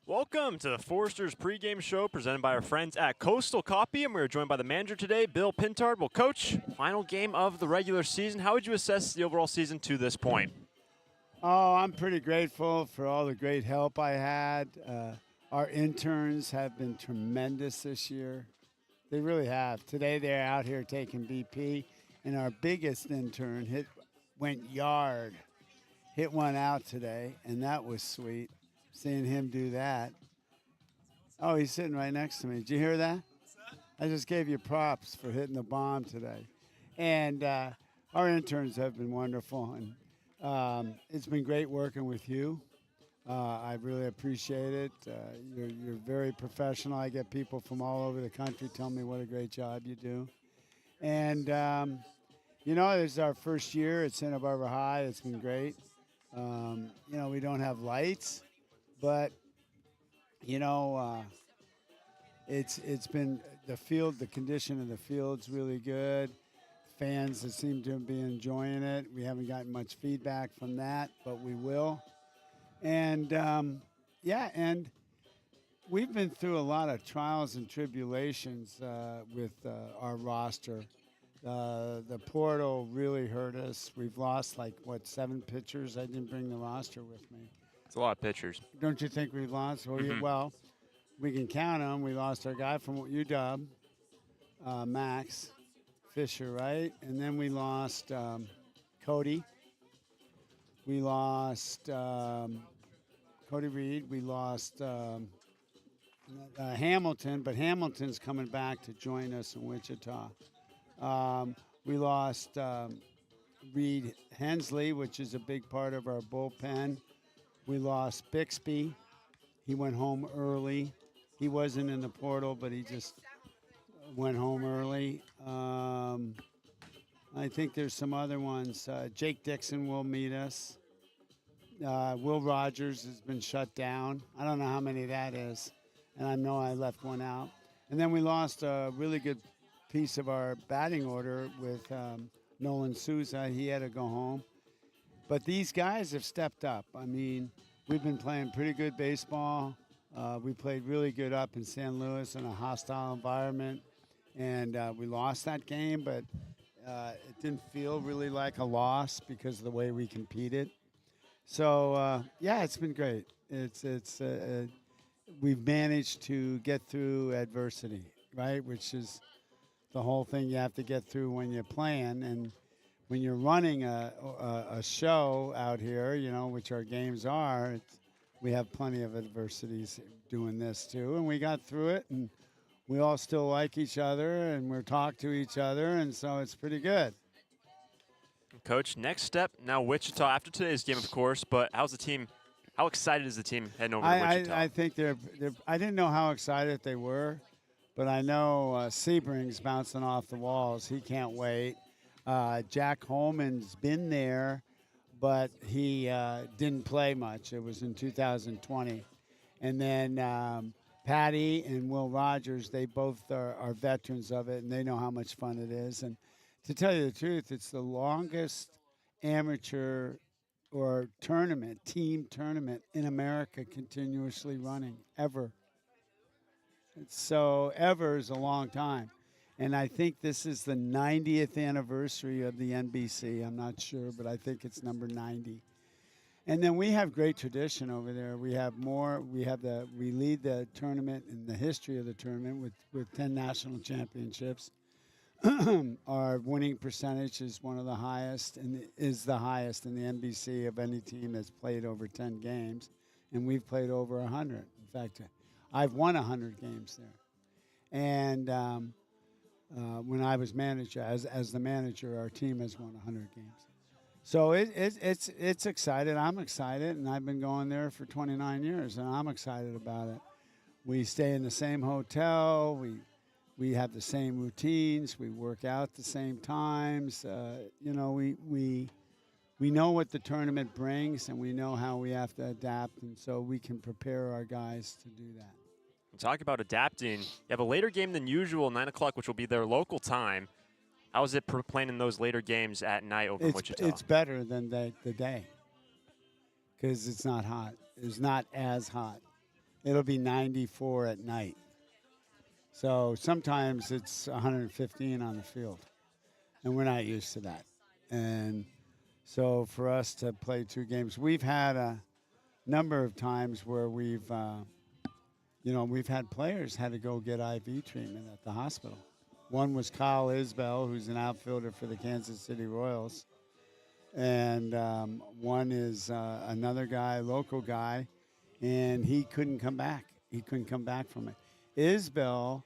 Welcome to the Foresters pregame show presented by our friends at Coastal Copy, and we're joined by the manager today, Bill Pintard. Well, Coach, final game of the regular season. How would you assess the overall season to this point? Oh, I'm pretty grateful for all the great help I had. Our interns have been tremendous this year. They really have. Today they're out here taking BP, and our biggest intern went yard, hit one out today, and that was sweet. Seeing him do that. Oh, he's sitting right next to me. Did you hear that? I just gave you props for hitting the bomb today. And our interns have been wonderful, and it's been great working with you. I really appreciate it. You're very professional. I get people from all over the country tell me what a great job you do. And, this is our first year at Santa Barbara High. It's been great. We don't have lights. But, it's been the condition of the field's really good. Fans that seem to be enjoying it. We haven't gotten much feedback from that, but we will. And, and we've been through a lot of trials and tribulations with our roster. The portal really hurt us. We've lost, 7 pitchers? I didn't bring the roster with me. It's a lot of pitchers. Don't you think we've lost? Well, we can count them. We lost our guy from UW, Max Fisher, right? And then we lost Cody. We lost Cody Reed. We lost Hamilton, but Hamilton's coming back to join us in Wichita. We lost Reed Hensley, which is a big part of our bullpen. We lost Bixby. He went home early. He wasn't in the portal, but he just went home early. I think there's some other ones. Jake Dixon will meet us. Will Rogers has been shut down. I don't know how many that is, and I know I left one out. And then we lost a really good piece of our batting order with Nolan Souza. He had to go home. But these guys have stepped up. I mean, we've been playing pretty good baseball. We played really good up in San Luis in a hostile environment, and we lost that game. But It didn't feel really like a loss because of the way we competed. So yeah, it's been great. We've managed to get through adversity, right? Which is the whole thing you have to get through when you're playing and when you're running a show out here, which our games are. We have plenty of adversities doing this too, and we got through it, and we all still like each other, and we're talk to each other, and so it's pretty good. Coach, next step now Wichita after today's game, of course. But how's the team? How excited is the team heading over to Wichita? I think they're. I didn't know how excited they were, but I know Sebring's bouncing off the walls. He can't wait. Jack Holman's been there, but he didn't play much. It was in 2020. And then Patty and Will Rogers, they both are veterans of it, and they know how much fun it is. And to tell you the truth, it's the longest amateur or team tournament in America continuously running ever. So ever is a long time. And I think this is the 90th anniversary of the NBC. I'm not sure, but I think it's number 90. And then we have great tradition over there. We have more. We lead the tournament in the history of the tournament with 10 national championships. Our winning percentage is one of the highest and is the highest in the NBC of any team that's played over 10 games. And we've played over 100. In fact, I've won 100 games there. And when I was manager, as the manager, our team has won 100 games. So it's excited. I'm excited, and I've been going there for 29 years, and I'm excited about it. We stay in the same hotel. We have the same routines. We work out the same times. We know what the tournament brings, and we know how we have to adapt, and so we can prepare our guys to do that. Talk about adapting. You have a later game than usual, 9 o'clock, which will be their local time. How is it playing in those later games at night over in Wichita? It's better than the day because it's not hot. It's not as hot. It'll be 94 at night. So sometimes it's 115 on the field, and we're not used to that. And so for us to play 2 games, we've had a number of times where we've had players had to go get IV treatment at the hospital. One was Kyle Isbell, who's an outfielder for the Kansas City Royals. And one is another guy, local guy, and he couldn't come back. He couldn't come back from it. Isbell,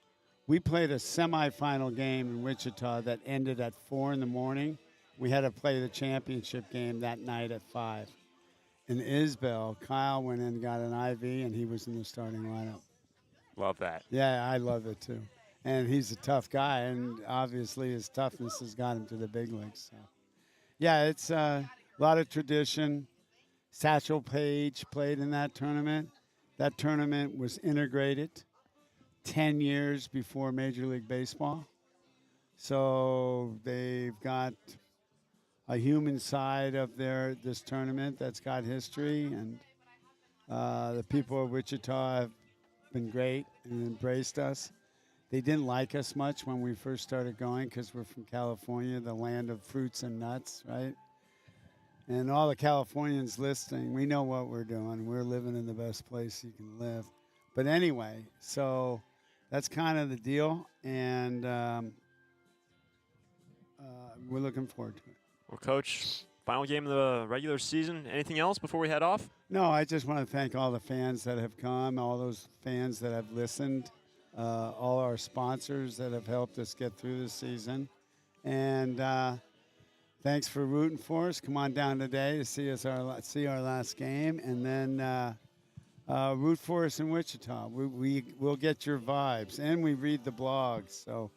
we played a semifinal game in Wichita that ended at 4 in the morning. We had to play the championship game that night at 5. And Isbell, Kyle went in and got an IV, and he was in the starting lineup. Love that. Yeah, I love it too. And he's a tough guy, and obviously his toughness has got him to the big leagues. So. Yeah, it's a lot of tradition. Satchel Paige played in that tournament. That tournament was integrated 10 years before Major League Baseball. So they've got a human side of this tournament that's got history, and the people of Wichita have been great and embraced us. They didn't like us much when we first started going because we're from California, the land of fruits and nuts, right? And all the Californians listening, we know what we're doing. We're living in the best place you can live. But anyway, so that's kind of the deal, and we're looking forward to it. Well, Coach, final game of the regular season. Anything else before we head off? No, I just want to thank all the fans that have come, all those fans that have listened, all our sponsors that have helped us get through this season. And thanks for rooting for us. Come on down today to see our last game, and then root for us in Wichita. We'll get your vibes, and we read the blogs. So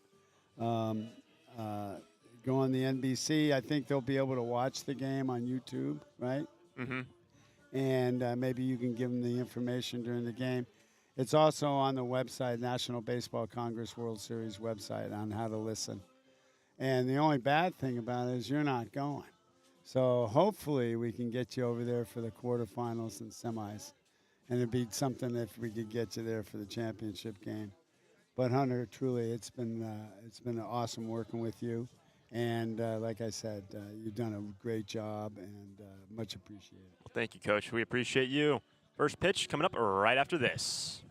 go on the NBC. I think they'll be able to watch the game on YouTube, right? Mm-hmm. And maybe you can give them the information during the game. It's also on the website, National Baseball Congress World Series website, on how to listen. And the only bad thing about it is you're not going. So hopefully we can get you over there for the quarterfinals and semis. And it'd be something if we could get you there for the championship game. But Hunter, truly, it's been awesome working with you. And like I said, you've done a great job and much appreciated. Well, thank you, Coach. We appreciate you. First pitch coming up right after this.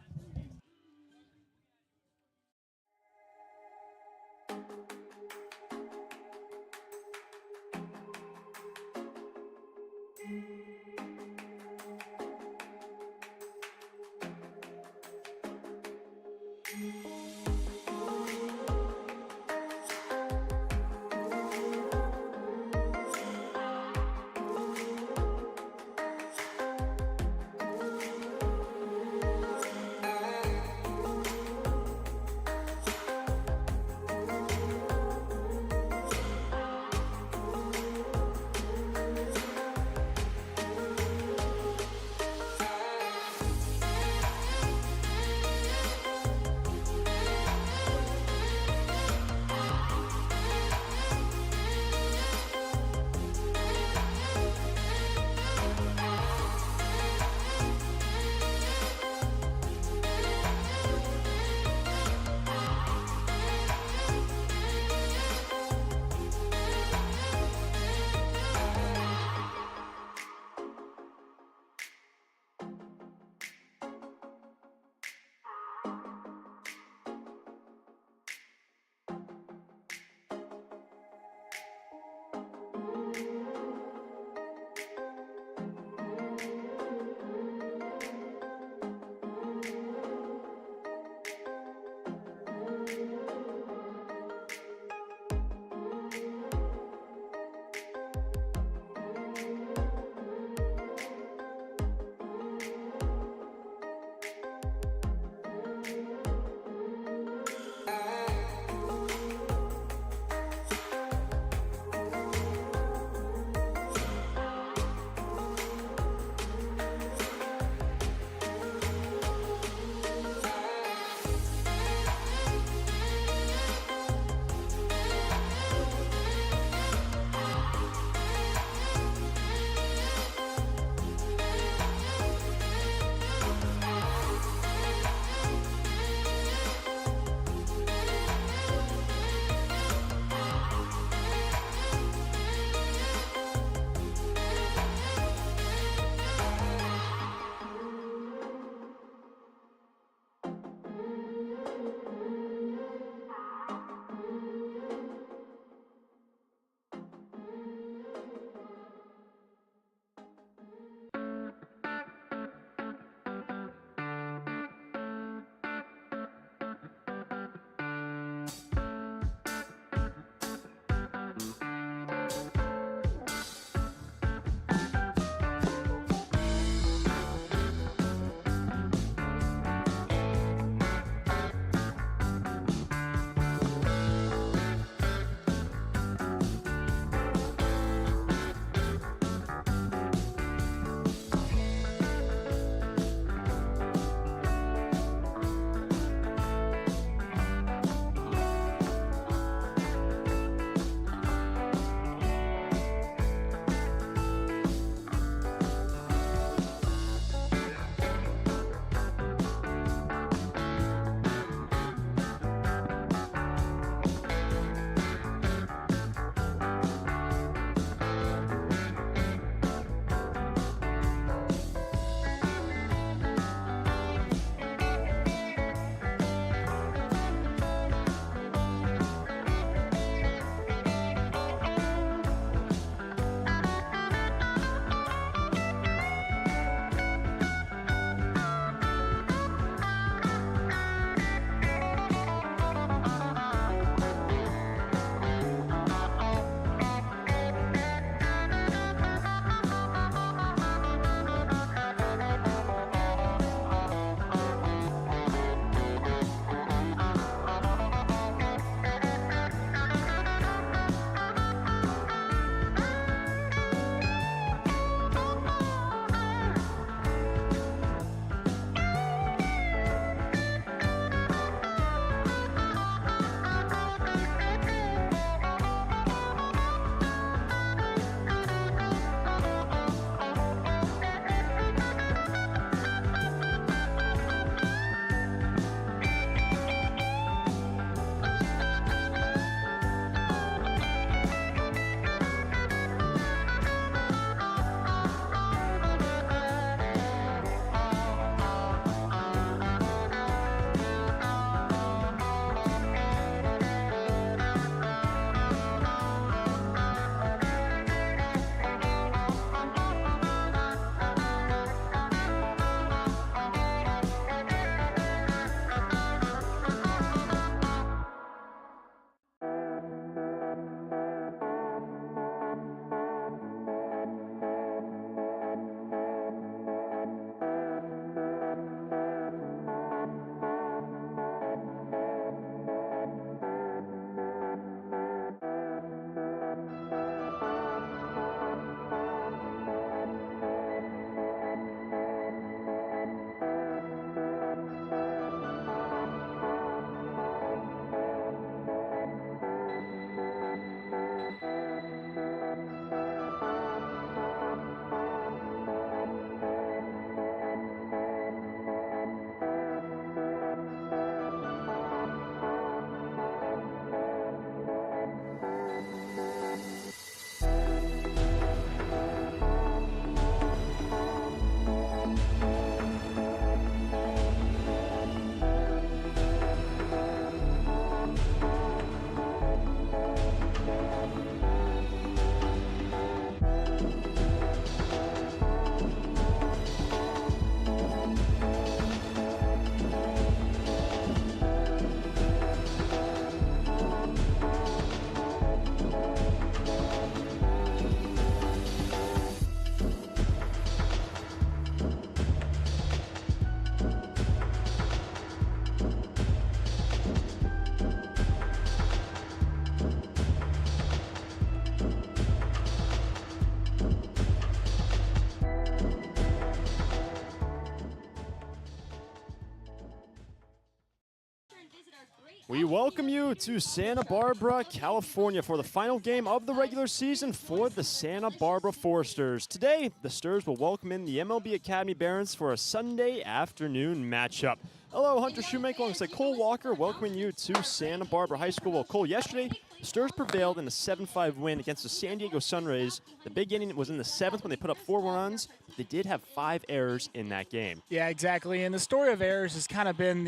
We welcome you to Santa Barbara, California for the final game of the regular season for the Santa Barbara Foresters. Today, the Sturs will welcome in the MLB Academy Barons for a Sunday afternoon matchup. Hello, Hunter Shoemaker alongside Cole Walker welcoming you to Santa Barbara High School. Well, Cole, yesterday, the Sturs prevailed in a 7-5 win against the San Diego Sunrays. The big inning was in the 7th when they put up 4 runs, but they did have 5 errors in that game. Yeah, exactly. And the story of errors has kind of been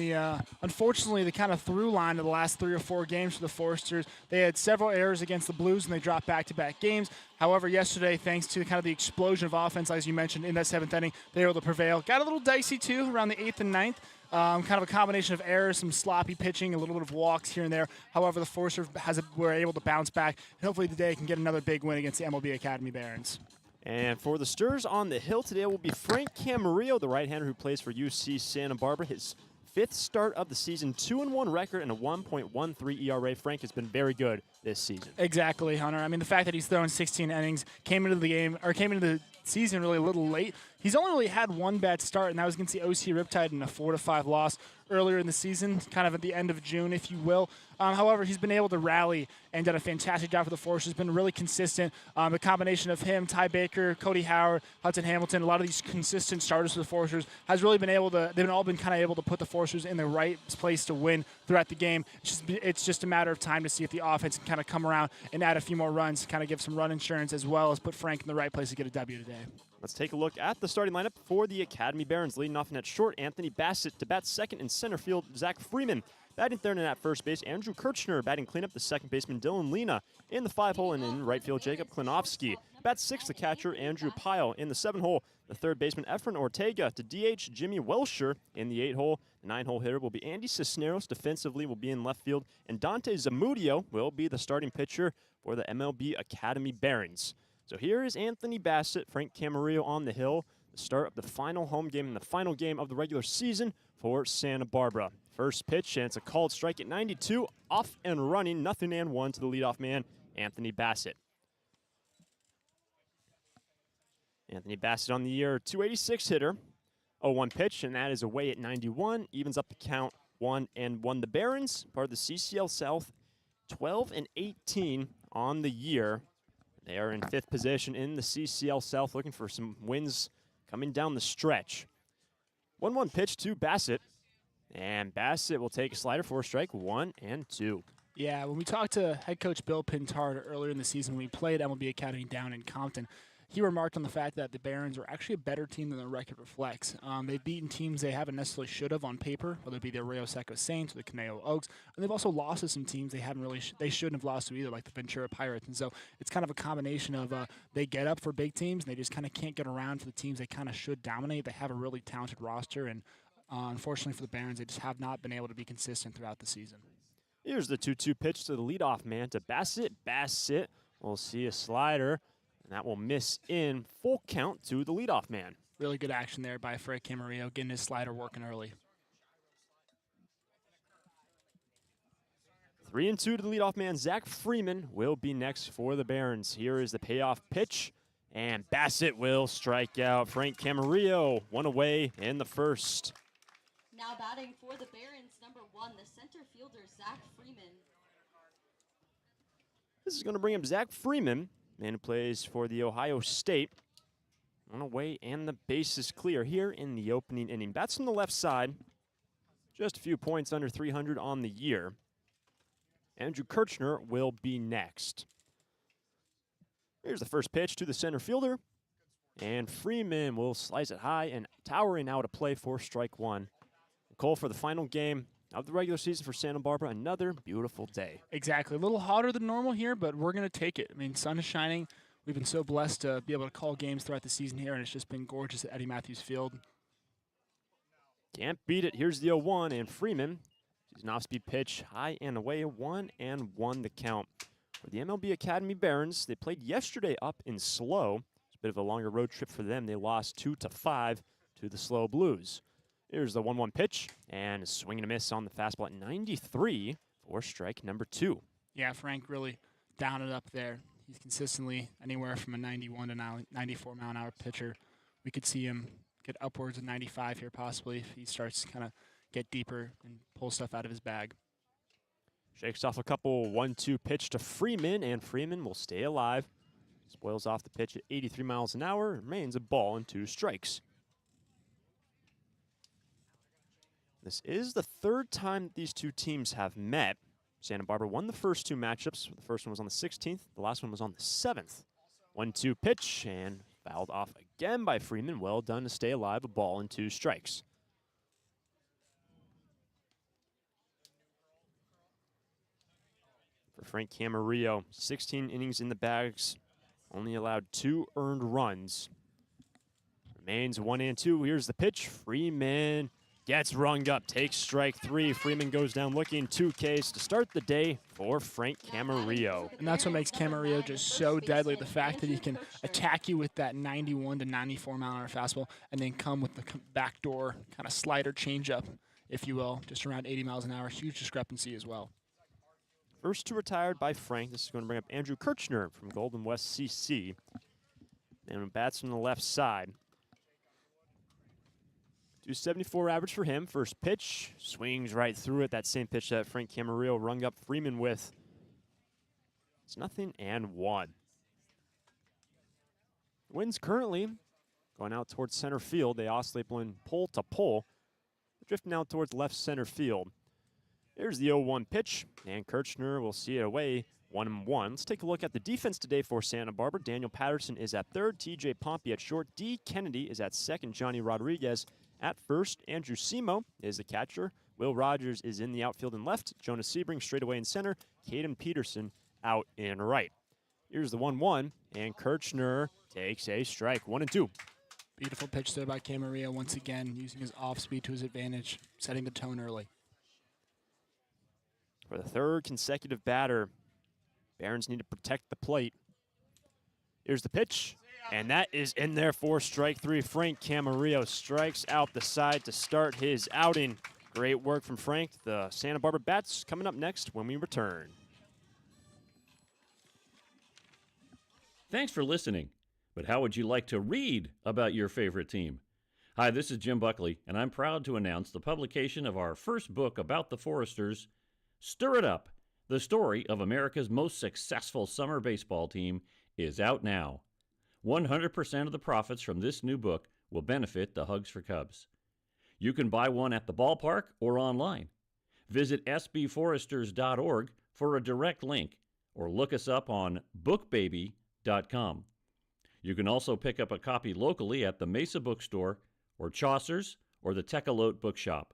unfortunately, the kind of through line of the last 3 or 4 games for the Foresters. They had several errors against the Blues, and they dropped back-to-back games. However, yesterday, thanks to kind of the explosion of offense, as you mentioned, in that 7th inning, they were able to prevail. Got a little dicey, too, around the 8th and 9th. Kind of a combination of errors, some sloppy pitching, a little bit of walks here and there. However, the Foresters were able to bounce back, and hopefully today can get another big win against the MLB Academy Barons. And for the Sturs on the hill today will be Frank Camarillo, the right-hander who plays for UC Santa Barbara. His 5th start of the season, 2-1 record and a 1.13 ERA. Frank has been very good this season. Exactly, Hunter. I mean, the fact that he's thrown 16 innings, came into the season really a little late. He's only really had one bad start, and that was against the OC Riptide in a 4-5 loss earlier in the season, kind of at the end of June, if you will. However, he's been able to rally and done a fantastic job for the Foresters. Been really consistent. A combination of him, Ty Baker, Cody Howard, Hudson Hamilton, a lot of these consistent starters for the Foresters has really been able to. They've all been kind of able to put the Foresters in the right place to win throughout the game. It's just a matter of time to see if the offense can kind of come around and add a few more runs to kind of give some run insurance, as well as put Frank in the right place to get a W today. Let's take a look at the starting lineup for the Academy Barons. Leading off in at short, Anthony Bassett. To bat second in center field, Zach Freeman. Batting third and at first base, Andrew Kirchner. Batting cleanup, the second baseman, Dylan Lena. In the 5-hole and in right field, Jacob Klinowski. Bats sixth, the catcher, Andrew Pyle. In the 7-hole, the third baseman, Efren Ortega. To DH, Jimmy Welsher. In the 8-hole, the 9-hole hitter will be Andy Cisneros. Defensively will be in left field. And Dante Zamudio will be the starting pitcher for the MLB Academy Barons. So here is Anthony Bassett, Frank Camarillo on the hill. The start of the final home game and the final game of the regular season for Santa Barbara. First pitch, and it's a called strike at 92. Off and running, 0-1 to the leadoff man, Anthony Bassett. Anthony Bassett on the year, 286 hitter. 0-1 pitch, and that is away at 91. Evens up the count, 1-1. The Barons, part of the CCL South, 12-18 on the year. They are in 5th position in the CCL South, looking for some wins coming down the stretch. 1-1 pitch to Bassett. And Bassett will take a slider for a strike, 1-2. Yeah, when we talked to head coach Bill Pintard earlier in the season, when we played MLB Academy down in Compton, he remarked on the fact that the Barons are actually a better team than their record reflects. They've beaten teams they haven't necessarily should have on paper, whether it be the Arroyo Seco Saints or the Caneo Oaks, and they've also lost to some teams they haven't really they shouldn't have lost to either, like the Ventura Pirates. And so it's kind of a combination of they get up for big teams, and they just kind of can't get around for the teams they kind of should dominate. They have a really talented roster, and unfortunately for the Barons, they just have not been able to be consistent throughout the season. Here's the 2-2 pitch to the leadoff man, to Bassett. Bassett will see a slider, and that will miss in. Full count to the leadoff man. Really good action there by Frank Camarillo, getting his slider working early. 3-2 to the leadoff man. Zach Freeman will be next for the Barons. Here is the payoff pitch, and Bassett will strike out. Frank Camarillo, 1 away in the first. Now batting for the Barons, number 1, the center fielder, Zach Freeman. This is going to bring up Zach Freeman, man who plays for the Ohio State. 1 away, and the base is clear here in the opening inning. Bats from the left side. Just a few points under 300 on the year. Andrew Kirchner will be next. Here's the first pitch to the center fielder. And Freeman will slice it high and towering out of play for strike 1. Cole, for the final game of the regular season for Santa Barbara, another beautiful day. Exactly. A little hotter than normal here, but we're going to take it. I mean, sun is shining. We've been so blessed to be able to call games throughout the season here, and it's just been gorgeous at Eddie Matthews Field. Can't beat it. Here's the 0-1, and Freeman sees an off-speed pitch high and away, 1-1 the count. For the MLB Academy Barons, they played yesterday up in SLO. It's a bit of a longer road trip for them. They lost 2-5 to the SLO Blues. Here's the 1-1 pitch, and a swing and a miss on the fastball at 93 for strike number 2. Yeah, Frank really down it up there. He's consistently anywhere from a 91 to 94 mile an hour pitcher. We could see him get upwards of 95 here possibly if he starts to kind of get deeper and pull stuff out of his bag. Shakes off a couple 1-2 pitch to Freeman, and Freeman will stay alive. Spoils off the pitch at 83 miles an hour. Remains a ball and 2 strikes. This is the 3rd time that these two teams have met. Santa Barbara won the first 2 matchups. The first one was on the 16th. The last one was on the 7th. 1-2 pitch, and fouled off again by Freeman. Well done to stay alive. A ball and 2 strikes. For Frank Camarillo, 16 innings in the bags. Only allowed 2 earned runs. Remains 1-2. Here's the pitch. Freeman gets rung up, takes strike 3. Freeman goes down looking 2 Ks to start the day for Frank Camarillo. And that's what makes Camarillo just so deadly, the fact that he can attack you with that 91 to 94 mile an hour fastball and then come with the backdoor kind of slider changeup, if you will, just around 80 miles an hour. Huge discrepancy as well. First 2 retired by Frank. This is going to bring up Andrew Kirchner from Golden West CC. And bats from the left side. 274 average for him. First pitch, swings right through it. That same pitch that Frank Camarillo rung up Freeman with. It's 0-1. Winds currently going out towards center field. They oscillate blowing pole to pole. Drifting out towards left center field. Here's the 0-1 pitch, and Kirchner will see it away, 1-1. Let's take a look at the defense today for Santa Barbara. Daniel Patterson is at third, TJ Pompey at short, D. Kennedy is at second, Johnny Rodriguez at first, Andrew Simo is the catcher, Will Rogers is in the outfield and left, Jonas Sebring straight away in center, Caden Peterson out in right. Here's the 1-1, and Kirchner takes a strike, 1-2. Beautiful pitch there by Camarillo, once again, using his off-speed to his advantage, setting the tone early. For the 3rd consecutive batter, Barons need to protect the plate. Here's the pitch, and that is in there for strike 3. Frank Camarillo strikes out the side to start his outing. Great work from Frank. The Santa Barbara Bats coming up next when we return. Thanks for listening. But how would you like to read about your favorite team? Hi, this is Jim Buckley, and I'm proud to announce the publication of our first book about the Foresters, Stir It Up, the story of America's most successful summer baseball team, is out now. 100% of the profits from this new book will benefit the Hugs for Cubs. You can buy one at the ballpark or online. Visit sbforesters.org for a direct link, or look us up on bookbaby.com. You can also pick up a copy locally at the Mesa Bookstore or Chaucer's or the Tecolote Bookshop.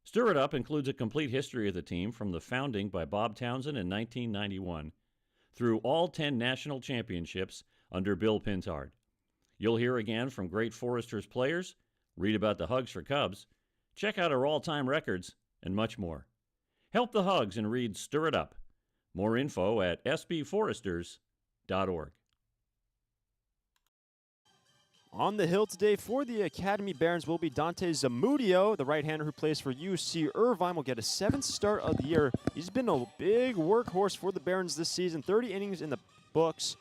Stir It Up includes a complete history of the team from the founding by Bob Townsend in 1991 through all 10 national championships under Bill Pintard. You'll hear again from great Foresters players, read about the Hugs for Cubs, check out our all-time records, and much more. Help the Hugs and read Stir It Up. More info at sbforesters.org. On the hill today for the Academy Barons will be Dante Zamudio, the right-hander who plays for UC Irvine, will get a 7th start of the year. He's been a big workhorse for the Barons this season, 30 innings in the books,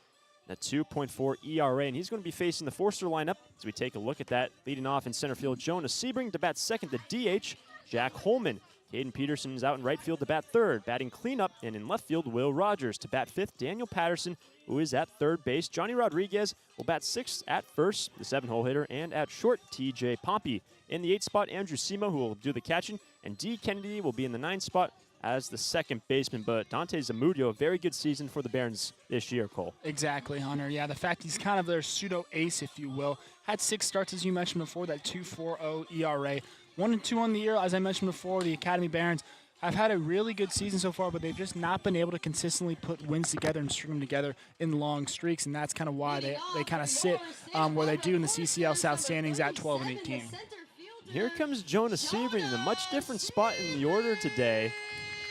a 2.4 ERA, and he's going to be facing the Forster lineup as we take a look at that. Leading off in center field, Jonas Sebring to bat second, the DH, Jack Holman. Caden Peterson is out in right field to bat third. Batting cleanup, and in left field, Will Rogers. To bat fifth, Daniel Patterson, who is at third base. Johnny Rodriguez will bat sixth at first, the 7-hole hitter, and at short, TJ Pompey. In the 8th spot, Andrew Simo, who will do the catching, and D. Kennedy will be in the 9th spot as the second baseman. But Dante Zamudio, a very good season for the Barons this year, Cole. Exactly, Hunter. Yeah, the fact he's kind of their pseudo-ace, if you will. Had 6 starts, as you mentioned before, that 2.40 ERA. 1-2 on the year, as I mentioned before. The Academy Barons have had a really good season so far, but they've just not been able to consistently put wins together and string them together in long streaks, and that's kind of why they kind of sit where they do in the CCL South standings at 12-18. Here comes Jonas Sebring in a much different spot in the order today.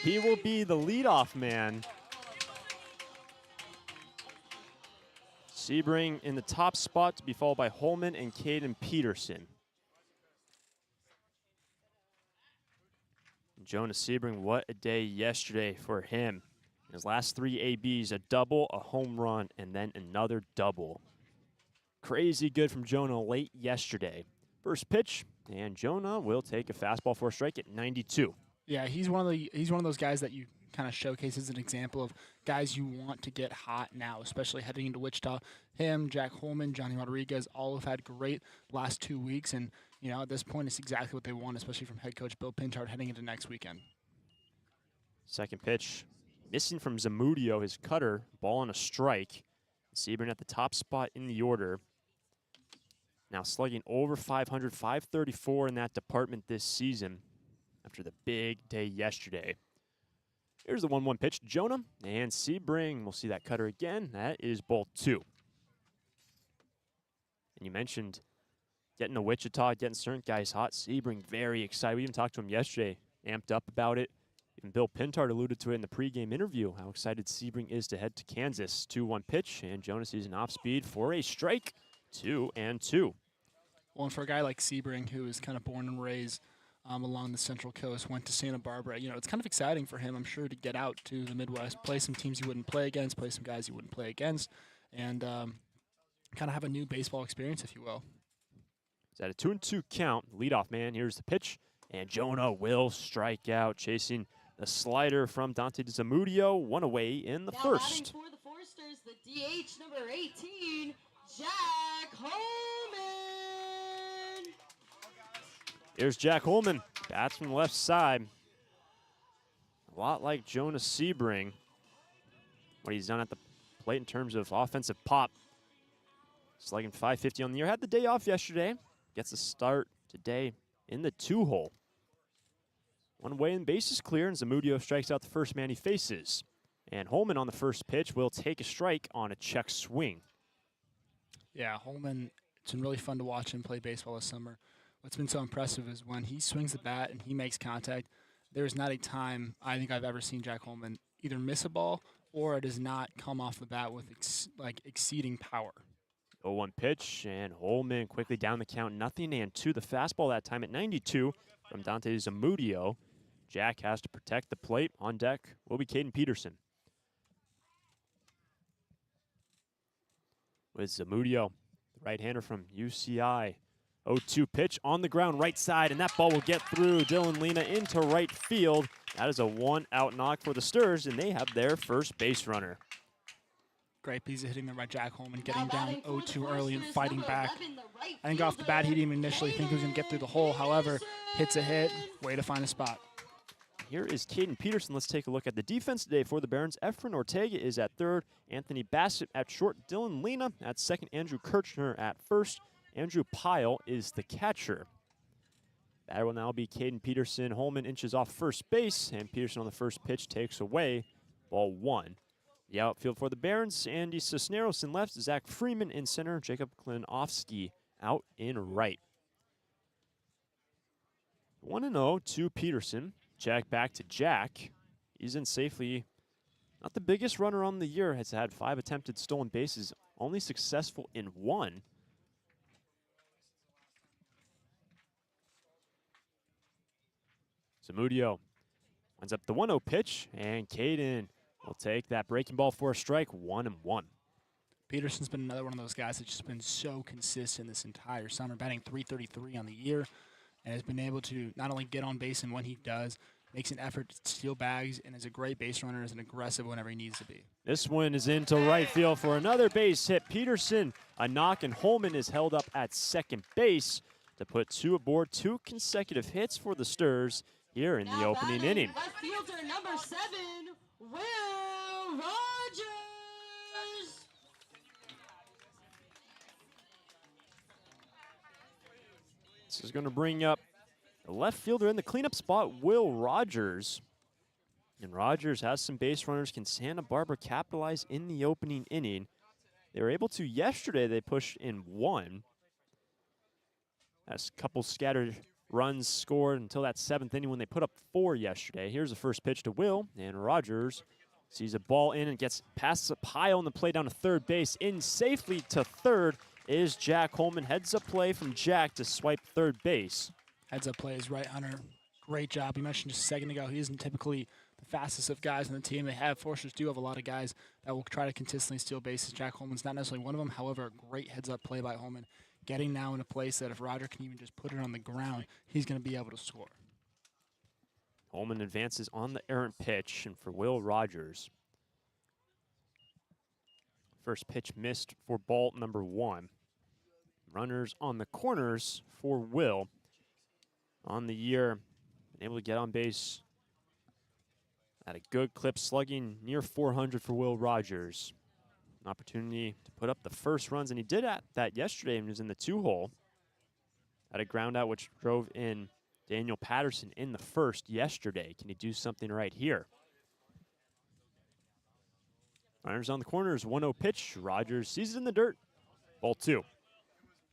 He will be the leadoff man. Sebring in the top spot to be followed by Holman and Caden Peterson. Jonas Sebring, what a day yesterday for him. In his last 3 ABs, a double, a home run, and then another double. Crazy good from Jonah late yesterday. First pitch, and Jonah will take a fastball for a strike at 92. Yeah, he's one of those guys that you kind of showcases an example of guys you want to get hot now, especially heading into Wichita. Him, Jack Holman, Johnny Rodriguez, all have had great last 2 weeks, and at this point, it's exactly what they want, especially from head coach Bill Pintard heading into next weekend. Second pitch, missing from Zamudio, his cutter, ball on a strike. Sebring at the top spot in the order. Now slugging over 500, 534 in that department this season after the big day yesterday. Here's the 1-1 pitch, Jonah, and Sebring. We'll see that cutter again. That is ball 2. And you mentioned getting to Wichita, getting certain guys hot. Sebring very excited. We even talked to him yesterday, amped up about it. Even Bill Pintard alluded to it in the pregame interview, how excited Sebring is to head to Kansas. 2-1 pitch, and Jonah sees an off speed for a strike. 2-2. Well, and for a guy like Sebring, who is kind of born and raised along the Central Coast, went to Santa Barbara, it's kind of exciting for him, I'm sure, to get out to the Midwest, play some teams he wouldn't play against, play some guys he wouldn't play against, and kind of have a new baseball experience, if you will. It's at a 2-2 count. Leadoff man, here's the pitch, and Jonah will strike out, chasing the slider from Dante Zamudio, one away in the Now first. batting for the Foresters, the DH number 18, Jack Holman. Here's Jack Holman, bats from the left side. A lot like Jonah Sebring, what he's done at the plate in terms of offensive pop. Slugging 550 on the year. Had the day off yesterday. Gets a start today in the 2-hole. One away and base is clear, and Zamudio strikes out the first man he faces. And Holman on the first pitch will take a strike on a check swing. Yeah, Holman, it's been really fun to watch him play baseball this summer. What's been so impressive is when he swings the bat and he makes contact, there's not a time I think I've ever seen Jack Holman either miss a ball or it does not come off the bat with exceeding power. 0-1 pitch, and Holman quickly down the count, 0-2. The fastball that time at 92 from Dante Zamudio. Jack has to protect the plate. On deck will be Caden Peterson. With Zamudio, the right-hander from UCI. 0-2 pitch on the ground, right side, and that ball will get through Dylan Lena into right field. That is a 1-out knock for the Sturs, and they have their first base runner. Great piece of hitting there by Jack Holman, getting down 0-2 early and fighting back. I think off the bat, he didn't even initially think he was going to get through the hole. However, hits a hit, way to find a spot. Here is Caden Peterson. Let's take a look at the defense today for the Barons. Efren Ortega is at third. Anthony Bassett at short. Dylan Lena at second. Andrew Kirchner at first. Andrew Pyle is the catcher. Batter will now be Caden Peterson. Holman inches off first base, and Peterson on the first pitch takes away ball 1. The outfield for the Barons, Andy Cisneros in left, Zach Freeman in center, Jacob Klinowski out in right. 1-0 to Peterson. Jack back to Jack. He's in safely. Not the biggest runner on the year. Has had 5 attempted stolen bases, only successful in 1. Zamudio winds up the 1-0 pitch, and Caden will take that breaking ball for a strike, 1-1. Peterson's been another one of those guys that's just been so consistent this entire summer, batting .333 on the year, and has been able to not only get on base, and when he does, makes an effort to steal bags, and is a great base runner, is an aggressive whenever he needs to be. This one is into right field for another base hit. Peterson, a knock, and Holman is held up at second base to put 2 aboard. 2 consecutive hits for the Sturs here in the opening inning. Left fielder number 7, Will Rogers. This is going to bring up the left fielder in the cleanup spot, Will Rogers. And Rogers has some base runners. Can Santa Barbara capitalize in the opening inning? They were able to yesterday. They pushed in 1. That's a couple scattered runs scored until that 7th inning when they put up 4 yesterday. Here's the first pitch to Will, and Rogers sees a ball in and gets past a pile on the play down to third base. In safely to third is Jack Holman. Heads up play from Jack to swipe third base. Heads up play is right, Hunter. Great job. You mentioned just a second ago, he isn't typically the fastest of guys on the team. Foresters do have a lot of guys that will try to consistently steal bases. Jack Holman's not necessarily one of them. However, a great heads up play by Holman, getting now in a place that if Roger can even just put it on the ground, he's going to be able to score. Holman advances on the errant pitch, and for Will Rogers. First pitch missed for ball number 1. Runners on the corners for Will. On the year, been able to get on base at a good clip, slugging near 400 for Will Rogers. An opportunity to put up the first runs, and he did that yesterday when he was in the 2-hole. Had a ground out which drove in Daniel Patterson in the first yesterday. Can he do something right here? Runners on the corners, 1-0 pitch. Rogers sees it in the dirt. Ball 2.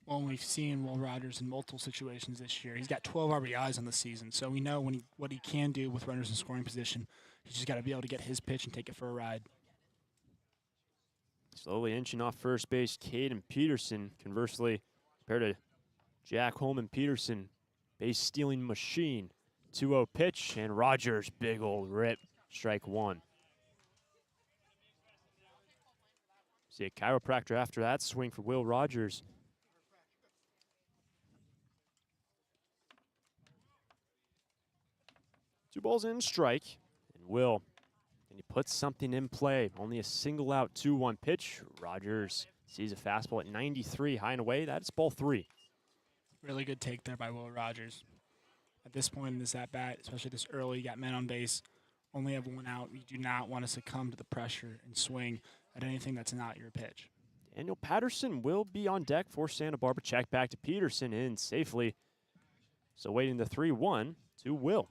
Well, we've seen Will Rogers in multiple situations this year. He's got 12 RBIs on the season, so we know what he can do with runners in scoring position. He's just got to be able to get his pitch and take it for a ride. Slowly inching off first base, Caden Peterson. Conversely, compared to Jack Holman, Peterson, base stealing machine. 2-0 pitch, and Rogers, big old rip. Strike 1. See a chiropractor after that swing for Will Rogers. Two balls in, strike. And Will, and he puts something in play. Only a single out, 2-1 pitch. Rogers sees a fastball at 93, high and away. That's ball 3. Really good take there by Will Rogers. At this point in this at-bat, especially this early, you got men on base, only have 1 out. You do not want to succumb to the pressure and swing at anything that's not your pitch. Daniel Patterson will be on deck for Santa Barbara. Check back to Peterson in safely. So waiting the 3-1 to Will.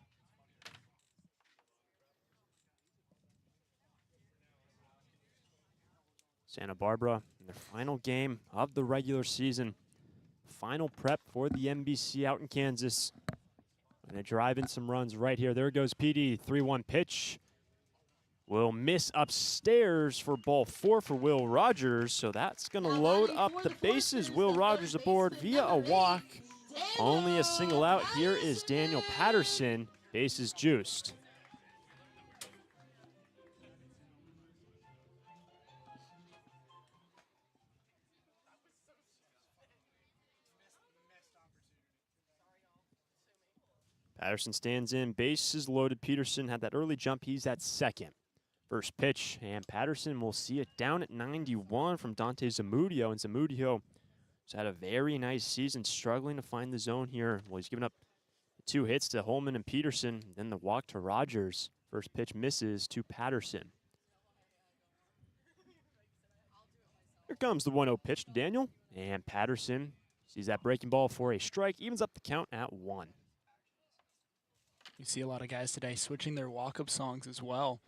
Santa Barbara in their final game of the regular season. Final prep for the NBC out in Kansas. And they drive in some runs right here. There goes PD, 3-1 pitch. Will miss upstairs for ball 4 for Will Rogers. So that's going to load up the bases. Will Rogers aboard via a walk. Only a single out. Here is Daniel Patterson. Bases juiced. Patterson stands in, bases loaded. Peterson had that early jump. He's at second. First pitch, and Patterson will see it down at 91 from Dante Zamudio. And Zamudio has had a very nice season, struggling to find the zone here. Well, he's given up 2 hits to Holman and Peterson, then the walk to Rogers. First pitch misses to Patterson. Here comes the 1-0 pitch to Daniel, and Patterson sees that breaking ball for a strike, evens up the count at 1. You see a lot of guys today switching their walk-up songs as well.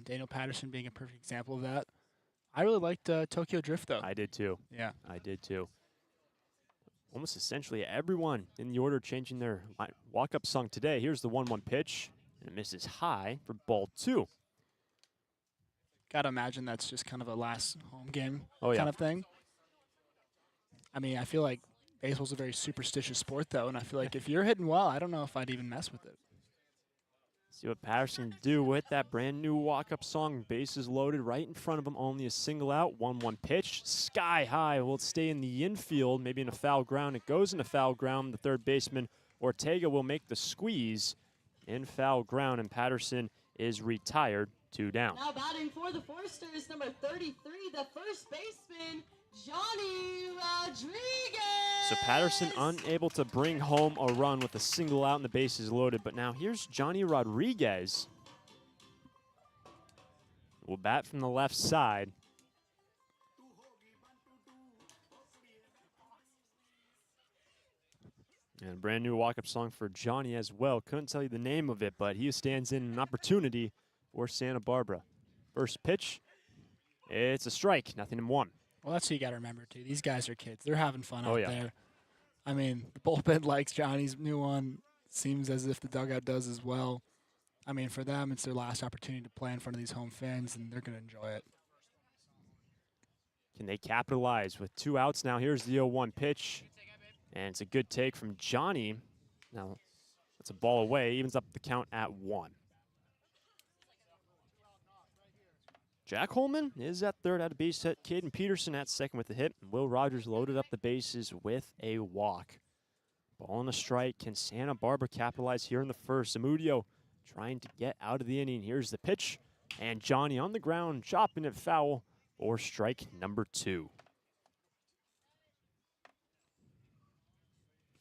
Daniel Patterson being a perfect example of that. I really liked Tokyo Drift, though. I did too. Yeah. I did too. Almost essentially everyone in the order changing their walk-up song today. Here's the 1-1 pitch, and it misses high for ball 2. Gotta imagine that's just kind of a last home game Oh, kind of thing. I mean, I feel like baseball's a very superstitious sport, though, and I feel like if you're hitting well, I don't know if I'd even mess with it. See what Patterson can do with that brand new walk-up song. Bases loaded right in front of him. Only a single out. 1-1 pitch. Sky high. Will it stay in the infield? Maybe in a foul ground. It goes into foul ground. The third baseman, Ortega, will make the squeeze in foul ground, and Patterson is retired. 2 down. Now batting for the Foresters, number 33, the first baseman, Johnny Rodriguez. So Patterson unable to bring home a run with a single out and the bases loaded. But now here's Johnny Rodriguez. Will bat from the left side. And a brand new walk-up song for Johnny as well. Couldn't tell you the name of it, but he stands in an opportunity for Santa Barbara. First pitch, it's a strike, 0-1. Well, that's what you got to remember, too. These guys are kids. They're having fun Oh, out yeah. there. I mean, the bullpen likes Johnny's new one. Seems as if the dugout does as well. I mean, for them, it's their last opportunity to play in front of these home fans, and they're going to enjoy it. Can they capitalize with 2 outs now? Here's the 0-1 pitch, and it's a good take from Johnny. Now, that's a ball away, evens up the count at 1. Jack Holman is at third at a base hit. Caden Peterson at second with a hit. And Will Rogers loaded up the bases with a walk. Ball and a strike. Can Santa Barbara capitalize here in the first? Zamudio trying to get out of the inning. Here's the pitch, and Johnny on the ground, chopping it foul for strike number 2.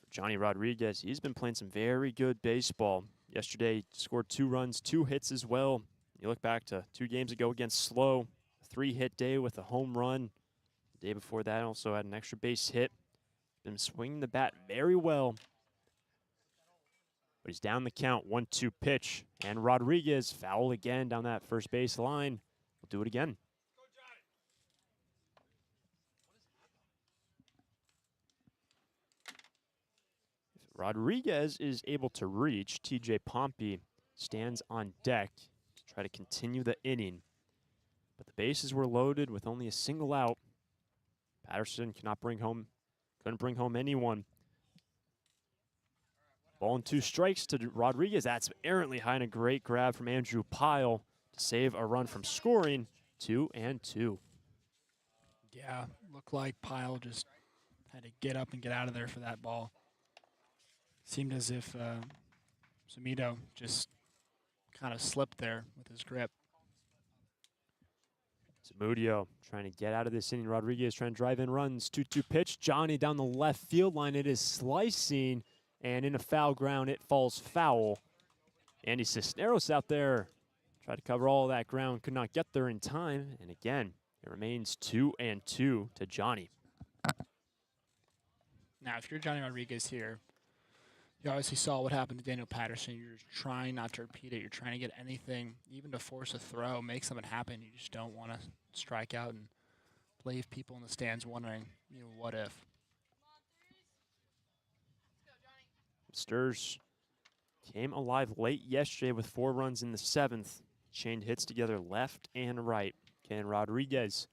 For Johnny Rodriguez, he's been playing some very good baseball. Yesterday, scored 2 runs, 2 hits as well. You look back to 2 games ago against Slow, a 3-hit day with a home run. The day before that, also had an extra base hit. Been swinging the bat very well. But he's down the count, 1-2 pitch. And Rodriguez foul again down that first base line. We'll do it again. If Rodriguez is able to reach, TJ Pompey stands on deck to try to continue the inning. But the bases were loaded with only a single out. Patterson couldn't bring home anyone. Ball and 2 strikes to Rodriguez. That's errantly high and a great grab from Andrew Pyle to save a run from scoring. 2-2. Yeah, looked like Pyle just had to get up and get out of there for that ball. Seemed as if Zumito just kind of slipped there with his grip. Zamudio trying to get out of this inning. Rodriguez trying to drive in runs. 2-2 pitch. Johnny down the left field line. It is slicing. And in a foul ground, it falls foul. Andy Cisneros out there tried to cover all that ground, could not get there in time. And again, it remains 2-2 to Johnny. Now, if you're Johnny Rodriguez here, you obviously saw what happened to Daniel Patterson. You're trying not to repeat it. You're trying to get anything, even to force a throw, make something happen. You just don't want to strike out and leave people in the stands wondering, what if. Sturs came alive late yesterday with 4 runs in the 7th. Chained hits together left and right. Can Rodriguez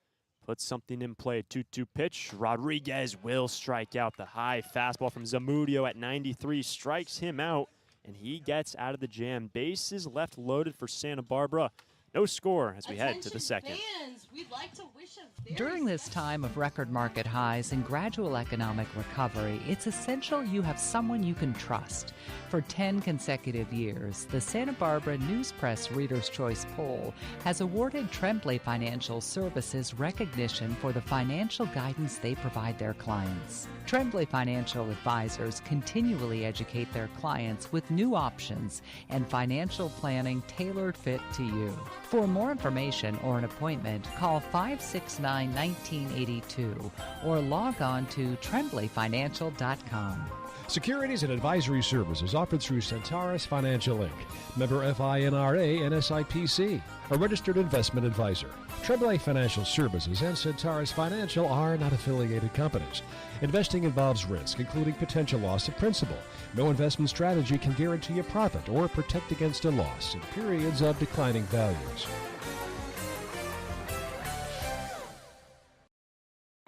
put something in play? 2-2 pitch. Rodriguez will strike out. The high fastball from Zamudio at 93 strikes him out, and he gets out of the jam. Bases left loaded for Santa Barbara. No score as we head to the second. Fans, we'd like to wish a very During this time of record market highs and gradual economic recovery, it's essential you have someone you can trust. For 10 consecutive years, the Santa Barbara News Press Reader's Choice Poll has awarded Tremblay Financial Services recognition for the financial guidance they provide their clients. Tremblay Financial Advisors continually educate their clients with new options and financial planning tailored fit to you. For more information or an appointment, call 569-1982 or log on to tremblayfinancial.com. Securities and advisory services offered through Centaurus Financial Inc., member FINRA and SIPC, a registered investment advisor. Tremblay Financial Services and Centaurus Financial are not affiliated companies. Investing involves risk, including potential loss of principal. No investment strategy can guarantee a profit or protect against a loss in periods of declining values.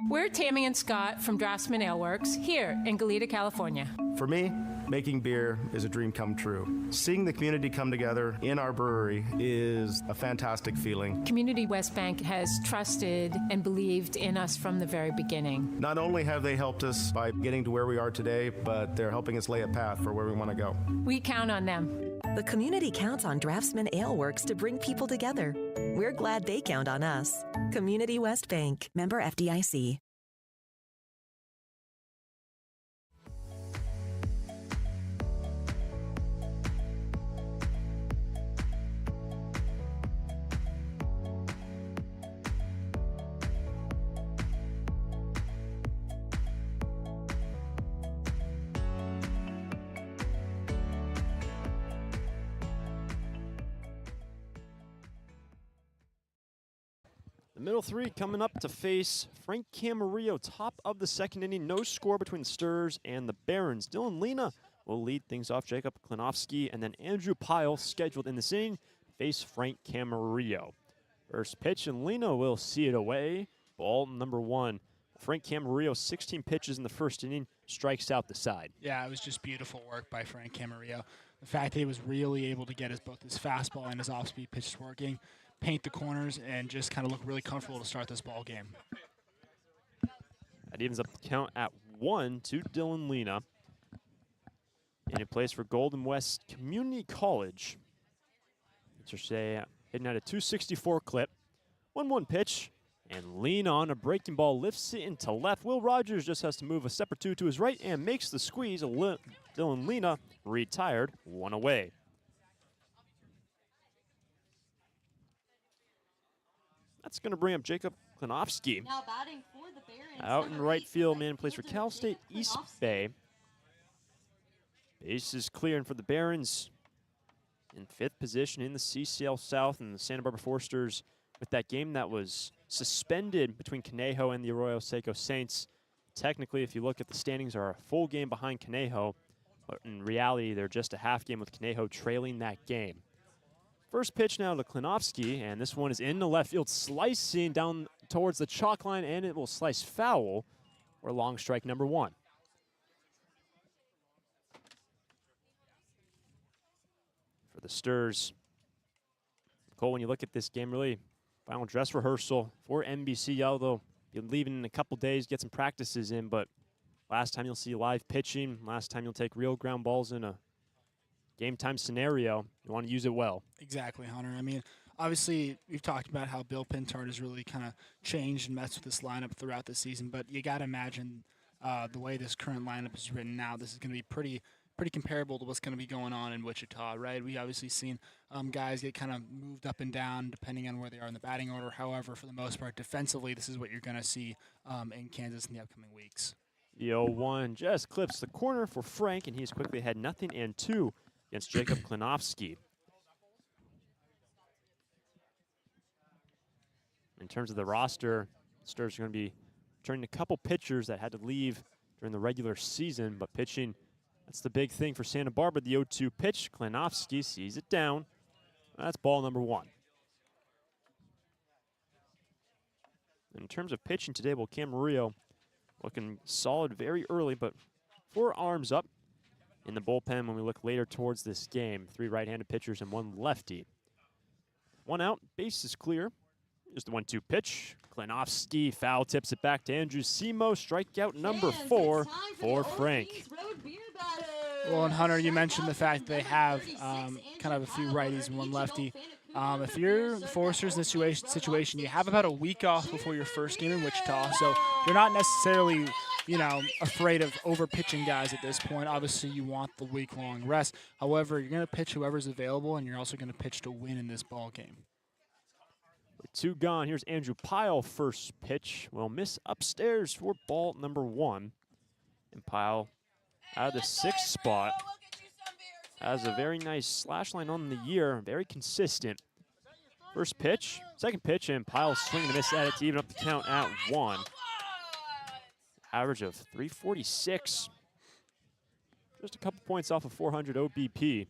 We're Tammy and Scott from Draftsman Ale Works here in Goleta, California. For me, making beer is a dream come true. Seeing the community come together in our brewery is a fantastic feeling. Community West Bank has trusted and believed in us from the very beginning. Not only have they helped us by getting to where we are today, but they're helping us lay a path for where we want to go. We count on them. The community counts on Draftsman Ale Works to bring people together. We're glad they count on us. Community West Bank, member FDIC. The middle 3 coming up to face Frank Camarillo, top of the second inning. No score between the Sturs and the Barons. Dylan Lena will lead things off. Jacob Klinowski and then Andrew Pyle scheduled in this inning face Frank Camarillo. First pitch, and Lena will see it away. Ball number 1. Frank Camarillo, 16 pitches in the first inning, strikes out the side. Yeah, it was just beautiful work by Frank Camarillo. The fact that he was really able to get both his fastball and his off-speed pitches working, paint the corners, and just kind of look really comfortable to start this ball game. That evens up the count at 1 to Dylan Lena. And it plays for Golden West Community College. Spencer Shea hitting at a 264 clip. 1-1 pitch. And lean on a breaking ball lifts it into left. Will Rogers just has to move a step or two to his right and makes the squeeze. Dylan Lena retired, 1 away. That's going to bring up Jacob Klinowski. Now batting for the Barons. Out in right field, man plays for Cal State East Bay. Base is clearing for the Barons. In 5th position in the CCL South, and the Santa Barbara Foresters with that game that was suspended between Conejo and the Arroyo Seco Saints. Technically, if you look at the standings, are a full game behind Conejo, but in reality, they're just a half game with Conejo trailing that game. First pitch now to Klinowski, and this one is in the left field, slicing down towards the chalk line, and it will slice foul for long strike number 1. For the Sturs, Cole, when you look at this game, really final dress rehearsal for NBC, although you're leaving in a couple days, get some practices in, but last time you'll see live pitching, last time you'll take real ground balls in a game time scenario. You want to use it well. Exactly, Hunter. I mean, obviously, we've talked about how Bill Pintard has really kind of changed and messed with this lineup throughout the season, but you got to imagine the way this current lineup is written now, this is going to be pretty comparable to what's going to be going on in Wichita, right? We obviously seen guys get kind of moved up and down depending on where they are in the batting order. However, for the most part, defensively, this is what you're going to see in Kansas in the upcoming weeks. The 0-1 just clips the corner for Frank, and he's quickly ahead 0-2 against Jacob Klinowski. In terms of the roster, Stars are going to be turning a couple pitchers that had to leave during the regular season, but pitching, that's the big thing for Santa Barbara. The 0-2 pitch, Klinowski sees it down. That's ball number 1. In terms of pitching today, well, Camarillo looking solid very early, but 4 arms up in the bullpen when we look later towards this game. 3 right-handed pitchers and 1 lefty. 1 out, base is clear. Here's the 1-2 pitch. Klinowski foul tips it back to Andrew Simo. Strikeout number 4 for Frank. Well, and Hunter, you mentioned the fact they have kind of a few righties and 1 lefty. If you're the Foresters in this situation, you have about a week off before your first game in Wichita, so you're not necessarily, afraid of over-pitching guys at this point. Obviously, you want the week-long rest. However, you're going to pitch whoever's available, and you're also going to pitch to win in this ball game. With 2 gone, here's Andrew Pyle, first pitch. Will miss upstairs for ball number 1. And Pyle out of the 6th spot has a very nice slash line on the year, very consistent. First pitch, second pitch, and Pyle swinging a miss at it to even up the count at 1. Average of 346. Just a couple points off of 400 OBP.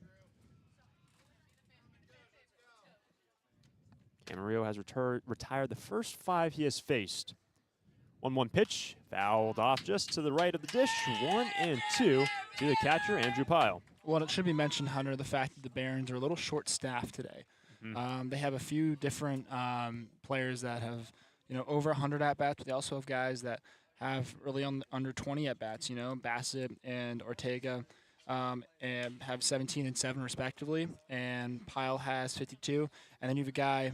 Camarillo has retired the first 5 he has faced. 1-1 pitch, fouled off just to the right of the dish. 1-2 to the catcher, Andrew Pyle. Well, it should be mentioned, Hunter, the fact that the Barons are a little short-staffed today. They have a few different players that have, over 100 at-bats, but they also have guys that have really under 20 at-bats, Bassett and Ortega. And have 17 and 7 respectively, and Pyle has 52. And then you have a guy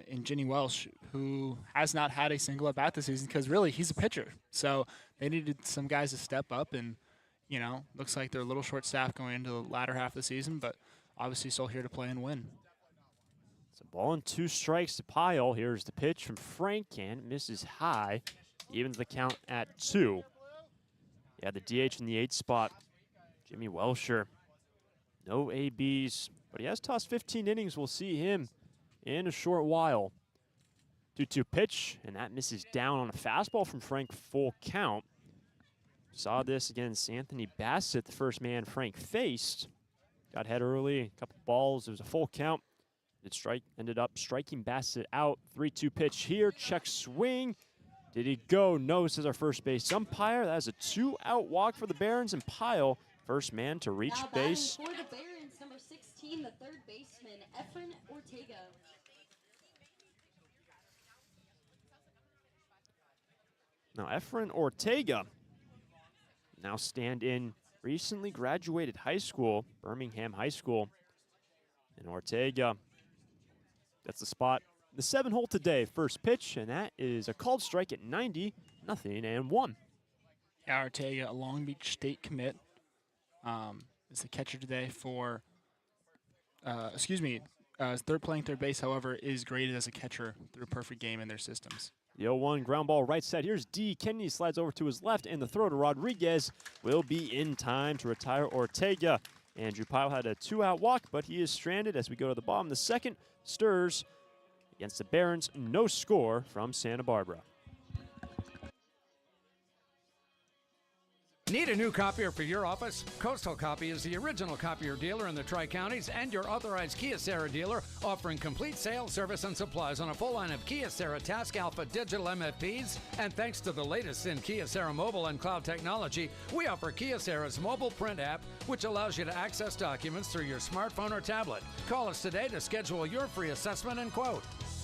in Ginny Welsh who has not had a single at-bat this season because really he's a pitcher. So they needed some guys to step up, and looks like they're a little short-staffed going into the latter half of the season, but obviously still here to play and win. It's a ball and 2 strikes to Pyle. Here's the pitch from Frank, and it misses high. Evens the count at 2. Yeah, the DH in the 8th spot. Jimmy Welsher, no ABs, but he has tossed 15 innings. We'll see him in a short while. 2-2 pitch, and that misses down on a fastball from Frank, full count. Saw this against Anthony Bassett, the first man Frank faced. Got hit early, a couple balls, it was a full count. Ended up striking Bassett out. 3-2 pitch here, check swing. Did he go? No, says our first base umpire. That is a 2-out walk for the Barons, and Pyle, first man to reach base. For the Barons, number 16, the 3rd baseman, Efren Ortega. Now, Efren Ortega now stand in recently graduated high school, Birmingham High School. And Ortega That's the spot. The 7-hole today, first pitch, and that is a called strike at 90, 0-1. Ortega, a Long Beach State commit, is the catcher today for, playing third base, however, is graded as a catcher through a perfect game in their systems. The 0-1 ground ball right side. Here's D. Kennedy slides over to his left, and the throw to Rodriguez will be in time to retire Ortega. Andrew Pyle had a 2-out walk, but he is stranded as we go to the bottom. The second, Sturs against the Barons. No score from Santa Barbara. Need a new copier for your office? Coastal Copy is the original copier dealer in the Tri-Counties and your authorized Kyocera dealer, offering complete sales, service, and supplies on a full line of Kyocera Task Alpha digital MFPs. And thanks to the latest in Kyocera mobile and cloud technology, we offer Kyocera's mobile print app, which allows you to access documents through your smartphone or tablet. Call us today to schedule your free assessment and quote.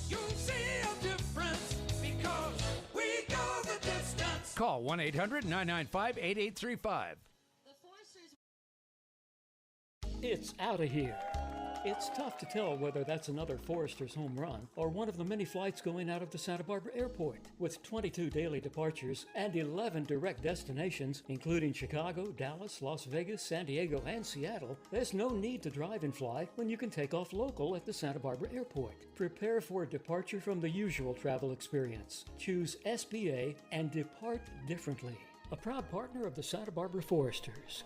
You'll see a difference because we go the distance. Call 1-800-995-8835. It's out of here. It's tough to tell whether that's another Foresters home run or one of the many flights going out of the Santa Barbara airport. With 22 daily departures and 11 direct destinations, including Chicago, Dallas, Las Vegas, San Diego, and Seattle, there's no need to drive and fly when you can take off local at the Santa Barbara airport. Prepare for a departure from the usual travel experience. Choose SBA and depart differently. A proud partner of the Santa Barbara Foresters.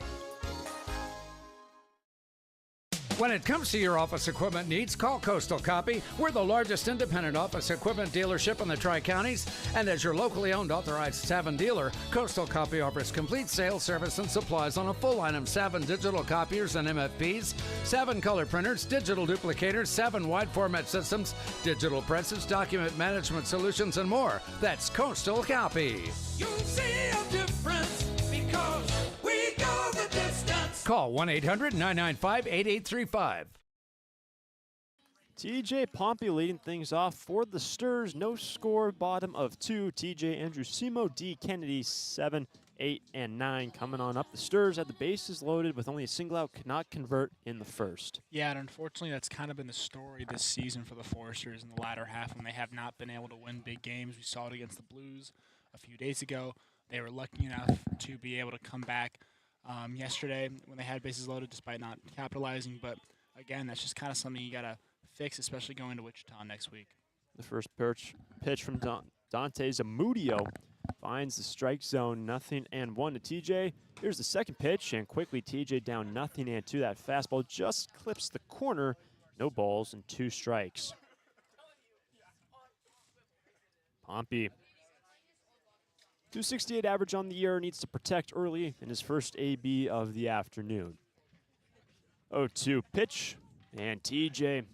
When it comes to your office equipment needs, call Coastal Copy. We're the largest independent office equipment dealership in the Tri-Counties, and as your locally owned authorized Savin dealer, Coastal Copy offers complete sales, service, and supplies on a full line of Savin digital copiers and MFPs, Savin color printers, digital duplicators, Savin wide format systems, digital presses, document management solutions, and more. That's Coastal Copy. You'll see a difference because we go the distance. Call 1-800-995-8835. TJ Pompey leading things off for the Sturs. No score, bottom of 2. TJ Andrusimo, D. Kennedy, 7, 8, and 9 coming on up. The Sturs had the bases loaded with only a single out, could not convert in the first. Yeah, and unfortunately that's kind of been the story this season for the Foresters in the latter half when they have not been able to win big games. We saw it against the Blues a few days ago. They were lucky enough to be able to come back yesterday when they had bases loaded despite not capitalizing. But, again, that's just kind of something you got to fix, especially going to Wichita next week. The first pitch from Dante Zamudio finds the strike zone, 0-1 to TJ. Here's the second pitch, and quickly TJ down 0-2. That fastball just clips the corner. No balls and 2 strikes. Pompey, 268 average on the year, needs to protect early in his first AB of the afternoon. 0-2 pitch, and TJ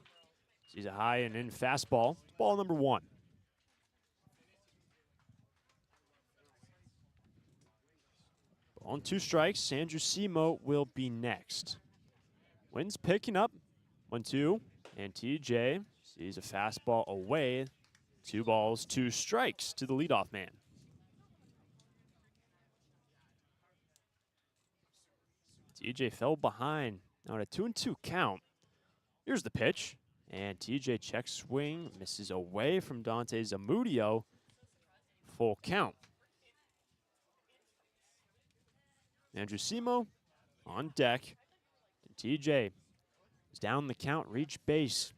sees a high and in fastball. Ball number 1. On 2 strikes, Andrusimo will be next. Wind's picking up, 1-2, and TJ sees a fastball away. 2 balls, 2 strikes to the leadoff man. TJ fell behind. Now at a 2-2 count. Here's the pitch. And TJ check swing, misses away from Dante Zamudio. Full count. Andrusimo on deck. And TJ is down the count, reach base.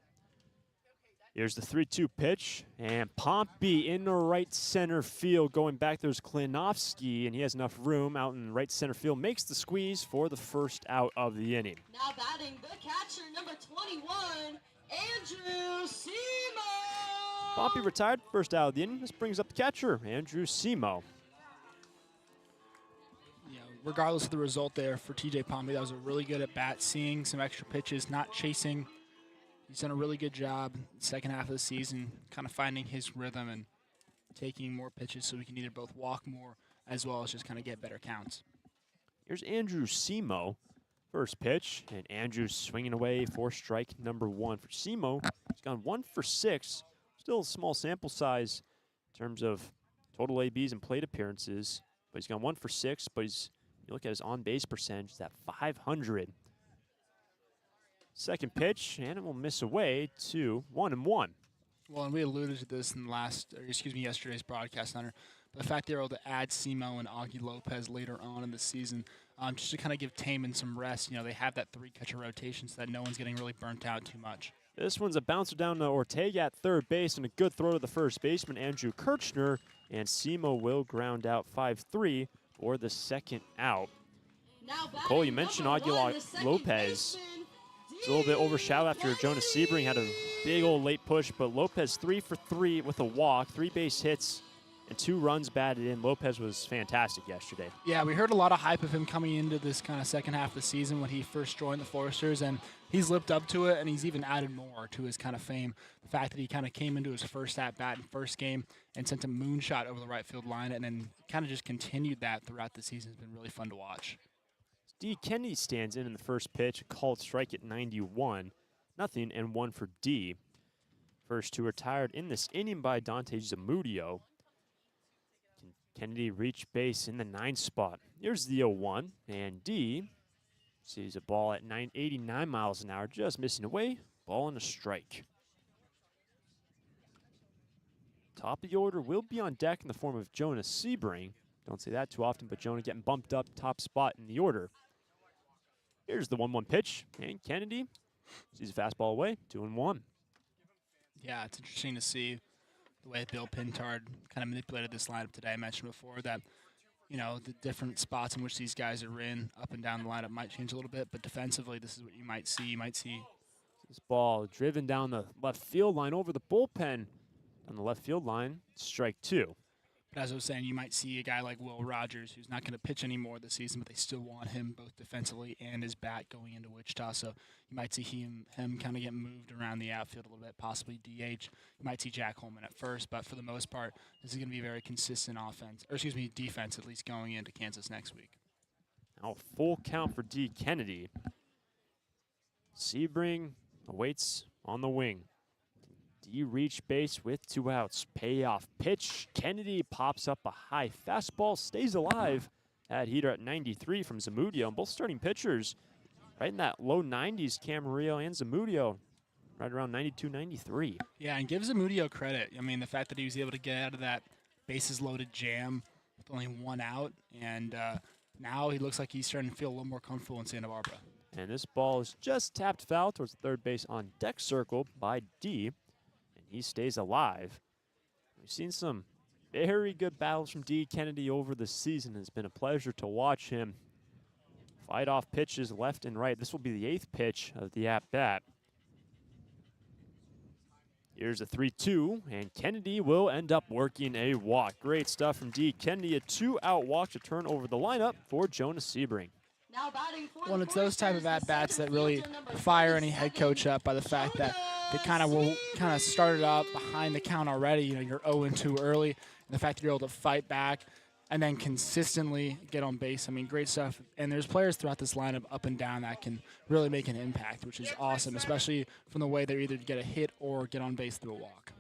Here's the 3-2 pitch, and Pompey in the right center field. Going back, there's Klinowski, and he has enough room out in right center field. Makes the squeeze for the first out of the inning. Now batting the catcher, number 21, Andrusimo. Pompey retired, first out of the inning. This brings up the catcher, Andrusimo. Yeah, regardless of the result there for TJ Pompey, that was a really good at bat, seeing some extra pitches, not chasing. He's done a really good job second half of the season, kind of finding his rhythm and taking more pitches so we can either both walk more as well as just kind of get better counts. Here's Andrusimo. First pitch, and Andrews swinging away for strike number 1 for Simo. He's gone 1 for 6. Still a small sample size in terms of total ABs and plate appearances, but he's gone 1 for 6. But you look at his on-base percentage, it's at 500. Second pitch, and it will miss away to 1-1. Well, and we alluded to this in yesterday's broadcast, Hunter. But the fact they were able to add Simo and Augie Lopez later on in the season, just to kind of give Taman some rest. They have that 3-catcher rotation so that no one's getting really burnt out too much. This one's a bouncer down to Ortega at third base, and a good throw to the first baseman, Andrew Kirchner, and Simo will ground out 5-3 for the second out. Cole, you mentioned Augie Lopez. It's a little bit overshadowed after Jonas Sebring had a big old late push, but Lopez 3 for 3 with a walk, 3 base hits, and 2 runs batted in. Lopez was fantastic yesterday. Yeah, we heard a lot of hype of him coming into this kind of second half of the season when he first joined the Foresters, and he's lived up to it, and he's even added more to his kind of fame. The fact that he kind of came into his first at-bat in first game and sent a moonshot over the right field line, and then kind of just continued that throughout the season has been really fun to watch. D. Kennedy stands in the first pitch, a called strike at 91, nothing, and 1 for D. First 2 retired in this inning by Dante Zamudio. Kennedy reached base in the 9th spot. Here's the 0-1, and D sees a ball at 89 miles an hour, just missing away. Ball and a strike. Top of the order will be on deck in the form of Jonas Sebring. Don't say that too often, but Jonah getting bumped up top spot in the order. Here's the 1-1 pitch, and Kennedy sees a fastball away, 2-1. Yeah, it's interesting to see the way Bill Pintard kind of manipulated this lineup today. I mentioned before that, the different spots in which these guys are in, up and down the lineup might change a little bit, but defensively, this is what you might see. You might see this ball driven down the left field line over the bullpen. On the left field line, strike 2. But as I was saying, you might see a guy like Will Rogers, who's not going to pitch anymore this season, but they still want him both defensively and his bat going into Wichita. So you might see him kind of get moved around the outfield a little bit, possibly DH. You might see Jack Holman at first, but for the most part, this is going to be a very consistent defense, at least going into Kansas next week. Now full count for D. Kennedy. Sebring awaits on the wing. D reach base with 2 outs. Payoff pitch. Kennedy pops up a high fastball, stays alive. At heater at 93 from Zamudio. And both starting pitchers right in that low 90s, Camarillo and Zamudio, right around 92, 93. Yeah, and give Zamudio credit. I mean, the fact that he was able to get out of that bases loaded jam with only 1 out, and now he looks like he's starting to feel a little more comfortable in Santa Barbara. And this ball is just tapped foul towards the third base on deck circle by D. He stays alive. We've seen some very good battles from D. Kennedy over the season. It's been a pleasure to watch him fight off pitches left and right. This will be the 8th pitch of the at-bat. Here's a 3-2, and Kennedy will end up working a walk. Great stuff from D. Kennedy, a 2-out walk to turn over the lineup for Jonas Sebring. Well, it's those type of at-bats that really fire any head coach up by the fact that they kind of started up behind the count already. You're 0-2 early, and the fact that you're able to fight back and then consistently get on base. I mean, great stuff. And there's players throughout this lineup up and down that can really make an impact, which is awesome, especially from the way they either get a hit or get on base through a walk.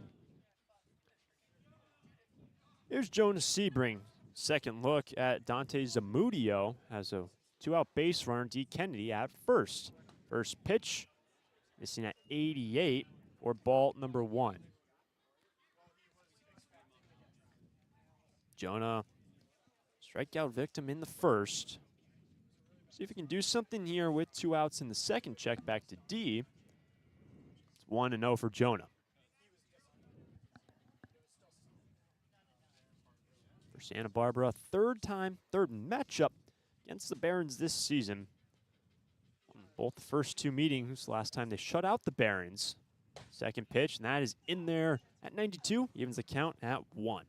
Here's Jonas Sebring. Second look at Dante Zamudio as a 2-out base runner. D. Kennedy at first. First pitch. Missing at 88 for ball number 1. Jonah, strikeout victim in the first. See if he can do something here with 2 outs in the second. Check back to D. It's 1-0 for Jonah. For Santa Barbara, third matchup against the Barons this season. Both the first 2 meetings, last time they shut out the Barons. Second pitch, and that is in there at 92, evens the count at 1.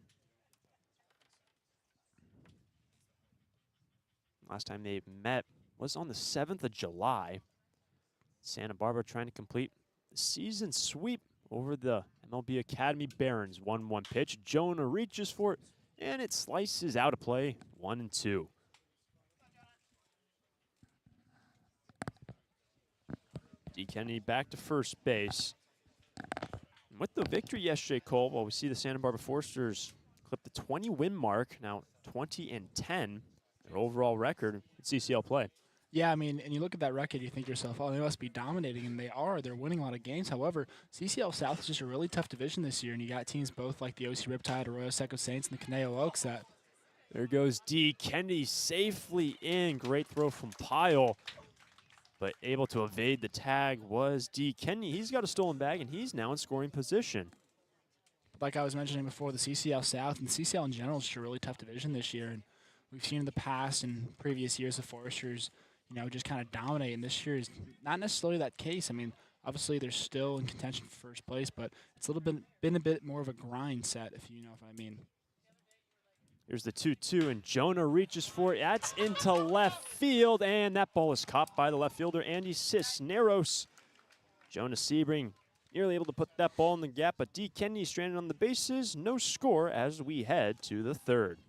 Last time they met was on the 7th of July. Santa Barbara trying to complete the season sweep over the MLB Academy Barons. 1-1 pitch, Jonah reaches for it, and it slices out of play, 1-2. D. Kennedy back to first base. And with the victory yesterday, Cole, we see the Santa Barbara Foresters clip the 20-win mark, now 20-10, their overall record in CCL play. Yeah, I mean, and you look at that record, you think to yourself, oh, they must be dominating, and they are. They're winning a lot of games. However, CCL South is just a really tough division this year, and you got teams both like the OC Riptide, Arroyo Seco Saints, and the Caneo Oaks that. There goes D. Kennedy safely in. Great throw from Pyle. But able to evade the tag was D. Kennedy. He's got a stolen bag, and he's now in scoring position. Like I was mentioning before, the CCL South and CCL in general is just a really tough division this year. And we've seen in the past and previous years the Foresters, just kind of dominate. And this year is not necessarily that case. I mean, obviously they're still in contention for first place, but it's been a bit more of a grind set, if you know what I mean. Here's the 2-2, and Jonah reaches for it. That's into left field, and that ball is caught by the left fielder, Andy Cisneros. Jonah Sebring nearly able to put that ball in the gap, but D. Kennedy stranded on the bases. No score as we head to the third.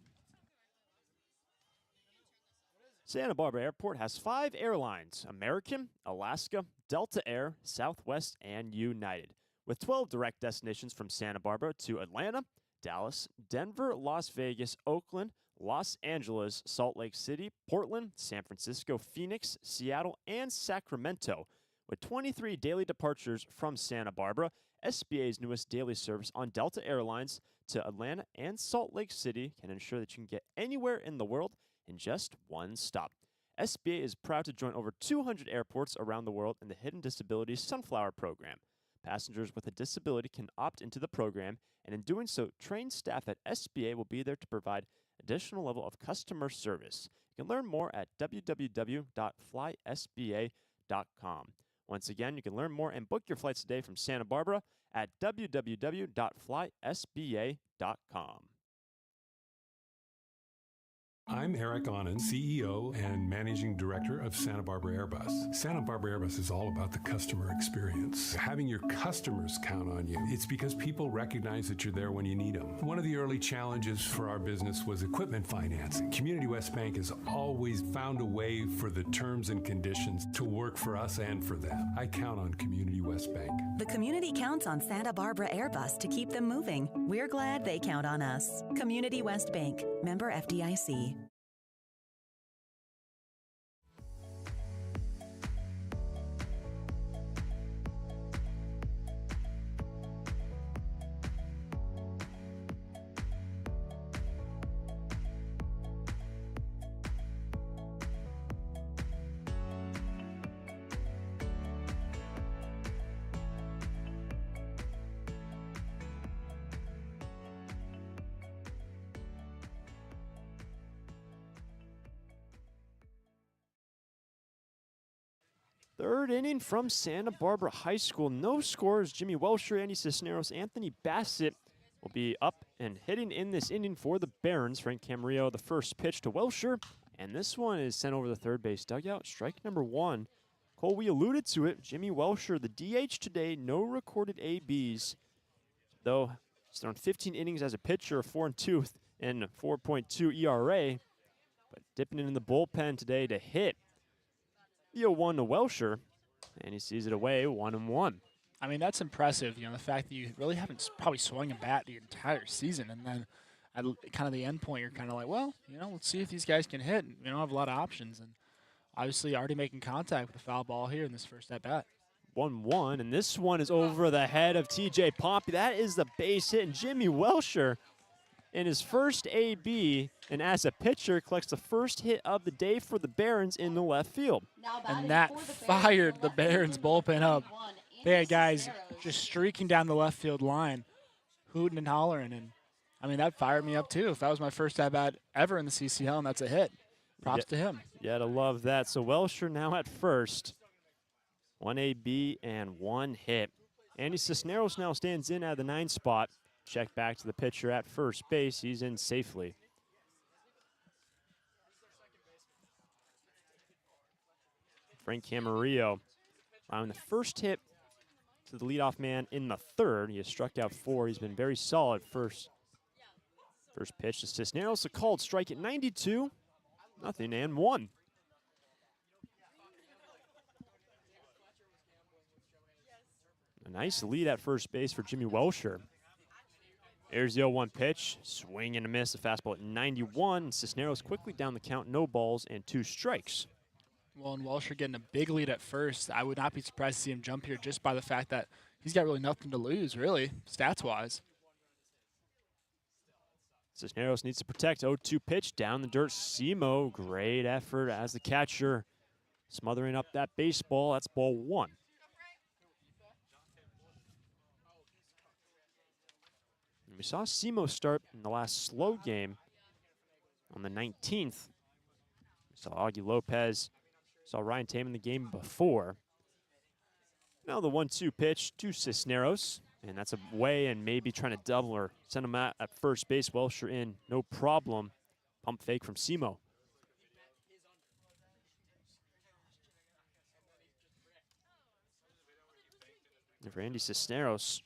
Santa Barbara Airport has 5 airlines: American, Alaska, Delta Air, Southwest, and United, with 12 direct destinations from Santa Barbara to Atlanta, Dallas, Denver, Las Vegas, Oakland, Los Angeles, Salt Lake City, Portland, San Francisco, Phoenix, Seattle, and Sacramento. With 23 daily departures from Santa Barbara, SBA's newest daily service on Delta Airlines to Atlanta and Salt Lake City can ensure that you can get anywhere in the world in just one stop. SBA is proud to join over 200 airports around the world in the Hidden Disabilities Sunflower Program. Passengers with a disability can opt into the program, and in doing so, trained staff at SBA will be there to provide additional level of customer service. You can learn more at www.flysba.com. Once again, you can learn more and book your flights today from Santa Barbara at www.flysba.com. I'm Eric Anand, CEO and Managing Director of Santa Barbara Airbus. Santa Barbara Airbus is all about the customer experience. Having your customers count on you. It's because people recognize that you're there when you need them. One of the early challenges for our business was equipment financing. Community West Bank has always found a way for the terms and conditions to work for us and for them. I count on Community West Bank. The community counts on Santa Barbara Airbus to keep them moving. We're glad they count on us. Community West Bank, member FDIC. Third inning from Santa Barbara High School. No scores. Jimmy Welsher, Andy Cisneros, Anthony Bassett will be up and hitting in this inning for the Barons. Frank Camarillo, the first pitch to Welsher. And this one is sent over the third base dugout. Strike number 1. Cole, we alluded to it. Jimmy Welsher, the DH today. No recorded ABs. Though he's thrown 15 innings as a pitcher, 4-2 and 4.2 ERA. But dipping in the bullpen today to hit. The 0-1 to Welsher, and he sees it away, 1-1. I mean, that's impressive. The fact that you really haven't probably swung a bat the entire season, and then at kind of the end point, you're kind of like, well, let's see if these guys can hit. We don't have a lot of options, and obviously already making contact with the foul ball here in this first at bat. 1-1, and this one is over the head of TJ Pompey. That is the base hit, and Jimmy Welsher, in his first AB, and as a pitcher, collects the first hit of the day for the Barons in the left field. And that fired the Barons bullpen up. They had guys just streaking down the left field line, hooting and hollering. And, I mean, that fired me up, too. If that was my first at-bat ever in the CCL, and that's a hit, props to him. Yeah, to love that. So Welsher now at first. 1 AB and 1 hit. Andy Cisneros now stands in at the 9 spot. Check back to the pitcher at first base. He's in safely. Frank Camarillo on the first hit to the leadoff man in the third. He has struck out 4. He's been very solid first pitch to Cisneros. A called strike at 92. 0-1. A nice lead at first base for Jimmy Welsher. Here's the 0-1 pitch. Swing and a miss. A fastball at 91. Cisneros quickly down the count. No balls and 2 strikes. Well, and Walsher getting a big lead at first. I would not be surprised to see him jump here just by the fact that he's got really nothing to lose, really, stats-wise. Cisneros needs to protect. 0-2 pitch down the dirt. Simo, great effort as the catcher, smothering up that baseball. That's ball 1. And we saw Simo start in the last slow game on the 19th. We saw Augie Lopez, saw Ryan Tame in the game before. Now the 1-2 pitch to Cisneros. And that's away and maybe trying to double or send him out at first base. Welsher in, no problem. Pump fake from Simo. And for Andy Cisneros,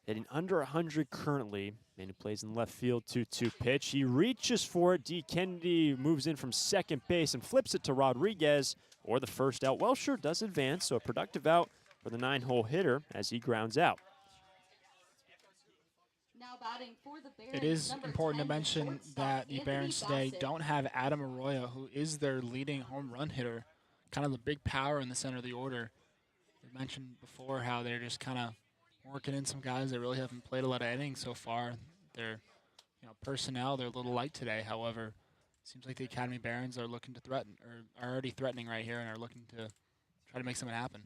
hitting under 100 currently. Man who plays in left field, 2-2 pitch. He reaches for it. D. Kennedy moves in from second base and flips it to Rodriguez, or the first out. Welsher does advance, so a productive out for the 9-hole hitter as he grounds out. Now batting for the Barons, It is number important 10, to mention shortstop that the Anthony Barons today Bassett. don't have Adam Arroyo, who is their leading home run hitter, kind of the big power in the center of the order. We mentioned before how they're just kind of working in some guys that really haven't played a lot of innings so far. Their personnel, they're a little light today. However, seems like the Academy Barons are looking to threaten, or are already threatening right here and are looking to try to make something happen.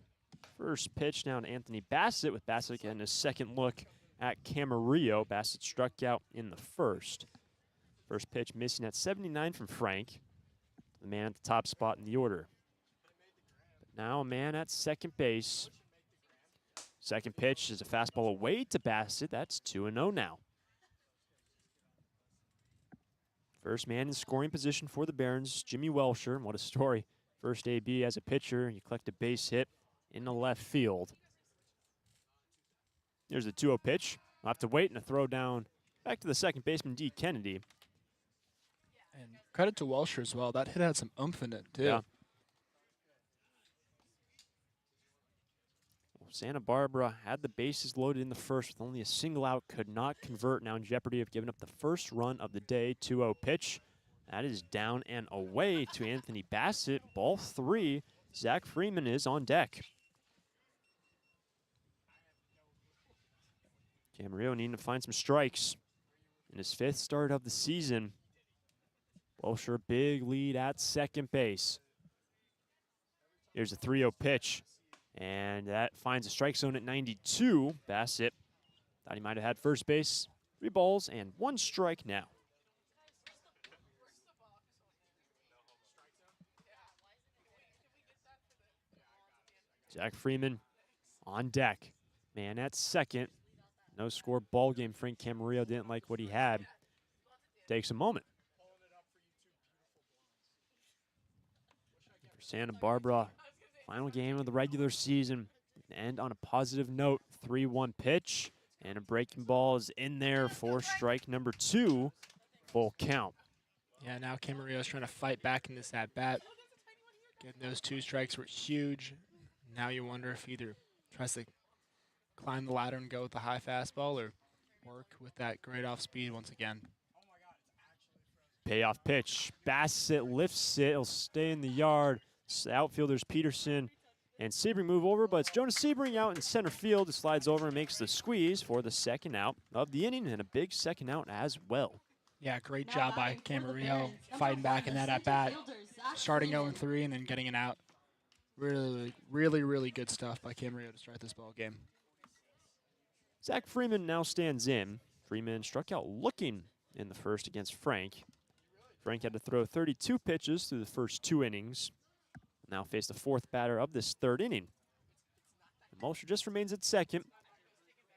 First pitch now to Anthony Bassett, with Bassett getting his second look at Camarillo. Bassett struck out in the first. First pitch missing at 79 from Frank, the man at the top spot in the order. But now a man at second base. Second pitch is a fastball away to Bassett. That's 2-0 now. First man in scoring position for the Barons, Jimmy Welsher. What a story. First AB as a pitcher. You collect a base hit in the left field. Here's a 2-0 pitch. We'll have to wait and a throw down back to the second baseman, D. Kennedy. And credit to Welsher as well. That hit had some oomph in it, too. Yeah. Well, Santa Barbara had the bases loaded in the first with only a single out, could not convert. Now in jeopardy of giving up the first run of the day. 2-0 pitch. That is down and away to Anthony Bassett. Ball 3. Zach Freeman is on deck. Camarillo needing to find some strikes in his 5th start of the season. Welsher, big lead at second base. Here's a 3-0 pitch, and that finds a strike zone at 92. Bassett thought he might have had first base. 3 balls and 1 strike now. Zach Freeman on deck. Man at second. No score ball game. Frank Camarillo didn't like what he had. Takes a moment. For Santa Barbara, final game of the regular season. And on a positive note, 3-1 pitch. And a breaking ball is in there for strike number 2. Full count. Yeah, now Camarillo's trying to fight back in this at-bat. Getting those 2 strikes were huge. Now you wonder if he either tries to climb the ladder and go with the high fastball or work with that great off speed once again. Payoff pitch. Bassett lifts it. He'll stay in the yard. Outfielders Peterson and Sebring move over, but it's Jonas Sebring out in center field. It slides over and makes the squeeze for the second out of the inning, and a big second out as well. Yeah, great job by Camarillo fighting back in that at-bat, starting 0-3 and then getting an out. Really, really, really good stuff by Camarillo to start this ball game. Zach Freeman now stands in. Freeman struck out looking in the first against Frank. Frank had to throw 32 pitches through the first 2 innings. Now face the 4th batter of this 3rd inning. And Welsher just remains at second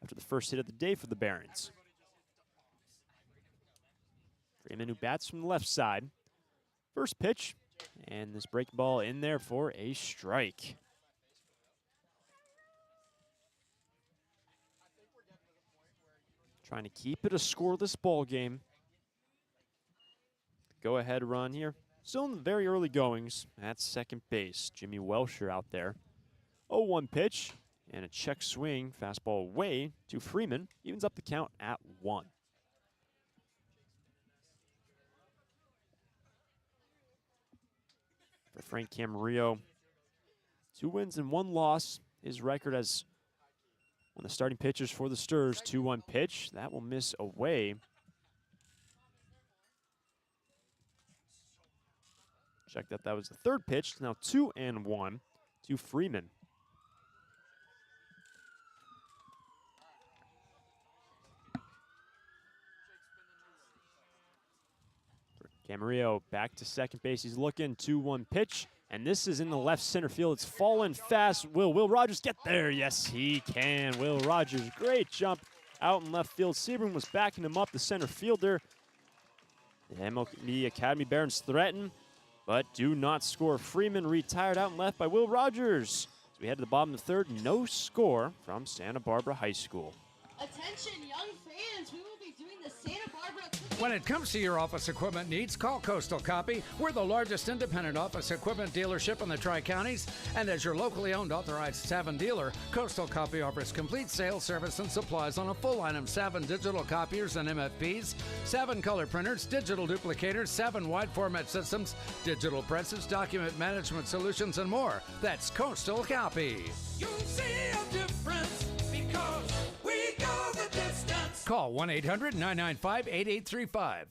after the first hit of the day for the Barons. Freeman, who bats from the left side. First pitch, and this breaking ball in there for a strike. Trying to keep it a scoreless ball game. Go-ahead run here. Still in the very early goings at second base. Jimmy Welsher out there. 0-1 pitch and a check swing. Fastball away to Freeman. Evens up the count at 1. for Frank Camarillo. 2 wins and 1 loss. His record as one of the starting pitchers for the Sturs. 2-1 pitch. That will miss away. Check that. That was the 3rd pitch. Now 2-1 to Freeman. Camarillo back to second base. He's looking. 2-1 pitch. And this is in the left center field. It's falling fast. Will Rogers get there? Yes, he can. Will Rogers, great jump out in left field. Sebring was backing him up, the center fielder. The MLB Academy Barons threaten, but do not score. Freeman retired out and left by Will Rogers. As we head to the bottom of the 3rd, no score from Santa Barbara High School. Attention, young fans, we will be doing the Santa Barbara Cookie. When it comes to your office equipment needs, call Coastal Copy. We're the largest independent office equipment dealership in the Tri-Counties, and as your locally owned authorized Savin dealer, Coastal Copy offers complete sales, service, and supplies on a full line of Savin digital copiers and MFPs, Savin color printers, digital duplicators, Savin wide format systems, digital presses, document management solutions, and more. That's Coastal Copy. You'll see a difference because we go the distance. Call 1-800-995-8835.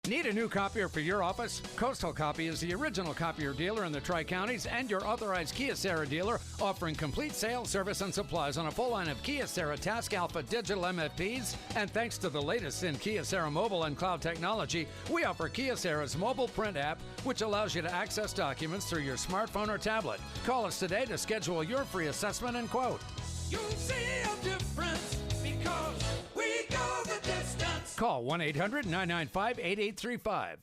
Need a new copier for your office? Coastal Copy is the original copier dealer in the Tri-Counties and your authorized Kyocera dealer, offering complete sales, service, and supplies on a full line of Kyocera Task Alpha digital MFPs. And thanks to the latest in Kyocera mobile and cloud technology, we offer Kyocera's mobile print app, which allows you to access documents through your smartphone or tablet. Call us today to schedule your free assessment and quote. You'll see a difference because we go the distance. Call 1-800-995-8835.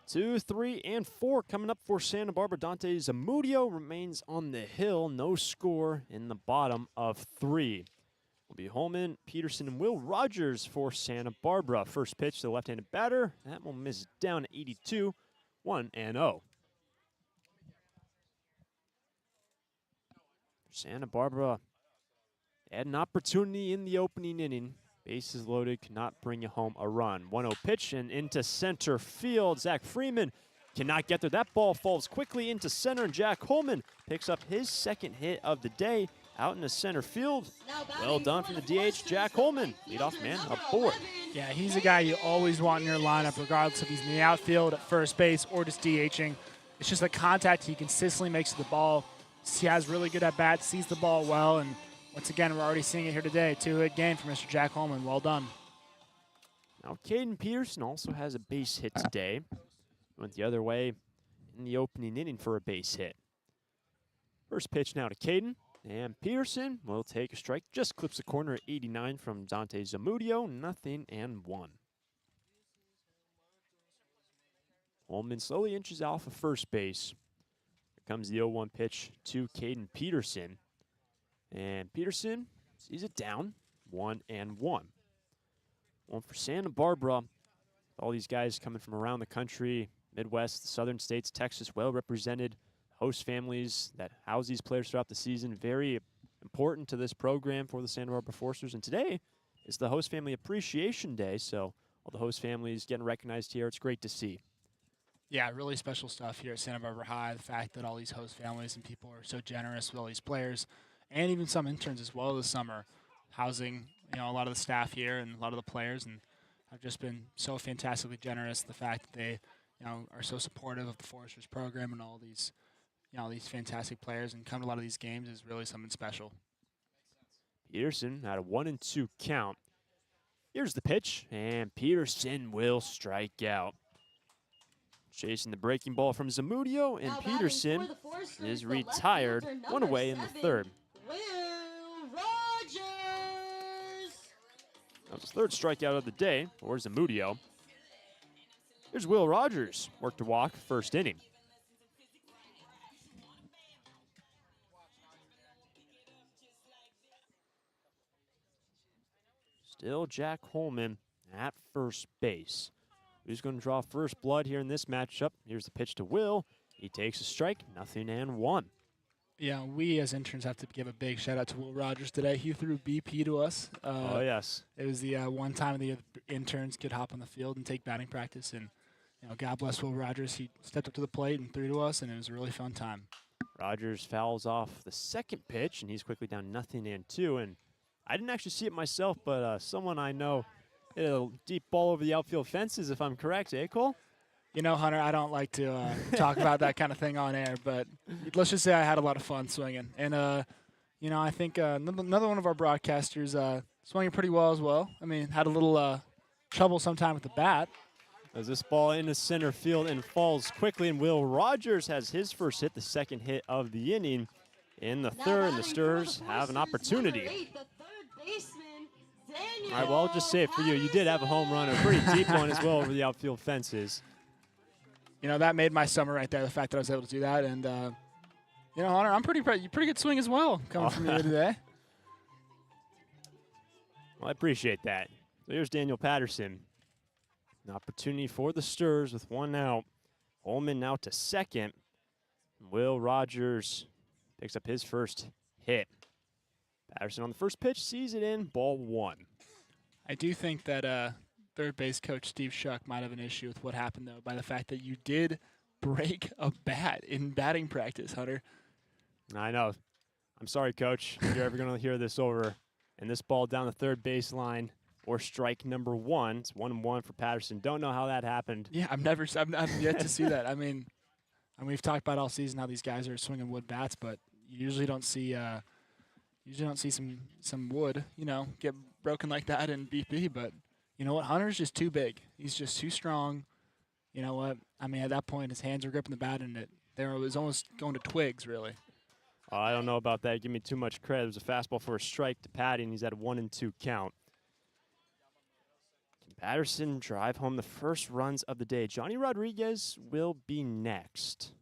Two, 3, and 4 coming up for Santa Barbara. Dante Zamudio remains on the hill. No score in the bottom of 3. Will be Holman, Peterson, and Will Rogers for Santa Barbara. First pitch to the left-handed batter. That will miss down at 82, 1-0. Santa Barbara had an opportunity in the opening inning. Bases loaded, cannot bring you home a run. 1-0 pitch and into center field. Zach Freeman cannot get there. That ball falls quickly into center, and Jack Holman picks up his 2nd hit of the day out into center field. Well done from the DH, Jack Holman. Leadoff man aboard. Yeah, he's a guy you always want in your lineup, regardless if he's in the outfield, at first base, or just DHing. It's just the contact he consistently makes to the ball. He has really good at-bats, sees the ball well, and once again, we're already seeing it here today. 2-hit game for Mr. Jack Holman. Well done. Now, Caden Peterson also has a base hit today. Went the other way in the opening inning for a base hit. First pitch now to Caden. And Peterson will take a strike. Just clips the corner at 89 from Dante Zamudio. 0-1. Holman slowly inches off of first base. Here comes the 0-1 pitch to Caden Peterson. And Peterson sees it down, 1-1. One for Santa Barbara. All these guys coming from around the country, Midwest, the southern states, Texas, well represented. Host families that house these players throughout the season, very important to this program for the Santa Barbara Foresters. And today is the Host Family Appreciation Day, so all the host families getting recognized here. It's great to see. Yeah, really special stuff here at Santa Barbara High. The fact that all these host families and people are so generous with all these players, and even some interns as well this summer, housing a lot of the staff here and a lot of the players, and have just been so fantastically generous. The fact that they are so supportive of the Foresters program and all these these fantastic players and come to a lot of these games is really something special. Peterson had a 1-2 count. Here's the pitch, and Peterson will strike out. Chasing the breaking ball from Zamudio, and Peterson is retired. 1 away in the 3rd. Will Rogers. was his third strikeout of the day for Zamudio. Here's Will Rogers, work to walk, first inning. Still Jack Holman at first base. Who's going to draw first blood here in this matchup? Here's the pitch to Will. He takes a strike, 0-1. Yeah, we as interns have to give a big shout out to Will Rogers today. He threw BP to us. Oh, yes. It was the one time of the year the interns could hop on the field and take batting practice. And, God bless Will Rogers. He stepped up to the plate and threw to us, and it was a really fun time. Rogers fouls off the second pitch, and he's quickly down 0-2. And I didn't actually see it myself, but someone I know hit a deep ball over the outfield fences, if I'm correct. Eh, Cole? Hunter, I don't like to talk about that kind of thing on air, but let's just say I had a lot of fun swinging. And, I think another one of our broadcasters swung it pretty well as well. I mean, had a little trouble sometime with the bat. As this ball into center field and falls quickly, and Will Rogers has his first hit, the second hit of the inning. In the third, and the Sturs have an opportunity. All right, well, I'll just say it for you. You did have a home run, a pretty deep one as well over the outfield fences. That made my summer right there, the fact that I was able to do that. And, Hunter, I'm pretty good swing as well coming from you today. Well, I appreciate that. So here's Daniel Patterson. An opportunity for the Sturs with one out. Holman now to second. Will Rogers picks up his first hit. Patterson on the first pitch, sees it in, ball one. I do think that third base coach Steve Shuck might have an issue with what happened, though, by the fact that you did break a bat in batting practice, Hunter. I know. I'm sorry, Coach, if you're ever going to hear this over. And this ball down the third baseline, or strike number one. It's 1-1 for Patterson. Don't know how that happened. Yeah, I've yet to see that. I mean, we've talked about all season how these guys are swinging wood bats, but you usually don't see some wood, get broken like that in BP. But you know what? Hunter's just too big. He's just too strong. You know what? I mean, at that point, his hands were gripping the bat, and it was almost going to twigs, really. I don't know about that. Give me too much credit. It was a fastball for a strike to Patty, and he's at a 1-2 count. Can Patterson drive home the first runs of the day? Johnny Rodriguez will be next.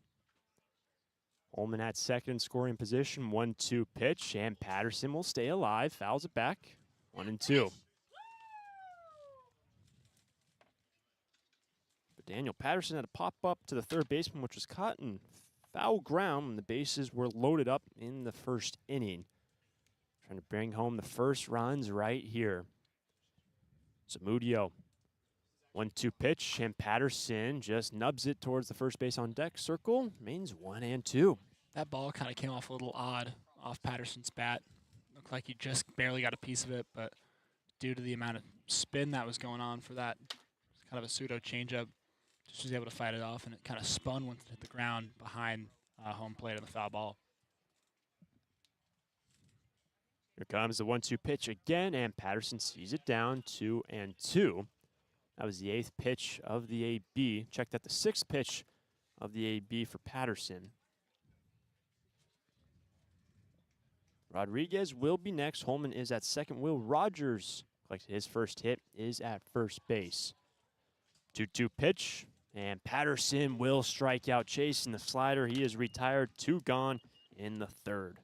Holman at second scoring position, 1-2 pitch, and Patterson will stay alive, fouls it back, 1-2. But Daniel Patterson had a pop up to the third baseman, which was caught in foul ground when the bases were loaded up in the first inning. Trying to bring home the first runs right here. Zamudio, 1-2 pitch, and Patterson just nubs it towards the first base on deck circle. Remains 1-2. That ball kind of came off a little odd off Patterson's bat. Looked like he just barely got a piece of it, but due to the amount of spin that was going on for that, kind of a pseudo changeup, just was able to fight it off, and it kind of spun once it hit the ground behind home plate on the foul ball. Here comes the 1-2 pitch again, and Patterson sees it down, 2-2. That was the 8th pitch of the AB. Checked out the 6th pitch of the AB for Patterson. Rodriguez will be next. Holman is at second. Will Rogers collected his first hit, is at first base. 2-2 pitch, and Patterson will strike out chasing the slider. He is retired, 2 gone in the third.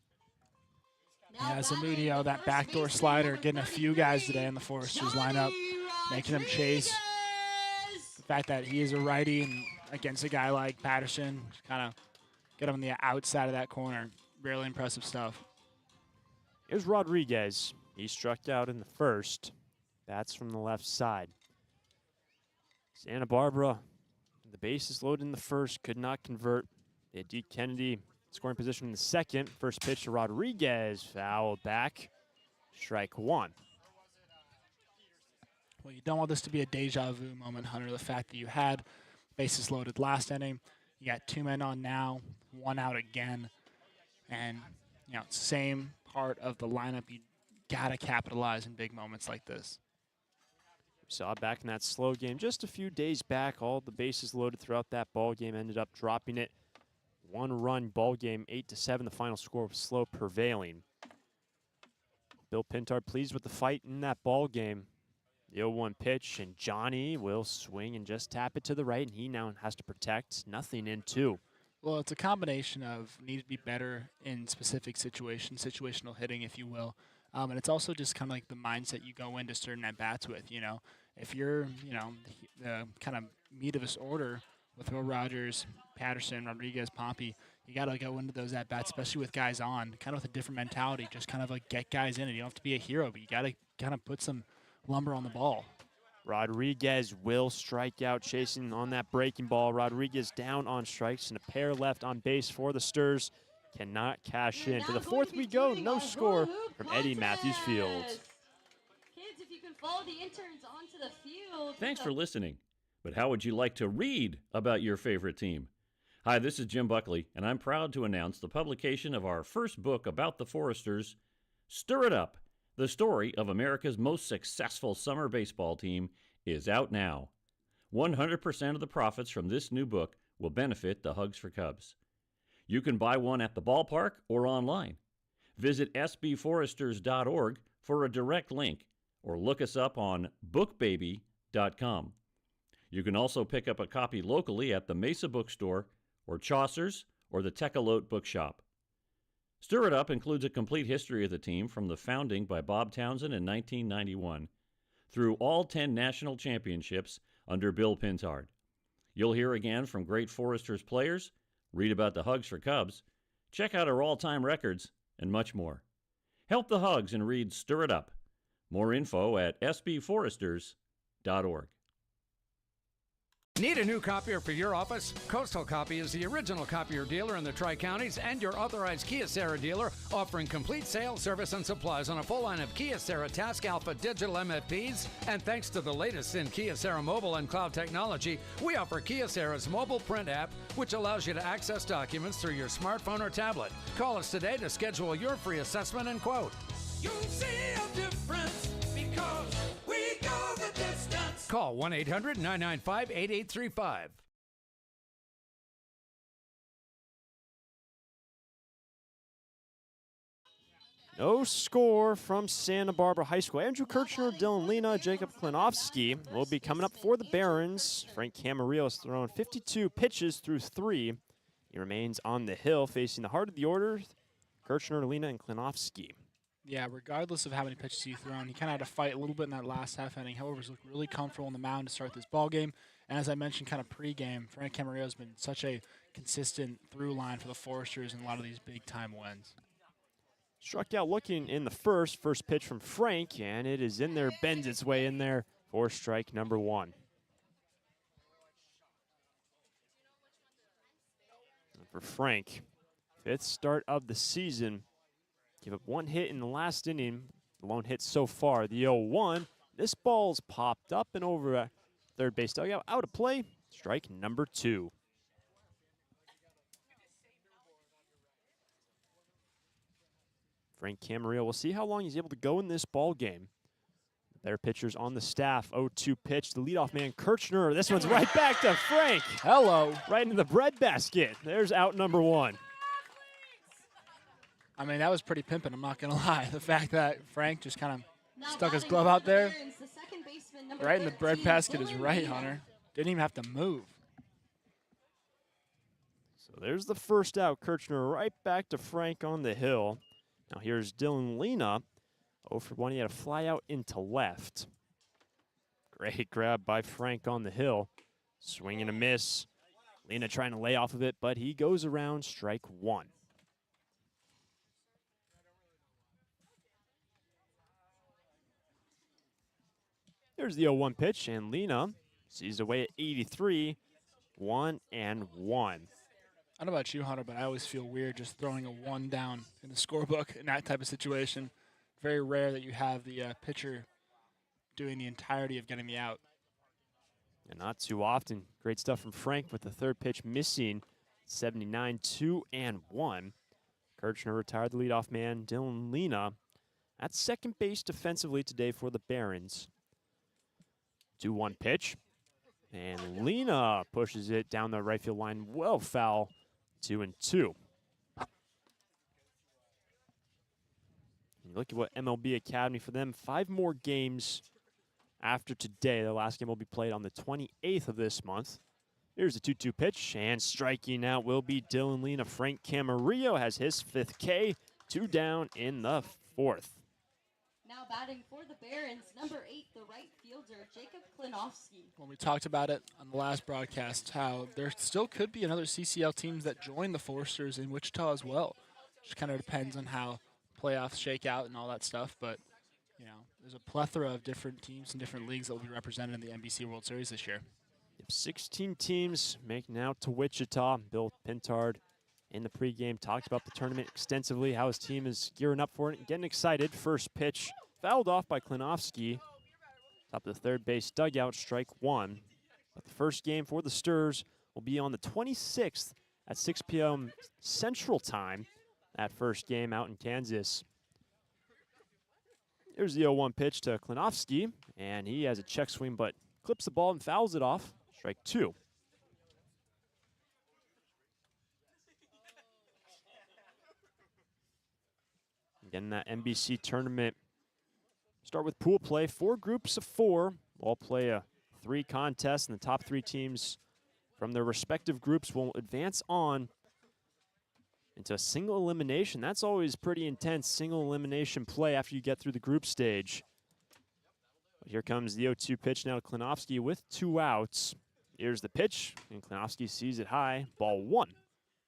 Yeah, Zamudio, that backdoor slider, getting a few guys today in the Foresters lineup, making them chase. The fact that he is a righty and against a guy like Patterson, just kind of get him on the outside of that corner. Really impressive stuff. Here's Rodriguez. He struck out in the first. That's from the left side. Santa Barbara, the bases loaded in the first, could not convert. They had Deke Kennedy scoring position in the second. First pitch to Rodriguez, fouled back. Strike one. Well, you don't want this to be a deja vu moment, Hunter. The fact that you had bases loaded last inning, you got 2 men on now, 1 out again, and same part of the lineup. You gotta capitalize in big moments like this. We saw back in that slow game just a few days back, all the bases loaded throughout that ball game, ended up dropping it. 1-run ball game, 8-7. The final score was slow prevailing. Bill Pintard pleased with the fight in that ball game. The 0-1 pitch, and Johnny will swing and just tap it to the right, and he now has to protect. Nothing in 2. Well, it's a combination of need to be better in specific situations, situational hitting, if you will. And it's also just kind of like the mindset you go into certain at-bats with, you know. If you're, you know, the kind of meat of this order with Will Rogers, Patterson, Rodriguez, Pompey, you got to go into those at-bats, especially with guys on, kind of with a different mentality, just kind of like get guys in. And you don't have to be a hero, but you got to kind of put some lumber on the ball. Rodriguez will strike out, chasing on that breaking ball. Rodriguez down on strikes and a pair left on base for the Sturs. Cannot cash in. To the 4th we go. No score from Eddie Matthews Field. Kids, if you can follow the interns onto the field. Thanks for listening. But how would you like to read about your favorite team? Hi, this is Jim Buckley, and I'm proud to announce the publication of our first book about the Foresters, Stir It Up. The story of America's most successful summer baseball team is out now. 100% of the profits from this new book will benefit the Hugs for Cubs. You can buy one at the ballpark or online. Visit sbforesters.org for a direct link or look us up on bookbaby.com. You can also pick up a copy locally at the Mesa Bookstore or Chaucer's or the Tecolote Bookshop. Stir It Up includes a complete history of the team from the founding by Bob Townsend in 1991 through all 10 national championships under Bill Pintard. You'll hear again from great Foresters players, read about the Hugs for Cubs, check out our all-time records, and much more. Help the Hugs and read Stir It Up. More info at sbforesters.org. Need a new copier for your office? Coastal Copy is the original copier dealer in the Tri-Counties and your authorized Kyocera dealer, offering complete sales, service, and supplies on a full line of Kyocera Task Alpha digital MFPs. And thanks to the latest in Kyocera mobile and cloud technology, we offer Kyocera's mobile print app, which allows you to access documents through your smartphone or tablet. Call us today to schedule your free assessment and quote. You'll see a difference because we go the distance. Call 1-800-995-8835. No score from Santa Barbara High School. Andrew Kirchner, Dylan Lena, Jacob Klinowski will be coming up for the Barons. Frank Camarillo has thrown 52 pitches through 3. He remains on the hill facing the heart of the order, Kirchner, Lena, and Klinowski. Yeah, regardless of how many pitches he's thrown, he kind of had to fight a little bit in that last half inning. However, he's looked really comfortable on the mound to start this ball game. And as I mentioned kind of pregame, Frank Camarillo has been such a consistent through line for the Foresters in a lot of these big-time wins. Struck out looking in the first pitch from Frank, and it is in there, bends its way in there for strike number 1. And for Frank, 5th start of the season. Give up 1 hit in the last inning, the lone hit so far. The 0-1, this ball's popped up and over at third base dugout, out of play, strike number 2. Frank Camarillo, we'll see how long he's able to go in this ball game. Better pitchers on the staff. 0-2 pitch, the leadoff man, Kirchner. This one's right back to Frank. Hello. Right into the breadbasket. There's out number 1. I mean, that was pretty pimping, I'm not going to lie. The fact that Frank just kind of stuck his glove out there, right in the breadbasket is right, Hunter. Didn't even have to move. So there's the first out. Kirchner right back to Frank on the hill. Now here's Dylan Lena. 0 for 1. He had a fly out into left. Great grab by Frank on the hill. Swing and a miss. Lena trying to lay off of it, but he goes around, strike 1. Here's the 0-1 pitch, and Lena sees away at 83, 1-1. I don't know about you, Hunter, but I always feel weird just throwing a 1 down in the scorebook in that type of situation. Very rare that you have the pitcher doing the entirety of getting the out. And not too often. Great stuff from Frank with the 3rd pitch missing. 79, 2-1. Kirchner retired the leadoff man, Dylan Lena, at second base defensively today for the Barons. 2-1 pitch. And Lena pushes it down the right field line, well foul, 2-2. You look at what MLB Academy for them, 5 more games after today. The last game will be played on the 28th of this month. Here's the 2-2 pitch, and striking out will be Dylan Lena. Frank Camarillo has his 5th K, 2 down in the 4th. Now batting for the Barons, number 8, the right fielder, Jacob Klinowski. When we talked about it on the last broadcast, how there still could be another CCL teams that join the Foresters in Wichita as well. Just kind of depends on how playoffs shake out and all that stuff, but you know, there's a plethora of different teams and different leagues that will be represented in the NBC World Series this year. 16 teams making out to Wichita. Bill Pintard in the pregame talked about the tournament extensively, how his team is gearing up for it and getting excited. First pitch fouled off by Klinowski. Top of the third base dugout, strike 1. But the first game for the Sturs will be on the 26th at 6 p.m. Central Time. That first game out in Kansas. Here's the 0-1 pitch to Klinowski, and he has a check swing, but clips the ball and fouls it off. Strike 2. Again, that NBC tournament. Start with pool play. 4 groups of 4. All play a 3 contests, and the top 3 teams from their respective groups will advance on into a single elimination. That's always pretty intense, single elimination play after you get through the group stage. But here comes the 0-2 pitch now to Klinowski with 2 outs. Here's the pitch, and Klinowski sees it high, ball 1.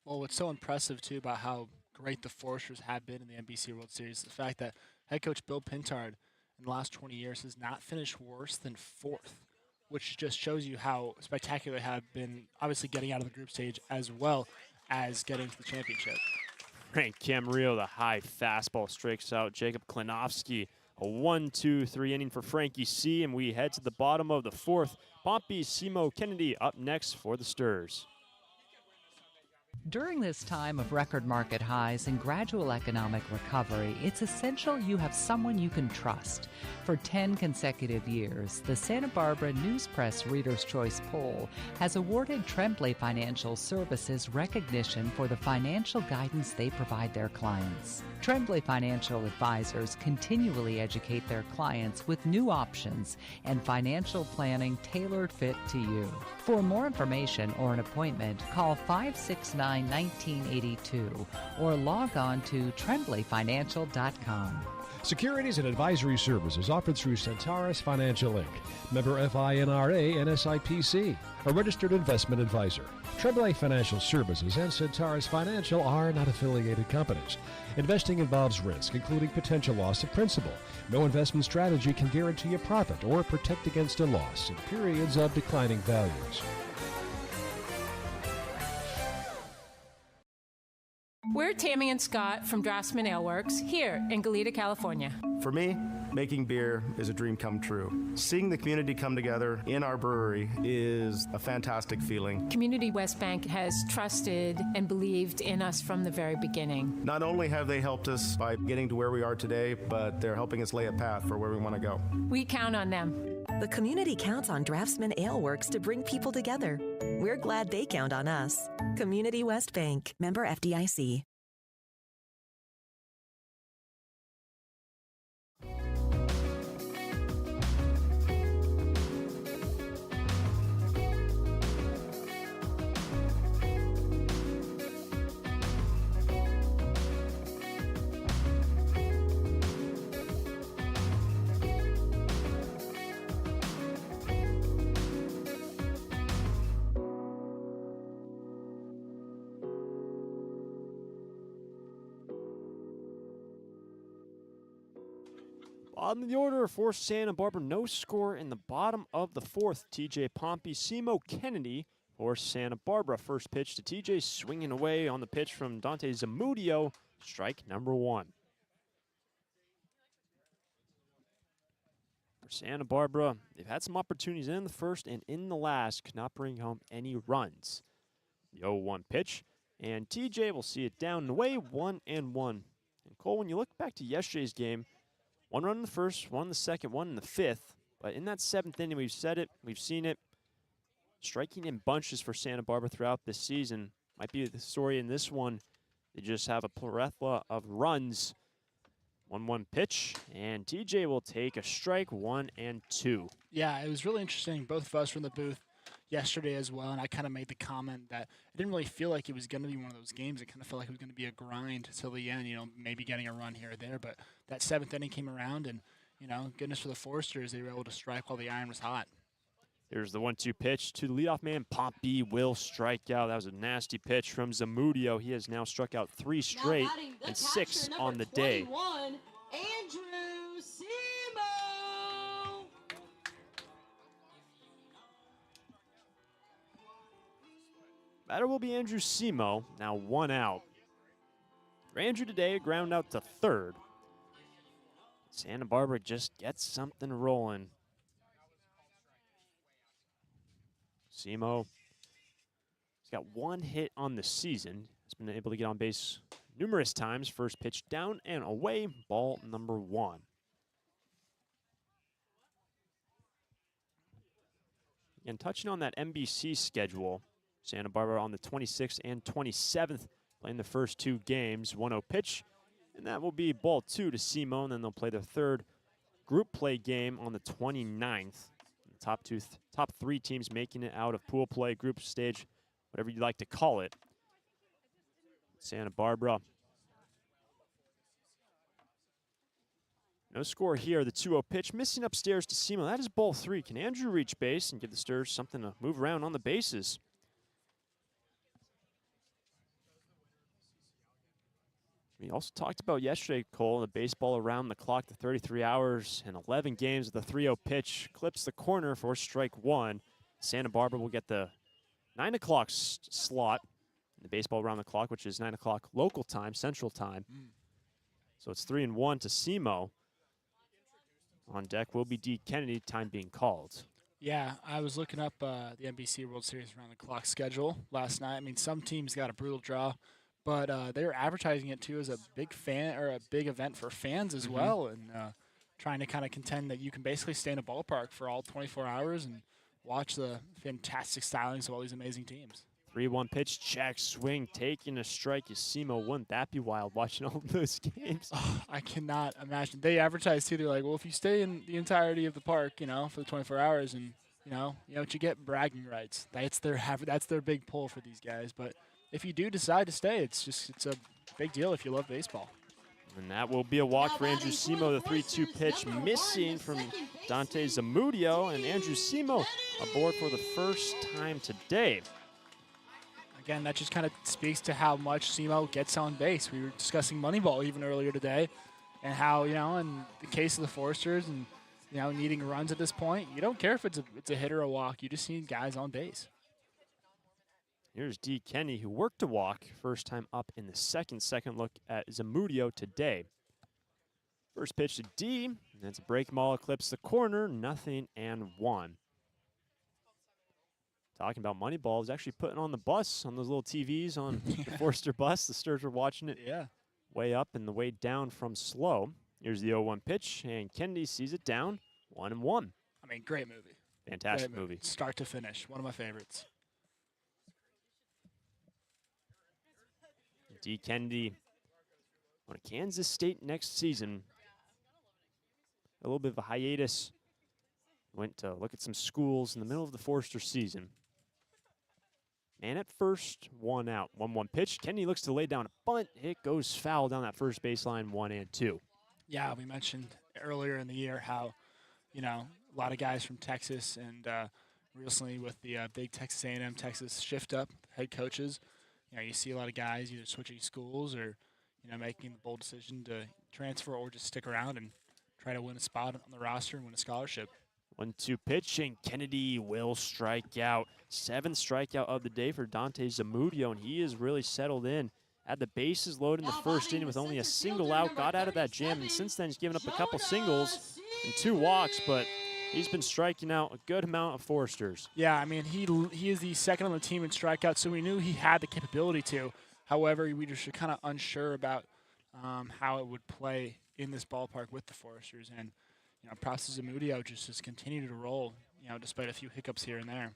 Well, what's so impressive, too, about how great the Foresters have been in the NBC World Series is the fact that head coach Bill Pintard in the last 20 years has not finished worse than 4th, which just shows you how spectacular they have been, obviously getting out of the group stage as well as getting to the championship. Frank Camarillo, the high fastball, strikes out Jacob Klinowski. A 1-2-3 inning for Frankie C, and we head to the bottom of the 4th. Pompey Simo Kennedy up next for the Sturs. During this time of record market highs and gradual economic recovery, it's essential you have someone you can trust. For 10 consecutive years, the Santa Barbara News Press Reader's Choice Poll has awarded Tremblay Financial Services recognition for the financial guidance they provide their clients. Tremblay Financial Advisors continually educate their clients with new options and financial planning tailored fit to you. For more information or an appointment, call 569-1982 or log on to tremblayfinancial.com. Securities and advisory services offered through Centaurus Financial Inc., member FINRA and SIPC, a registered investment advisor. Tremblay Financial Services and Centaurus Financial are not affiliated companies. Investing involves risk, including potential loss of principal. No investment strategy can guarantee a profit or protect against a loss in periods of declining values. We're Tammy and Scott from Draftsman Ale Works here in Goleta, California. For me, making beer is a dream come true. Seeing the community come together in our brewery is a fantastic feeling. Community West Bank has trusted and believed in us from the very beginning. Not only have they helped us by getting to where we are today, but they're helping us lay a path for where we want to go. We count on them. The community counts on Draftsman Ale Works to bring people together. We're glad they count on us. Community West Bank, member FDIC. Bottom of the order for Santa Barbara, no score in the bottom of the 4th. TJ Pompey, Simo Kennedy for Santa Barbara. First pitch to TJ, swinging away on the pitch from Dante Zamudio. Strike number 1. For Santa Barbara, they've had some opportunities in the first and in the last, could not bring home any runs. The 0-1 pitch, and TJ will see it down and away, 1-1. And Cole, when you look back to yesterday's game, 1 run in the first, 1 in the second, 1 in the 5th. But in that 7th inning, we've said it, we've seen it. Striking in bunches for Santa Barbara throughout this season. Might be the story in this one. They just have a plethora of runs. 1-1 pitch, and TJ will take a strike 1 and 2. Yeah, it was really interesting. Both of us were in the booth yesterday as well, and I kind of made the comment that I didn't really feel like it was going to be one of those games. It kind of felt like it was going to be a grind till the end, maybe getting a run here or there. But that 7th inning came around, and, goodness for the Foresters, they were able to strike while the iron was hot. Here's the 1-2 pitch to the leadoff man. Pompey will strike out. That was a nasty pitch from Zamudio. He has now struck out 3 straight and 6 on the day. Andrew Simo. Batter will be Andrew Simo, now 1 out. For Andrew today, a ground out to third. Santa Barbara just gets something rolling. Simo, he's got 1 hit on the season. He's been able to get on base numerous times. First pitch down and away, ball number 1. And touching on that NBC schedule, Santa Barbara on the 26th and 27th, playing the first 2 games. 1-0 pitch, and that will be ball 2 to Simo, and then they'll play their third group play game on the 29th. Top 3 teams making it out of pool play, group stage, whatever you like to call it. Santa Barbara. No score here. The 2-0 pitch missing upstairs to Simo. That is ball 3. Can Andrew reach base and give the Stars something to move around on the bases? We also talked about yesterday, Cole, the baseball around the clock, the 33 hours and 11 games. The 3-0 pitch clips the corner for strike 1. Santa Barbara will get the 9 o'clock slot in the baseball around the clock, which is 9 o'clock local time, central time. So it's 3-1 to Simo. On deck will be D. Kennedy, time being called. Yeah, I was looking up the NBC World Series around the clock schedule last night. I mean, some teams got a brutal draw, but they were advertising it too as a big event for fans as well, and trying to kind of contend that you can basically stay in a ballpark for all 24 hours and watch the fantastic stylings of all these amazing teams. 3-1 pitch, check, swing, taking a strike. Simo, wouldn't that be wild watching all those games? Oh, I cannot imagine. They advertise too. They're like, well, if you stay in the entirety of the park, for the 24 hours, and you know what you get, bragging rights. That's their big pull for these guys. But if you do decide to stay, it's a big deal if you love baseball. And that will be a walk for Andrew Simo. The 3-2 pitch missing from Dante Zamudio, and Andrew Simo aboard for the first time today. Again, that just kind of speaks to how much Simo gets on base. We were discussing Moneyball even earlier today, and how, in the case of the Foresters and, needing runs at this point, you don't care if it's a hit or a walk. You just need guys on base. Here's D. Kenny, who worked a walk first time up in the second look at Zamudio today. First pitch to D, and that's a break ball, eclipse the corner, 0-1. Talking about Moneyball, I was actually putting on the bus on those little TVs on the Forster bus. The Stars were watching it way up and the way down from slow. Here's the 0-1 pitch, and Kennedy sees it down, 1-1. I mean, great movie. Fantastic great movie. Start to finish, one of my favorites. D. Kennedy on Kansas State next season. A little bit of a hiatus. Went to look at some schools in the middle of the Forster season. Man at first, 1 out. 1-1 pitch. Kennedy looks to lay down a bunt. It goes foul down that first baseline, 1-2. Yeah, we mentioned earlier in the year how, a lot of guys from Texas and recently with the big Texas A&M Texas shift up head coaches, you see a lot of guys either switching schools or, making the bold decision to transfer or just stick around and try to win a spot on the roster and win a scholarship. 1-2 pitch, and Kennedy will strike out. 7th strikeout of the day for Dante Zamudio, and he is really settled in. Had the bases loaded in the first inning with only a single out, got out of that jam, and since then he's given up a couple singles and 2 walks, but he's been striking out a good amount of Foresters. Yeah, I mean, he is the second on the team in strikeouts, so we knew he had the capability to. However, we just were kind of unsure about how it would play in this ballpark with the Foresters. And, props to Zamudio just has continued to roll, despite a few hiccups here and there.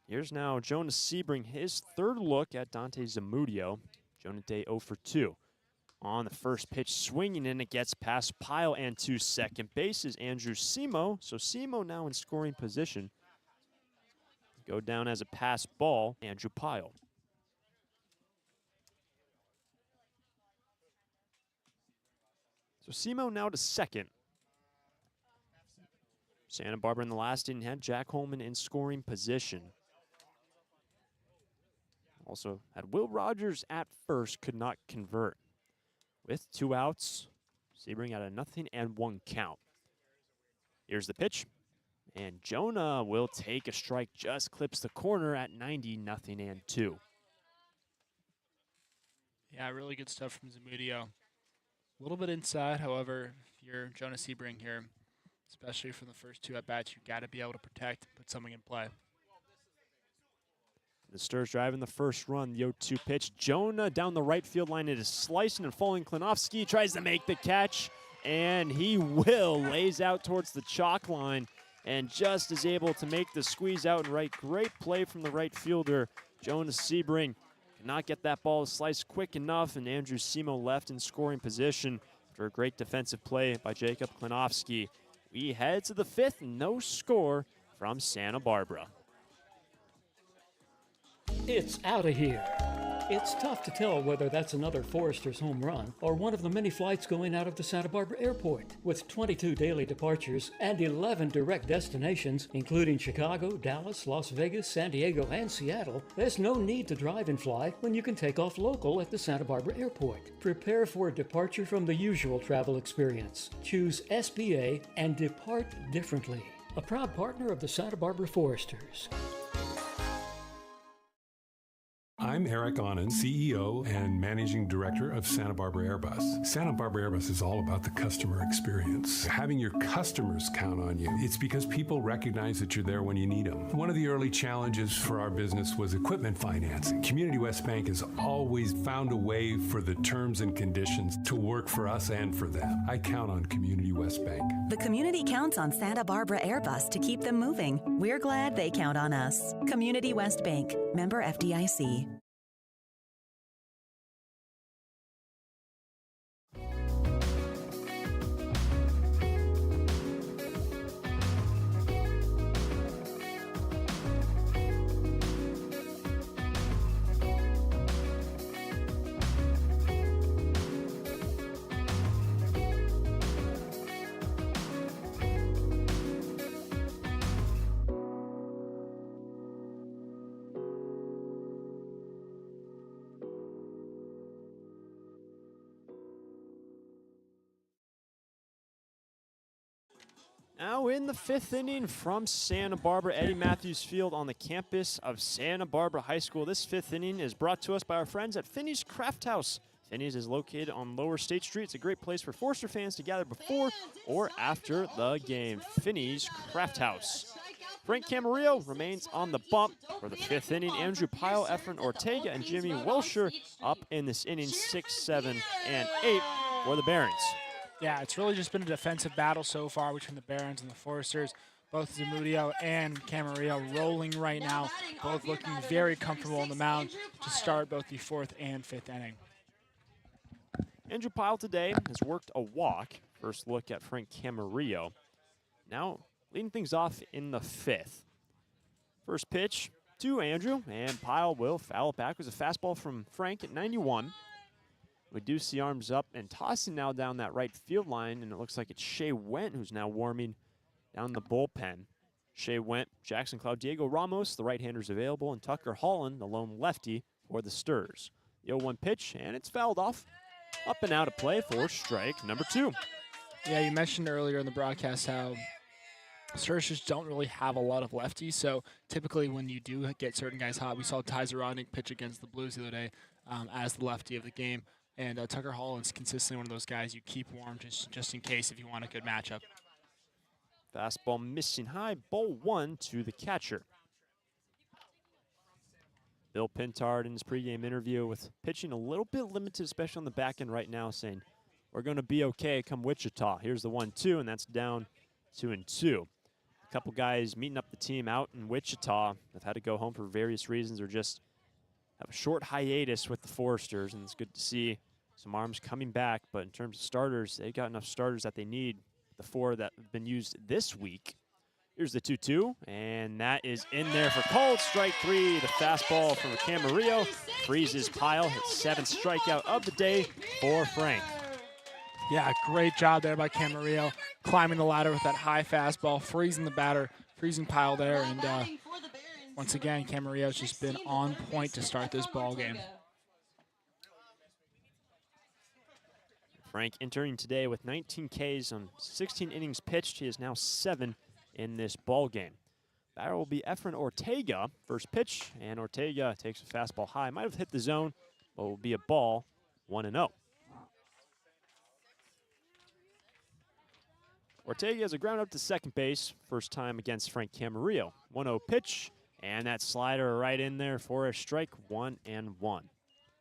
Here's now Jonas Sebring, his 3rd look at Dante Zamudio. Jonah Day 0 for 2. on the first pitch, swinging and it gets past Pyle and to second base is Andrew Simo. So Simo now in scoring position. Go down as a pass ball, Andrew Pyle. So Simo now to second. Santa Barbara in the last inning had Jack Holman in scoring position. Also had Will Rogers at first, could not convert. With 2 outs, Sebring at a 0-1 count. Here's the pitch, and Jonah will take a strike, just clips the corner at 90-0-2. Yeah, really good stuff from Zamudio. A little bit inside, however, if you're Jonah Sebring here, especially from the first 2 at-bats, you got to be able to protect, put something in play. The Stars driving the first run, the 0-2 pitch. Jonah down the right field line. It is slicing and falling. Klinovsky tries to make the catch, and he will. Lays out towards the chalk line and just is able to make the squeeze out and right. Great play from the right fielder, Jonah Sebring. Cannot get that ball to slice quick enough, and Andrew Simo left in scoring position for a great defensive play by Jacob Klinovsky. We head to the 5th, no score from Santa Barbara. It's out of here. It's tough to tell whether that's another Forester's home run or one of the many flights going out of the Santa Barbara airport. With 22 daily departures and 11 direct destinations, including Chicago, Dallas, Las Vegas, San Diego, and Seattle, there's no need to drive and fly when you can take off local at the Santa Barbara airport. Prepare for a departure from the usual travel experience. Choose SBA and depart differently. A proud partner of the Santa Barbara Foresters. I'm Eric Onen, CEO and Managing Director of Santa Barbara Airbus. Santa Barbara Airbus is all about the customer experience. Having your customers count on you. It's because people recognize that you're there when you need them. One of the early challenges for our business was equipment financing. Community West Bank has always found a way for the terms and conditions to work for us and for them. I count on Community West Bank. The community counts on Santa Barbara Airbus to keep them moving. We're glad they count on us. Community West Bank, member FDIC. Now in the 5th inning from Santa Barbara, Eddie Matthews Field on the campus of Santa Barbara High School. This 5th inning is brought to us by our friends at Finney's Craft House. Finney's is located on Lower State Street. It's a great place for Forster fans to gather before or after the game. Finney's Craft House. Frank Camarillo remains on the bump for the 5th inning. Andrew Pyle, Efren Ortega, and Jimmy Welsher up in this inning, 6, 7, and 8 for the Barons. Yeah, it's really just been a defensive battle so far between the Barons and the Foresters. Both Zamudio and Camarillo rolling right now, both looking very comfortable on the mound to start both the 4th and 5th inning. Andrew Pyle today has worked a walk. First look at Frank Camarillo. Now leading things off in the 5th. First pitch to Andrew, and Pyle will foul it back. It was a fastball from Frank at 91. We do see arms up and tossing now down that right field line, and it looks like it's Shea Went who's now warming down the bullpen. Shea Went, Jackson Cloud, Diego Ramos, the right-handers available, and Tucker Holland, the lone lefty for the Sturs. The 0-1 pitch, and it's fouled off. Up and out of play for strike number 2. Yeah, you mentioned earlier in the broadcast how Sturs just don't really have a lot of lefties, so typically when you do get certain guys hot, we saw Ty Zarodnik pitch against the Blues the other day as the lefty of the game. And Tucker Holland's consistently one of those guys you keep warm just in case if you want a good matchup. Fastball missing high, ball 1 to the catcher. Bill Pintard in his pregame interview with pitching a little bit limited, especially on the back end right now, saying, we're going to be okay come Wichita. Here's the 1-2, and that's down 2-2. A couple guys meeting up the team out in Wichita have had to go home for various reasons or just have a short hiatus with the Foresters, and it's good to see some arms coming back, but in terms of starters, they've got enough starters that they need, the 4 that have been used this week. Here's the 2-2, and that is in there for called strike 3. The fastball from Camarillo freezes Pyle, hits 7th strikeout of the day for Frank. Yeah, great job there by Camarillo, climbing the ladder with that high fastball, freezing the batter, freezing Pyle there, and once again, Camarillo's just been on point to start this ball game. Frank entering today with 19 Ks on 16 innings pitched. He is now 7 in this ball game. Batter will be Efren Ortega, first pitch, and Ortega takes a fastball high. Might have hit the zone, but will be a ball, 1-0. Ortega has a ground up to second base, first time against Frank Camarillo. 1-0 pitch, and that slider right in there for a strike, 1-1.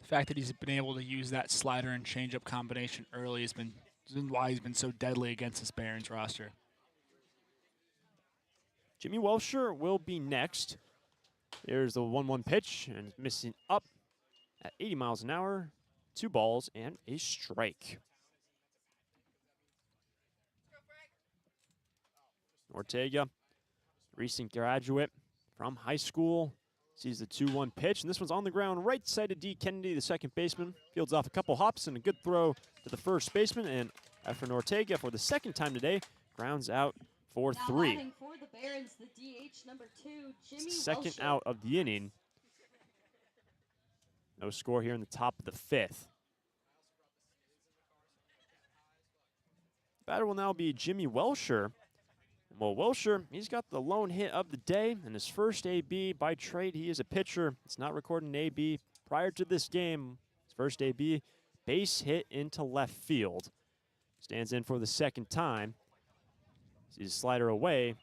The fact that he's been able to use that slider and changeup combination early has been why he's been so deadly against this Barons roster. Jimmy Welsher will be next. There's the 1-1 pitch, and missing up at 80 miles an hour. 2 balls and a strike. Ortega, recent graduate from high school, sees the 2-1 pitch, and this one's on the ground right side of D. Kennedy, the second baseman. Fields off a couple hops and a good throw to the first baseman, and Efren Ortega, for the second time today, grounds out for 3. For the Barons, the DH number 2, Jimmy Second Welsher. out of the inning. No score here in the top of the 5th. Batter will now be Jimmy Welsher. Well, Welsher, he's got the lone hit of the day and his first AB. By trade, he is a pitcher. It's not recording an AB. Prior to this game, his first AB, base hit into left field. Stands in for the second time. Sees a slider away.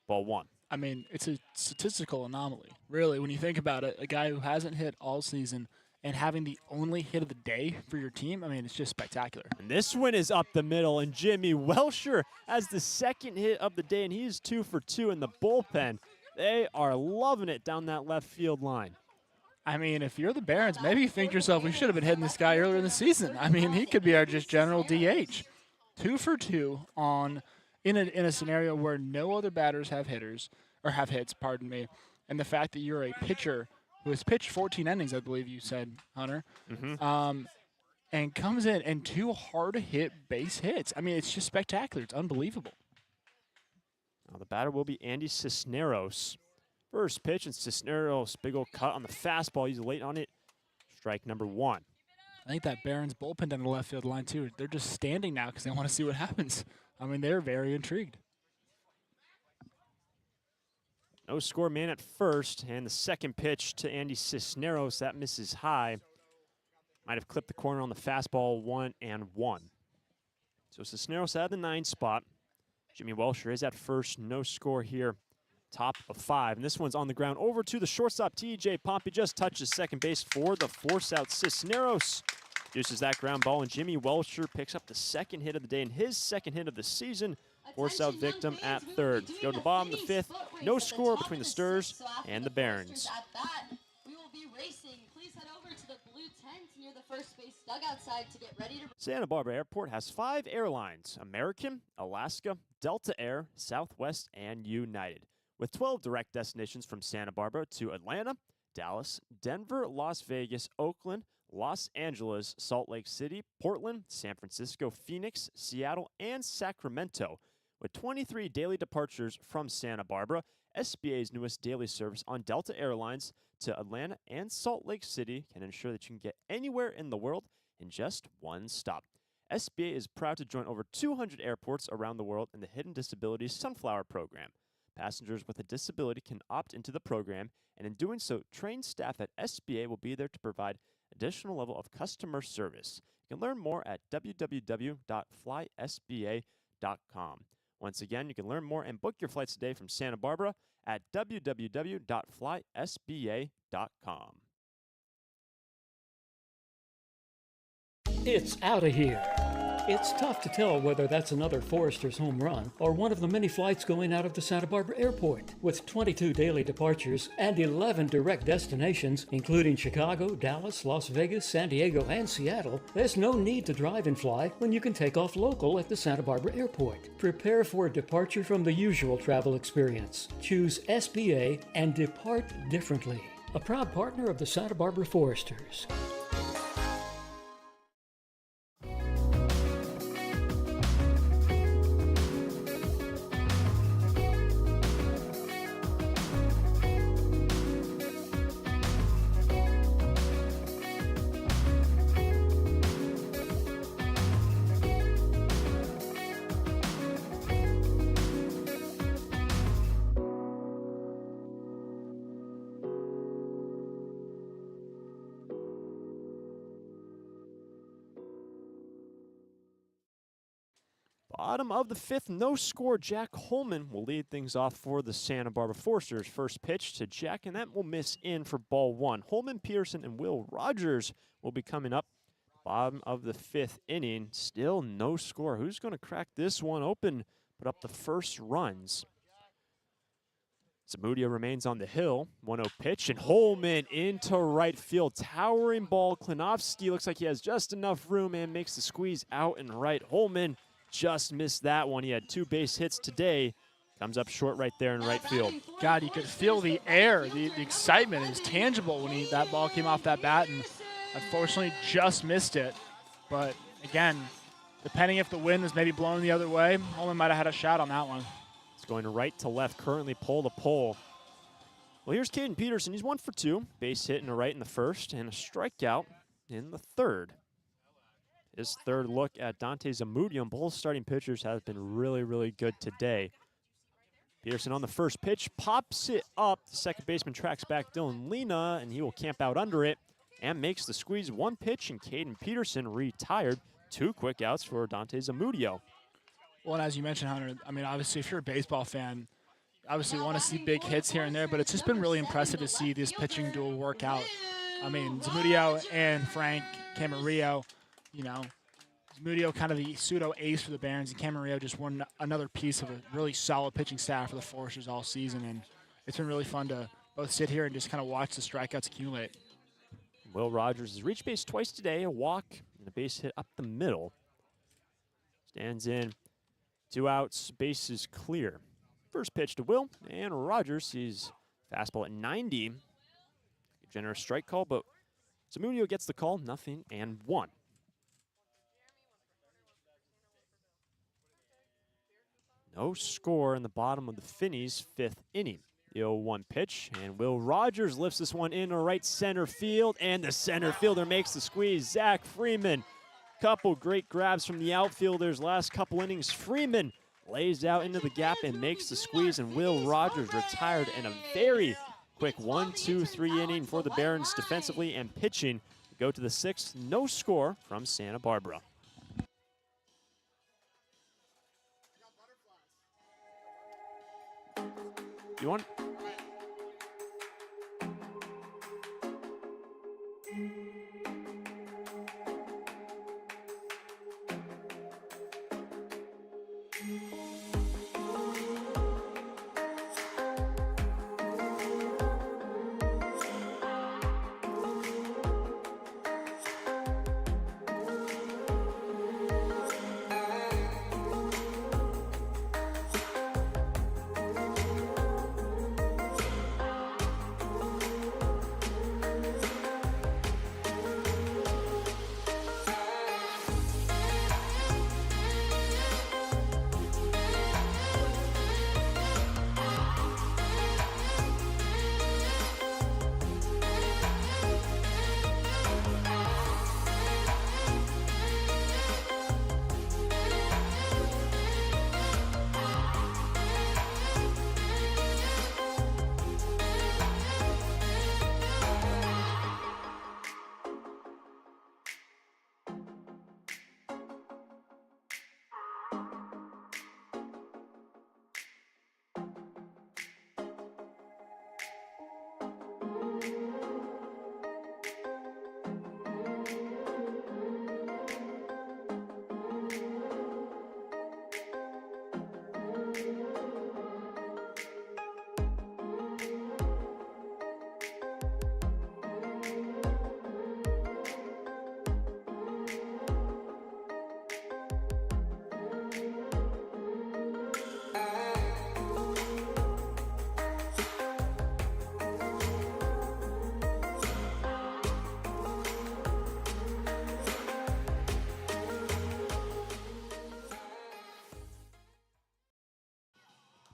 Ball 1. I mean, it's a statistical anomaly, really, when you think about it. A guy who hasn't hit all season and having the only hit of the day for your team, I mean, it's just spectacular. And this one is up the middle, and Jimmy Welsher has the second hit of the day, and he is 2 for 2 in the bullpen. They are loving it down that left field line. I mean, if you're the Barons, maybe you think to yourself, we should have been hitting this guy earlier in the season. I mean, he could be our just general DH. 2 for 2 in a scenario where no other batters have hitters, or have hits, pardon me, and the fact that you're a pitcher who has pitched 14 innings, I believe you said, Hunter, and comes in and 2 hard-hit base hits. I mean, it's just spectacular. It's unbelievable. Now the batter will be Andy Cisneros. First pitch, and Cisneros, big old cut on the fastball. He's late on it. Strike number 1. I think that Barons bullpen down the left field line, too, they're just standing now because they want to see what happens. I mean, they're very intrigued. No score man at first, and the second pitch to Andy Cisneros, that misses high. Might have clipped the corner on the fastball, 1-1. So Cisneros out of the 9 spot. Jimmy Welsher is at first, no score here, top of 5. And this one's on the ground over to the shortstop, TJ Pompey, just touches second base for the force out. Cisneros deuces that ground ball, and Jimmy Welsher picks up the second hit of the day and his second hit of the season. Force out victim at third. Go to the bottom, the 5th. No score between the Sturs and the Barons. We will be racing. Please head over to the blue tent near the first base dugout side to get ready to. Santa Barbara Airport has 5 airlines: American, Alaska, Delta Air, Southwest, and United, with 12 direct destinations from Santa Barbara to Atlanta, Dallas, Denver, Las Vegas, Oakland, Los Angeles, Salt Lake City, Portland, San Francisco, Phoenix, Seattle, and Sacramento. With 23 daily departures from Santa Barbara, SBA's newest daily service on Delta Airlines to Atlanta and Salt Lake City can ensure that you can get anywhere in the world in just one stop. SBA is proud to join over 200 airports around the world in the Hidden Disabilities Sunflower Program. Passengers with a disability can opt into the program, and in doing so, trained staff at SBA will be there to provide additional level of customer service. You can learn more at www.flysba.com. Once again, you can learn more and book your flights today from Santa Barbara at www.flysba.com. It's out of here. It's tough to tell whether that's another Forester's home run or one of the many flights going out of the Santa Barbara Airport. With 22 daily departures and 11 direct destinations, including Chicago, Dallas, Las Vegas, San Diego, and Seattle, there's no need to drive and fly when you can take off local at the Santa Barbara Airport. Prepare for a departure from the usual travel experience. Choose SBA and depart differently. A proud partner of the Santa Barbara Foresters. Bottom of the fifth, no score. Jack Holman will lead things off for the Santa Barbara Foresters. First pitch to Jack, and that will miss in for ball one. Holman, Peterson, and Will Rogers will be coming up. Bottom of the fifth inning, still no score. Who's going to crack this one open, put up the first runs? Zamudio remains on the hill. 1-0 pitch, and Holman into right field. Towering ball. Klinovsky looks like he has just enough room and makes the squeeze out and right. Holman just missed that one. He had 2 base hits today. Comes up short right there in right field. God, you could feel the air, the excitement is tangible when that ball came off that bat, and unfortunately just missed it. But again, depending if the wind was maybe blowing the other way, Holman might have had a shot on that one. It's going right to left, currently pole to pole. Well, here's Caden Peterson. He's 1 for 2. Base hit and a right in the first, and a strikeout in the third. His third look at Dante Zamudio. Both starting pitchers have been really, really good today. Peterson on the first pitch, pops it up. The second baseman tracks back Dylan Lena, and he will camp out under it and makes the squeeze. 1 pitch, and Caden Peterson retired. 2 quick outs for Dante Zamudio. Well, and as you mentioned, Hunter, I mean, obviously, if you're a baseball fan, obviously you want to see big hits here and there, but it's just been really impressive to see this pitching duel work out. I mean, Zamudio and Frank Camarillo, you know, Zamudio kind of the pseudo-ace for the Barons, and Camarillo just won another piece of a really solid pitching staff for the Foresters all season, and it's been really fun to both sit here and just kind of watch the strikeouts accumulate. Will Rogers has reached base twice today, a walk and a base hit up the middle. Stands in, 2 outs, bases clear. First pitch to Will, and Rogers sees fastball at 90. Generous strike call, but Zamudio gets the call, 0-1. No score in the bottom of the Finneys' 5th inning. The 0-1 pitch, and Will Rogers lifts this one in right center field, and the center fielder makes the squeeze. Zach Freeman, couple great grabs from the outfielders last couple innings. Freeman lays out into the gap and makes the squeeze, and Will Rogers retired in a very quick 1-2-3 inning for the Barons defensively and pitching. Go to the 6th, no score from Santa Barbara. You want?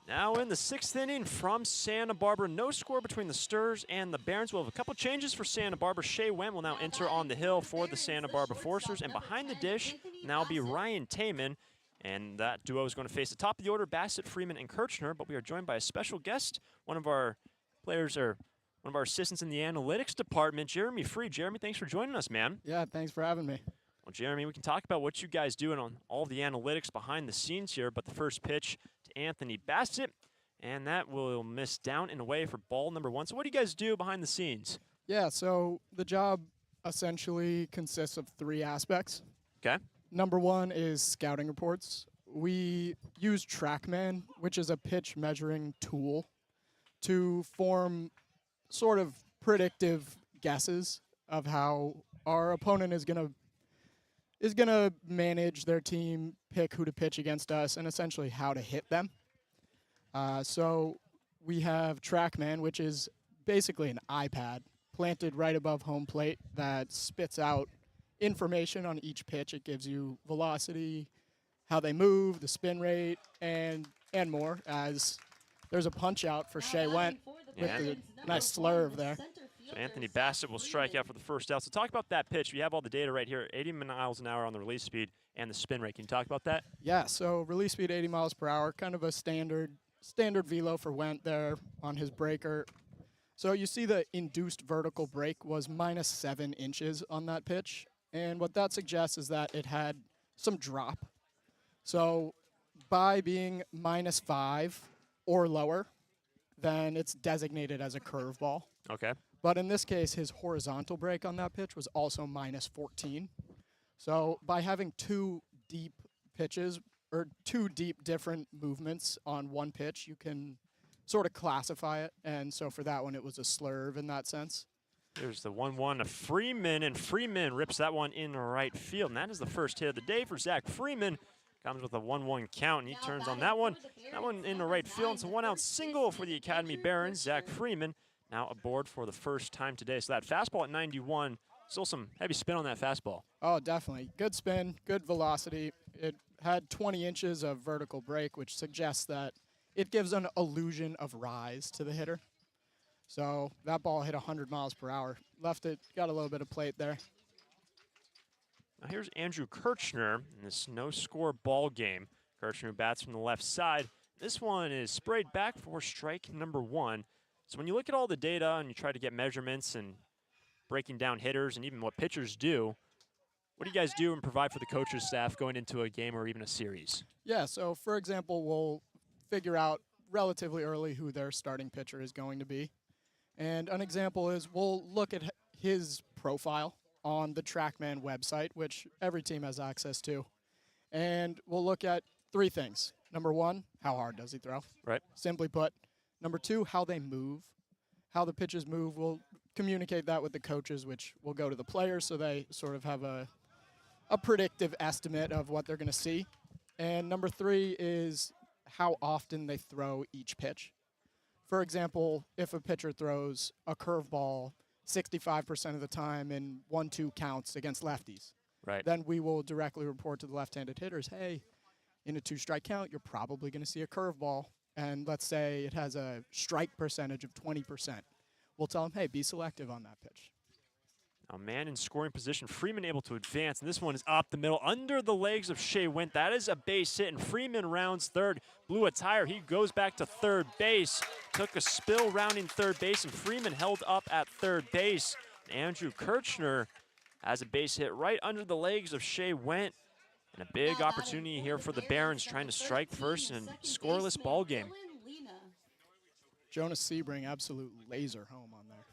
Now in the 6th inning from Santa Barbara, no score between the Stirs and the Barons. We'll have a couple changes for Santa Barbara. Shea Went will now enter on the hill for the Santa Barbara Foresters, and behind the dish now be Ryan Taman, and that duo is going to face the top of the order, Bassett, Freeman, and Kirchner. But we are joined by a special guest, one of our players, or one of our assistants in the analytics department, Jeremy Free. Jeremy, thanks for joining us, man. Yeah, thanks for having me. Well, Jeremy, we can talk about what you guys do and on all the analytics behind the scenes here, but the first pitch to Anthony Bassett, and that will miss down and away for ball number 1. So what do you guys do behind the scenes? Yeah, so the job essentially consists of 3 aspects. Okay. Number 1 is scouting reports. We use TrackMan, which is a pitch measuring tool, to form sort of predictive guesses of how our opponent is going to manage their team, pick who to pitch against us, and essentially how to hit them. So we have TrackMan, which is basically an iPad planted right above home plate that spits out information on each pitch. It gives you velocity, how they move, the spin rate, and more, as there's a punch out for Shea Went with the nice slurve there. So Anthony Bassett will strike out for the first out. So talk about that pitch. We have all the data right here, 80 miles an hour on the release speed and the spin rate. Can you talk about that? Yeah, so release speed 80 miles per hour, kind of a standard velo for Went there on his breaker. So you see the induced vertical break was -7 inches on that pitch. And what that suggests is that it had some drop. So by being -5 or lower, then it's designated as a curveball. Okay. But in this case, his horizontal break on that pitch was also -14. So by having 2 deep pitches, or 2 deep different movements on one pitch, you can sort of classify it. And so for that one, it was a slurve in that sense. There's the 1-1 to Freeman, and Freeman rips that one in right field. And that is the first hit of the day for Zach Freeman. Comes with a 1-1 count, and he turns on that one. That one in the right field. It's a 1-out single for the Academy Barons. Zach Freeman now aboard for the first time today. So that fastball at 91, still some heavy spin on that fastball. Oh, definitely. Good spin, good velocity. It had 20 inches of vertical break, which suggests that it gives an illusion of rise to the hitter. So that ball hit 100 miles per hour. Left it, got a little bit of plate there. Now here's Andrew Kirchner in this no-score ball game. Kirchner bats from the left side. This one is sprayed back for strike number 1. So when you look at all the data and you try to get measurements and breaking down hitters and even what pitchers do, what do you guys do and provide for the coaching staff going into a game or even a series? Yeah, so for example, we'll figure out relatively early who their starting pitcher is going to be. And an example is we'll look at his profile on the TrackMan website, which every team has access to. And we'll look at 3 things. Number 1, how hard does he throw? Right. Simply put. Number 2, how they move, how the pitches move. We'll communicate that with the coaches, which will go to the players so they sort of have a predictive estimate of what they're going to see. And number 3 is how often they throw each pitch. For example, if a pitcher throws a curveball 65% of the time in 1-2 counts against lefties, right, then we will directly report to the left-handed hitters, hey, in a 2-strike count, you're probably going to see a curveball. And let's say it has a strike percentage of 20%. We'll tell them, hey, be selective on that pitch. A man in scoring position. Freeman able to advance, and this one is up the middle under the legs of Shea Went. That is a base hit, and Freeman rounds third. Blew a tire. He goes back to third base. Took a spill rounding third base, and Freeman held up at third base. And Andrew Kirchner has a base hit right under the legs of Shea Went. And a big opportunity here for the Barons trying to strike first in a scoreless ball game. Jonas Sebring, absolute laser home on there.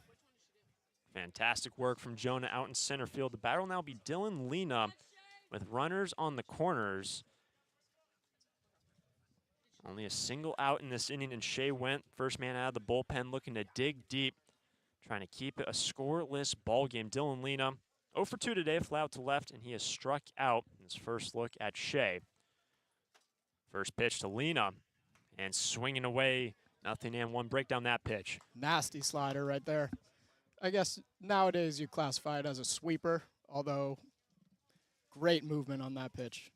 Fantastic work from Jonah out in center field. The batter will now be Dylan Lena with runners on the corners. Only a single out in this inning, and Shea Went, first man out of the bullpen, looking to dig deep, trying to keep it a scoreless ball game. Dylan Lena 0 for 2 today, fly out to left, and he has struck out in his first look at Shea. First pitch to Lena, and swinging away, nothing and 1. Break down that pitch. Nasty slider right there. I guess nowadays you classify it as a sweeper, although great movement on that pitch.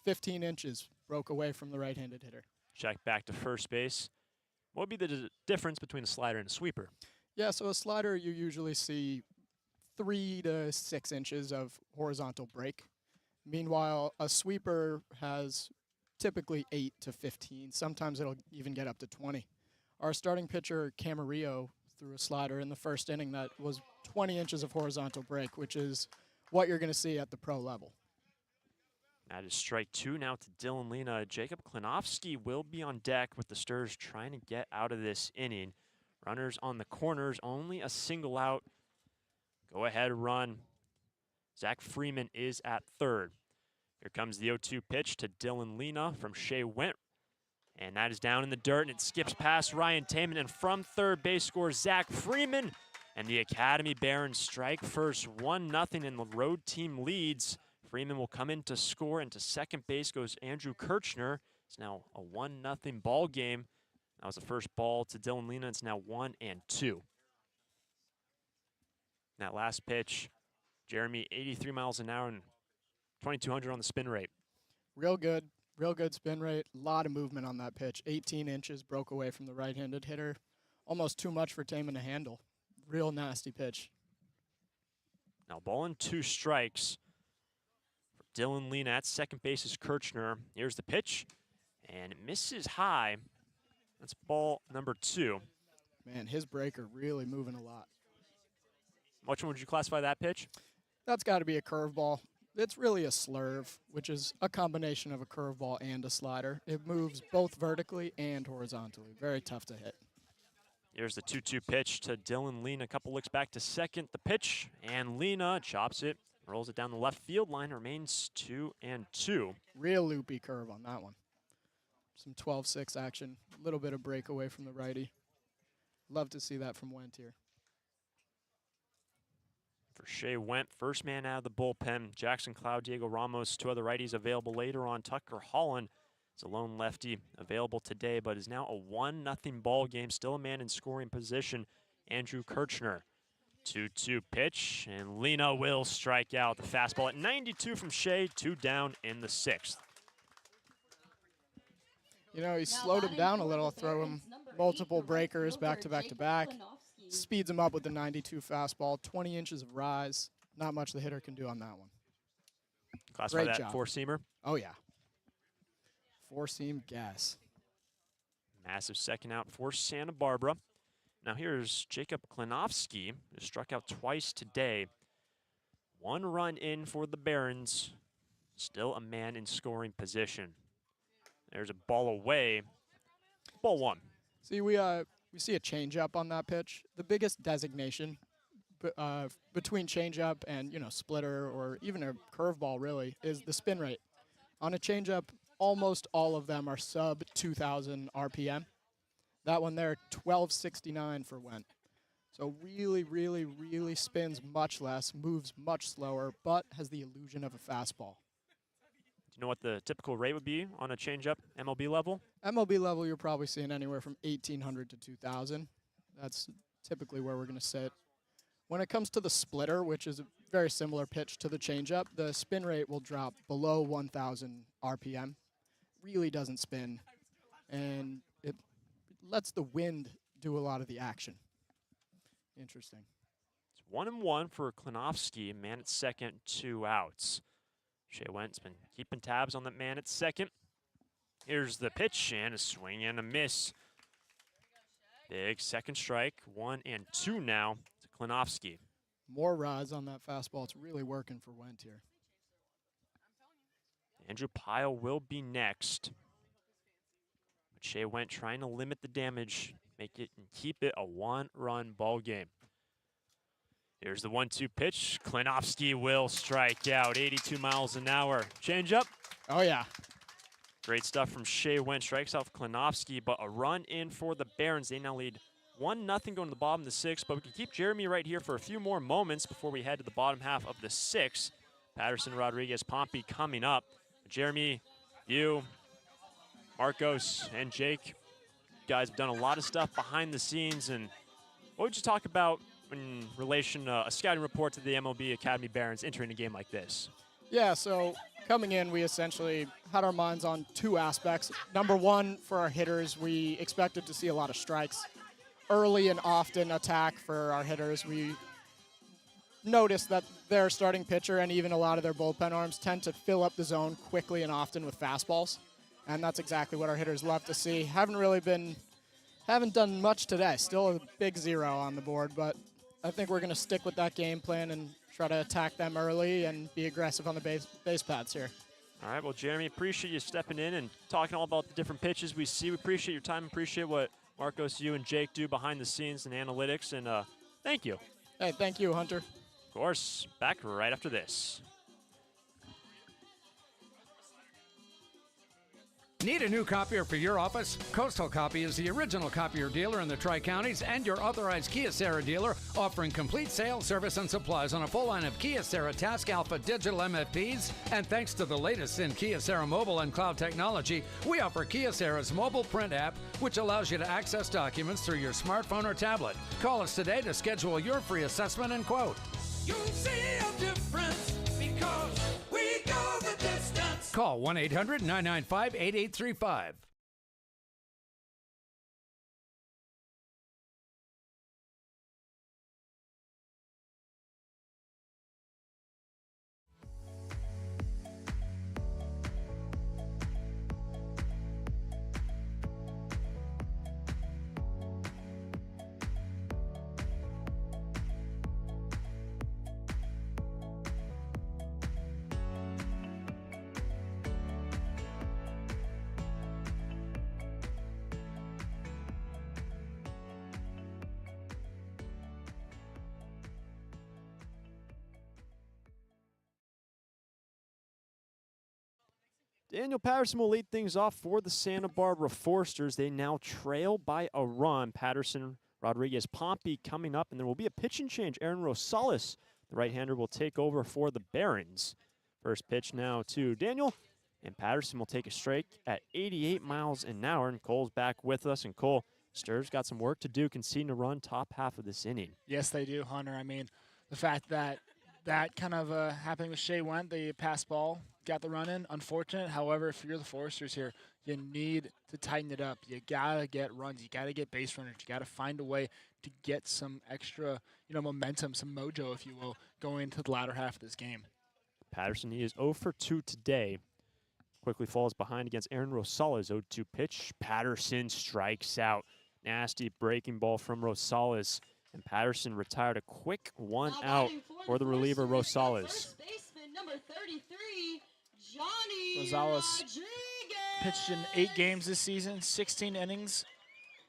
15 inches broke away from the right-handed hitter. check back to first base. What would be the difference between a slider and a sweeper? Yeah, so a slider, you usually see 3 to 6 inches of horizontal break. Meanwhile, a sweeper has typically 8 to 15. Sometimes it'll even get up to 20. Our starting pitcher, Camarillo, threw a slider in the first inning that was 20 inches of horizontal break, which is what you're going to see at the pro level. That is strike 2 now to Dylan Lena. Jacob Klinowski will be on deck with the Sturs trying to get out of this inning. Runners on the corners, only a single out. Go ahead run. Zach Freeman is at third. Here comes the 0-2 pitch to Dylan Lena from Shea Went. And that is down in the dirt, and it skips past Ryan Taman. And from third base scores Zach Freeman. And the Academy Barons strike first, 1-0, and the road team leads. Freeman will come in to score, and to second base goes Andrew Kirchner. It's now a 1-0 ball game. That was the first ball to Dylan Lena. It's now 1-2. That last pitch, Jeremy, 83 miles an hour and 2,200 on the spin rate. Real good spin rate. A lot of movement on that pitch. 18 inches, broke away from the right-handed hitter. Almost too much for Taman to handle. Real nasty pitch. Now ball and 2 strikes for Dylan Lena. At second base is Kirchner. Here's the pitch, and it misses high. That's ball number 2. Man, his breaker really moving a lot. Which one would you classify that pitch? That's got to be a curveball. It's really a slurve, which is a combination of a curveball and a slider. It moves both vertically and horizontally. Very tough to hit. Here's the 2-2 pitch to Dylan Lena. A couple looks back to second. The pitch, and Lena chops it, rolls it down the left field line. Remains 2-2. Real loopy curve on that one. Some 12-6 action. A little bit of breakaway from the righty. Love to see that from Wendt here. For Shea Went, first man out of the bullpen. Jackson Cloud, Diego Ramos, 2 other righties available later on. Tucker Holland is a lone lefty available today, but is now a 1-0 ball game. Still a man in scoring position, Andrew Kirchner. 2-2 pitch, and Lena will strike out. The fastball at 92 from Shea, 2 down in the 6th. You know, he slowed him down a little, throw him multiple breakers back to back to back. Speeds him up with the 92 fastball, 20 inches of rise. Not much the hitter can do on that one. Classify Great that job. 4-seamer? Oh, yeah. 4-seam gas. Massive second out for Santa Barbara. Now here's Jacob Klinowski, who struck out twice today. 1 run in for the Barons. Still a man in scoring position. There's a ball away. Ball 1. See, we see a changeup on that pitch. The biggest designation between changeup and, splitter or even a curveball, really, is the spin rate. On a changeup, almost all of them are sub 2,000 RPM. That one there, 1269 for Wendt. So really, really, really spins much less, moves much slower, but has the illusion of a fastball. Do you know what the typical rate would be on a changeup MLB level? MLB level, you're probably seeing anywhere from 1,800 to 2,000. That's typically where we're going to sit. When it comes to the splitter, which is a very similar pitch to the changeup, the spin rate will drop below 1,000 RPM. Really doesn't spin, and it lets the wind do a lot of the action. Interesting. It's 1-1 for Klinowski. Man at second, 2 outs. Shea Went's been keeping tabs on that man at second. Here's the pitch, and a swing and a miss. Big second strike, 1-2 now to Klinowski. More rise on that fastball. It's really working for Wendt here. Andrew Pyle will be next. But Shea Went trying to limit the damage, make it and keep it a 1-run ball game. Here's the 1-2 pitch. Klinowski will strike out, 82 miles an hour. Change up. Oh, yeah. Great stuff from Shea Went. Strikes out Klinowski, but a run in for the Barons. They now lead 1-0 going to the bottom of the 6th, but we can keep Jeremy right here for a few more moments before we head to the bottom half of the 6th. Patterson, Rodriguez, Pompey coming up. Jeremy, you, Marcos, and Jake, you guys have done a lot of stuff behind the scenes, and what would you talk about in relation to a scouting report to the MLB Academy Barons entering a game like this? Yeah, so coming in, we essentially had our minds on two aspects. Number one, for our hitters, we expected to see a lot of strikes. Early and often attack for our hitters. We noticed that their starting pitcher and even a lot of their bullpen arms tend to fill up the zone quickly and often with fastballs. And that's exactly what our hitters love to see. Haven't done much today. Still a big 0 on the board, but I think we're going to stick with that game plan and try to attack them early and be aggressive on the base paths here. All right, well, Jeremy, appreciate you stepping in and talking all about the different pitches we see. We appreciate your time, appreciate what Marcos, you, and Jake do behind the scenes and analytics, and thank you. Hey, thank you, Hunter. Of course, back right after this. Need a new copier for your office? Coastal Copy is the original copier dealer in the Tri-Counties and your authorized Kyocera dealer, offering complete sales, service, and supplies on a full line of Kyocera Task Alpha digital MFPs. And thanks to the latest in Kyocera mobile and cloud technology, we offer Kyocera's mobile print app, which allows you to access documents through your smartphone or tablet. Call us today to schedule your free assessment and quote. You'll see a difference because we go the distance. Call 1-800-995-8835. Daniel Patterson will lead things off for the Santa Barbara Foresters. They now trail by a run. Patterson, Rodriguez, Pompey coming up, and there will be a pitching change. Aaron Rosales, the right-hander, will take over for the Barons. First pitch now to Daniel, and Patterson will take a strike at 88 miles an hour. And Cole's back with us, and Cole, Sturs got some work to do, conceding a run top half of this inning. Yes, they do, Hunter. I mean, the fact that kind of happening with Shea Went, the pass ball, got the run in. Unfortunate. However, if you're the Foresters here, you need to tighten it up. You got to get runs. You got to get base runners. You got to find a way to get some extra, momentum, some mojo, if you will, going into the latter half of this game. Patterson, he is 0 for 2 today. Quickly falls behind against Aaron Rosales. 0-2 pitch. Patterson strikes out. Nasty breaking ball from Rosales. And Patterson retired a quick one out for the reliever Rosales. First baseman, number 33, Johnny Rosales Rodriguez. pitched in 8 games this season, 16 innings,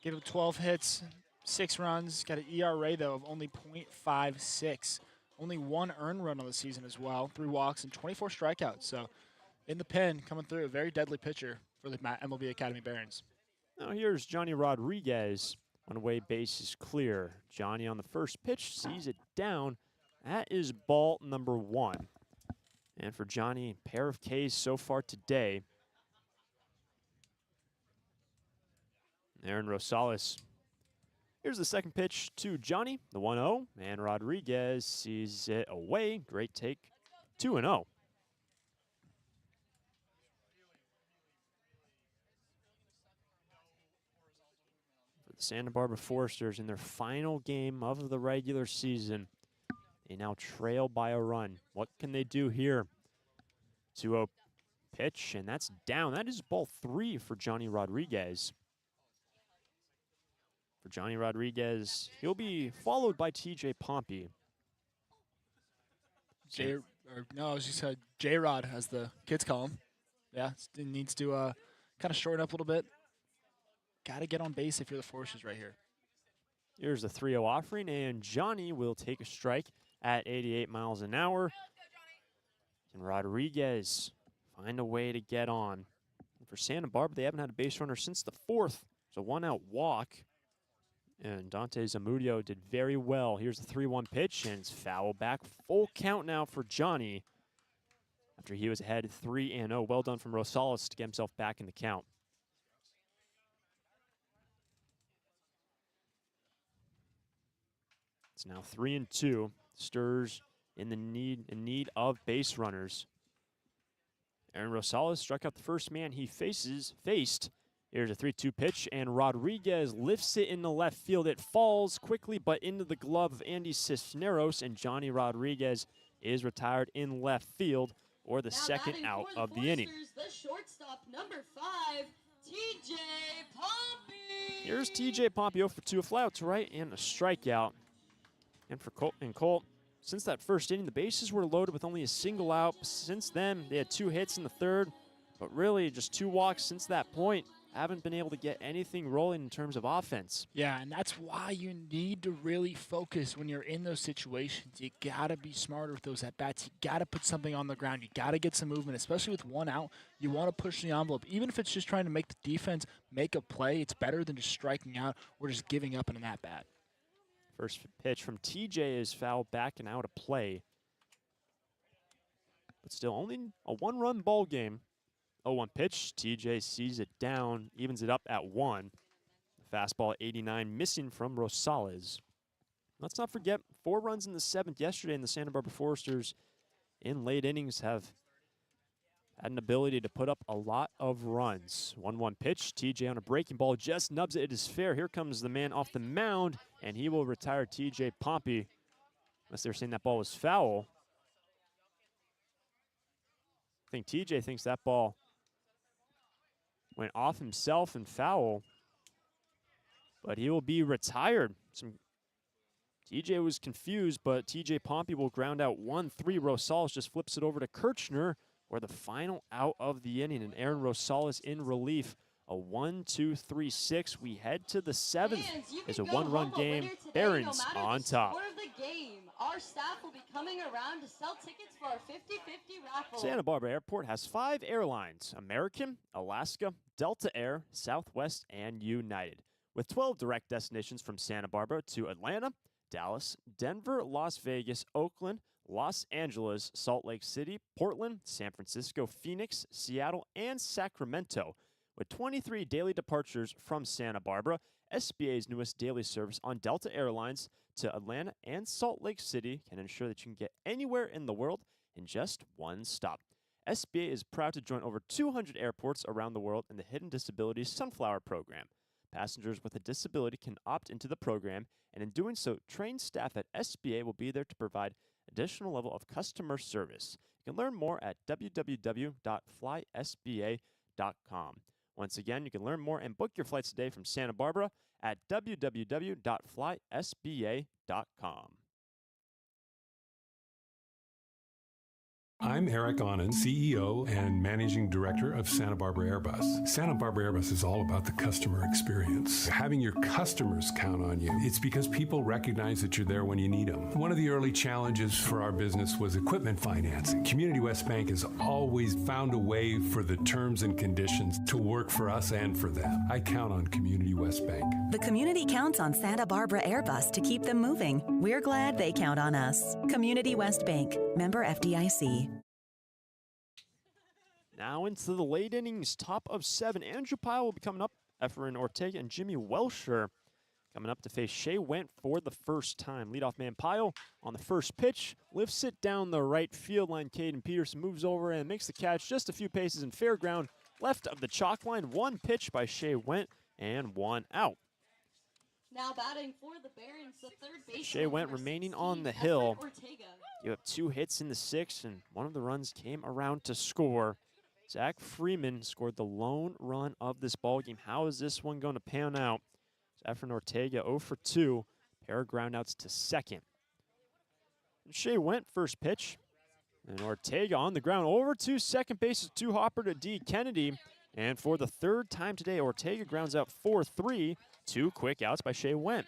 gave up 12 hits, 6 runs, got an ERA, though, of only .56. Only 1 earned run on the season as well, 3 walks and 24 strikeouts. So in the pen, coming through, a very deadly pitcher for the MLB Academy Barons. Now here's Johnny Rodriguez. One away, base is clear. Johnny on the first pitch sees it down. That is ball number 1. And for Johnny, pair of Ks so far today. Aaron Rosales. Here's the second pitch to Johnny, the 1-0. And Rodriguez sees it away. Great take, 2-0. The Santa Barbara Foresters in their final game of the regular season. They now trail by a run. What can they do here? 2-0 pitch, and that's down. That is ball 3 for Johnny Rodriguez. For Johnny Rodriguez, he'll be followed by TJ Pompey. J-Rod, as the kids call him. Yeah, it needs to kind of shorten up a little bit. Got to get on base if you're the Foresters right here. Here's the 3-0 offering, and Johnny will take a strike at 88 miles an hour. And Rodriguez find a way to get on. And for Santa Barbara, they haven't had a base runner since the 4th. It's a 1-out walk. And Dante Zamudio did very well. Here's the 3-1 pitch, and it's foul back. Full count now for Johnny after he was ahead 3-0. Well done from Rosales to get himself back in the count. It's now 3-2. Sturs in need of base runners. Aaron Rosales struck out the first man he faced. Here's a 3-2 pitch, and Rodriguez lifts it in the left field. It falls quickly, but into the glove of Andy Cisneros, and Johnny Rodriguez is retired in left field, or the second out of the inning. The shortstop, number 5, TJ Pompey. Here's TJ Pompey 0 for 2, a fly out to right and a strikeout. And for Colt, since that first inning, the bases were loaded with only a single out. Since then, they had 2 hits in the third, but really just 2 walks since that point. Haven't been able to get anything rolling in terms of offense. Yeah, and that's why you need to really focus when you're in those situations. You got to be smarter with those at-bats. You got to put something on the ground. You got to get some movement, especially with 1 out. You want to push the envelope. Even if it's just trying to make the defense make a play, it's better than just striking out or just giving up in an at-bat. First pitch from TJ is foul back and out of play. But still only a 1-run ball game. 0-1 pitch, TJ sees it down, evens it up at 1. The fastball 89 missing from Rosales. Let's not forget 4 runs in the 7th yesterday, and the Santa Barbara Foresters in late innings have had an ability to put up a lot of runs. 1-1 pitch, TJ on a breaking ball, just nubs it. It is fair. Here comes the man off the mound, and he will retire TJ Pompey. Unless they're saying that ball was foul. I think TJ thinks that ball went off himself and foul, but he will be retired. TJ was confused, but TJ Pompey will ground out 1-3. Rosales just flips it over to Kirchner, or the final out of the inning, and Aaron Rosales in relief. A 1-2-3-6. We head to the 7th. It's a 1-run game. Barons on top. Our staff will be coming around to sell tickets for our 50-50 raffle. Santa Barbara Airport has 5 airlines: American, Alaska, Delta Air, Southwest, and United, with 12 direct destinations from Santa Barbara to Atlanta, Dallas, Denver, Las Vegas, Oakland, Los Angeles, Salt Lake City, Portland, San Francisco, Phoenix, Seattle, and Sacramento. With 23 daily departures from Santa Barbara, SBA's newest daily service on Delta Airlines to Atlanta and Salt Lake City can ensure that you can get anywhere in the world in just one stop. SBA is proud to join over 200 airports around the world in the Hidden Disabilities Sunflower Program. Passengers with a disability can opt into the program, and in doing so, trained staff at SBA will be there to provide additional level of customer service. You can learn more at www.flysba.com. Once again, you can learn more and book your flights today from Santa Barbara at www.flysba.com. I'm Eric Onen, CEO and Managing Director of Santa Barbara Airbus. Santa Barbara Airbus is all about the customer experience. Having your customers count on you. It's because people recognize that you're there when you need them. One of the early challenges for our business was equipment financing. Community West Bank has always found a way for the terms and conditions to work for us and for them. I count on Community West Bank. The community counts on Santa Barbara Airbus to keep them moving. We're glad they count on us. Community West Bank, member FDIC. Now into the late innings, top of 7. Andrew Pyle will be coming up. Efren Ortega and Jimmy Welsher coming up to face Shea Went for the first time. Leadoff man Pyle on the first pitch, lifts it down the right field line. Caden Peterson moves over and makes the catch just a few paces in fair ground left of the chalk line. 1 pitch by Shea Went and 1 out. Now batting for the Barons, the third baseman. Shea Went remaining on the hill. You have 2 hits in the 6th, and one of the runs came around to score. Zach Freeman scored the lone run of this ballgame. How is this one going to pan out? Efren Ortega 0 for 2, pair of groundouts to second. And Shea Went first pitch, and Ortega on the ground over to second base, 2-hopper to D. Kennedy. And for the 3rd time today, Ortega grounds out 4-3, 2 quick outs by Shea Went.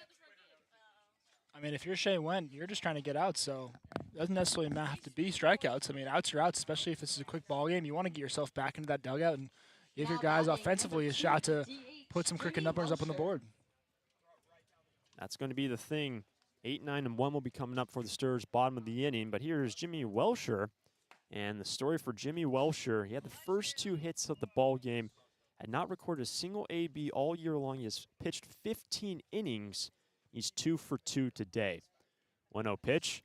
I mean, if you're Shea Went, you're just trying to get out, so it doesn't necessarily have to be strikeouts. I mean, outs are outs, especially if this is a quick ball game. You want to get yourself back into that dugout and give your guys offensively a shot to put some cricket numbers up on the board. That's going to be the thing. 8, 9, and 1 will be coming up for the Stars bottom of the inning, but here's Jimmy Welsher. And the story for Jimmy Welsher, he had the first 2 hits of the ball game, had not recorded a single AB all year long. He has pitched 15 innings. He's 2 for 2 today. 1-0 pitch.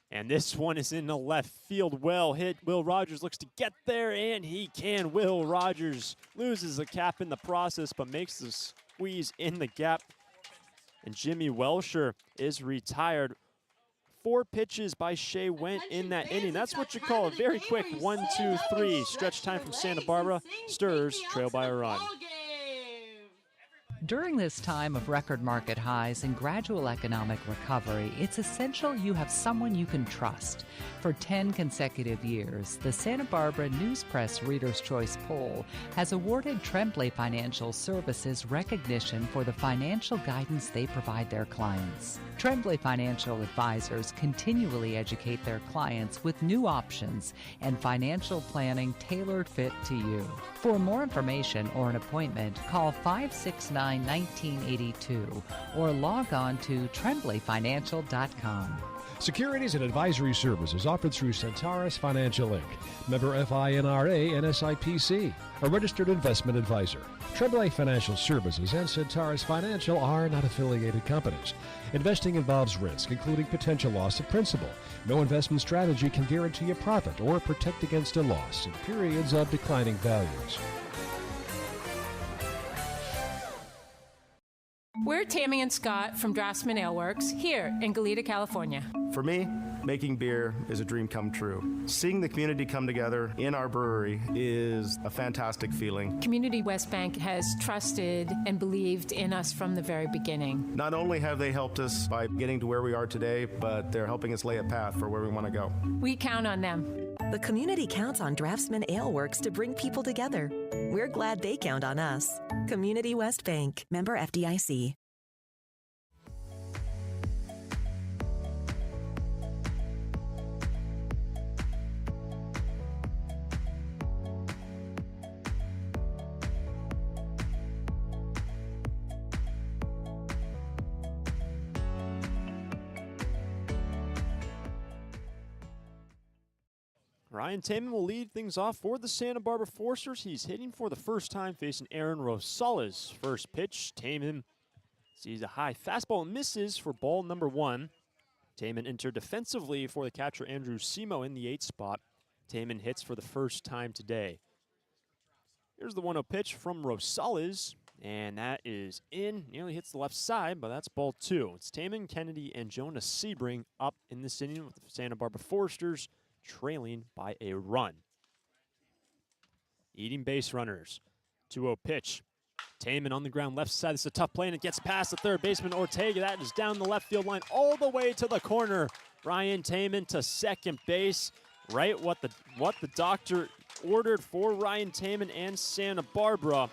And this one is in the left field. Well hit. Will Rogers looks to get there, and he can. Will Rogers loses the cap in the process, but makes the squeeze in the gap. And Jimmy Welsher is retired. 4 pitches by Shea went in that inning. That's what you call a very quick 1-2-3 stretch time from Santa Barbara. Sturs trail by a run. During this time of record market highs and gradual economic recovery, it's essential you have someone you can trust. For 10 consecutive years, the Santa Barbara News Press Reader's Choice Poll has awarded Tremblay Financial Services recognition for the financial guidance they provide their clients. Tremblay Financial Advisors continually educate their clients with new options and financial planning tailored fit to you. For more information or an appointment, call 569-1982 or log on to tremblayfinancial.com. Securities and advisory services offered through Centaurus Financial Inc., member FINRA and SIPC, a registered investment advisor. Tremblay Financial Services and Centaurus Financial are not affiliated companies. Investing involves risk, including potential loss of principal. No investment strategy can guarantee a profit or protect against a loss in periods of declining values. We're Tammy and Scott from Draftsman Ale Works here in Goleta, California. For me, making beer is a dream come true. Seeing the community come together in our brewery is a fantastic feeling. Community West Bank has trusted and believed in us from the very beginning. Not only have they helped us by getting to where we are today, but they're helping us lay a path for where we want to go. We count on them. The community counts on Draftsman Ale Works to bring people together. We're glad they count on us. Community West Bank, member FDIC. Ryan Taman will lead things off for the Santa Barbara Foresters. He's hitting for the first time, facing Aaron Rosales. First pitch, Taman sees a high fastball and misses for ball number 1. Taman entered defensively for the catcher Andrew Simo in the 8th spot. Taman hits for the first time today. Here's the 1-0 pitch from Rosales, and that is in. Nearly hits the left side, but that's ball 2. It's Taman, Kennedy, and Jonah Sebring up in this inning with the Santa Barbara Foresters trailing by a run. Eating base runners. 2-0 pitch. Taman on the ground left side. This is a tough play, and it gets past the third baseman Ortega. That is down the left field line all the way to the corner. Ryan Taman to second base. Right what the doctor ordered for Ryan Taman and Santa Barbara.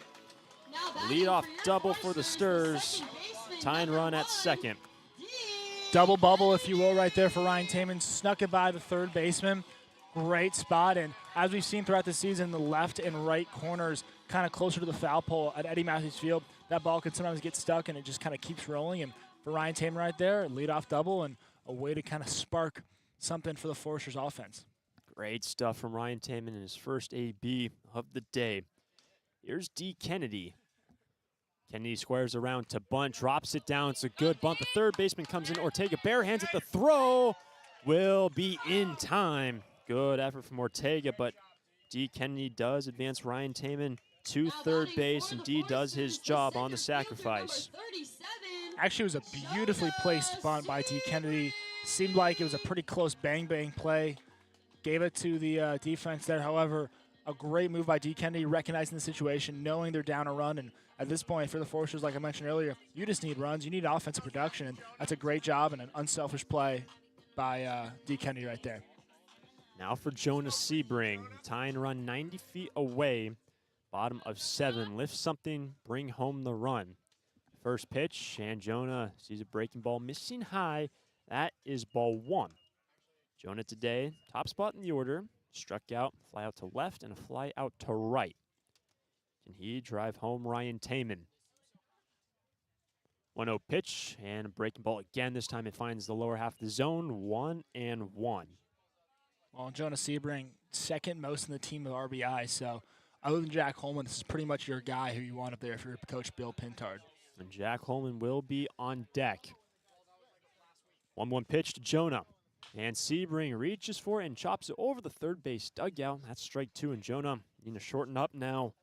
Leadoff double for the Sturs. Tying run at second. Double bubble, if you will, right there for Ryan Taman. Snuck it by the third baseman. Great spot. And as we've seen throughout the season, the left and right corners kind of closer to the foul pole at Eddie Matthews Field. That ball can sometimes get stuck, and it just kind of keeps rolling. And for Ryan Taman right there, leadoff double and a way to kind of spark something for the Foresters offense. Great stuff from Ryan Taman in his first AB of the day. Here's D. Kennedy. Kennedy squares around to bunt, drops it down. It's a good bunt. The third baseman comes in. Ortega barehands at the throw. Will be in time. Good effort from Ortega, but D. Kennedy does advance Ryan Taman to third base, and D does his job on the sacrifice. Actually, it was a beautifully placed bunt by D. Kennedy. Seemed like it was a pretty close bang-bang play. Gave it to the defense there. However, a great move by D. Kennedy, recognizing the situation, knowing they're down a run. And at this point, for the Foresters, like I mentioned earlier, you just need runs. You need offensive production. And that's a great job and an unselfish play by D. Kennedy right there. Now for Jonah Sebring. Tying run 90 feet away. Bottom of 7. Lift something, bring home the run. First pitch, and Jonah sees a breaking ball missing high. That is ball 1. Jonah today, top spot in the order. Struck out, fly out to left, and a fly out to right. Can he drive home Ryan Taman? 1-0 pitch, and a breaking ball again. This time it finds the lower half of the zone. 1-1. Well, Jonah Sebring, second most in the team of RBI. So other than Jack Holman, this is pretty much your guy who you want up there if you're Coach Bill Pintard. And Jack Holman will be on deck. 1-1 pitch to Jonah. And Sebring reaches for it and chops it over the third base dugout. That's strike 2, and Jonah need to shorten up now.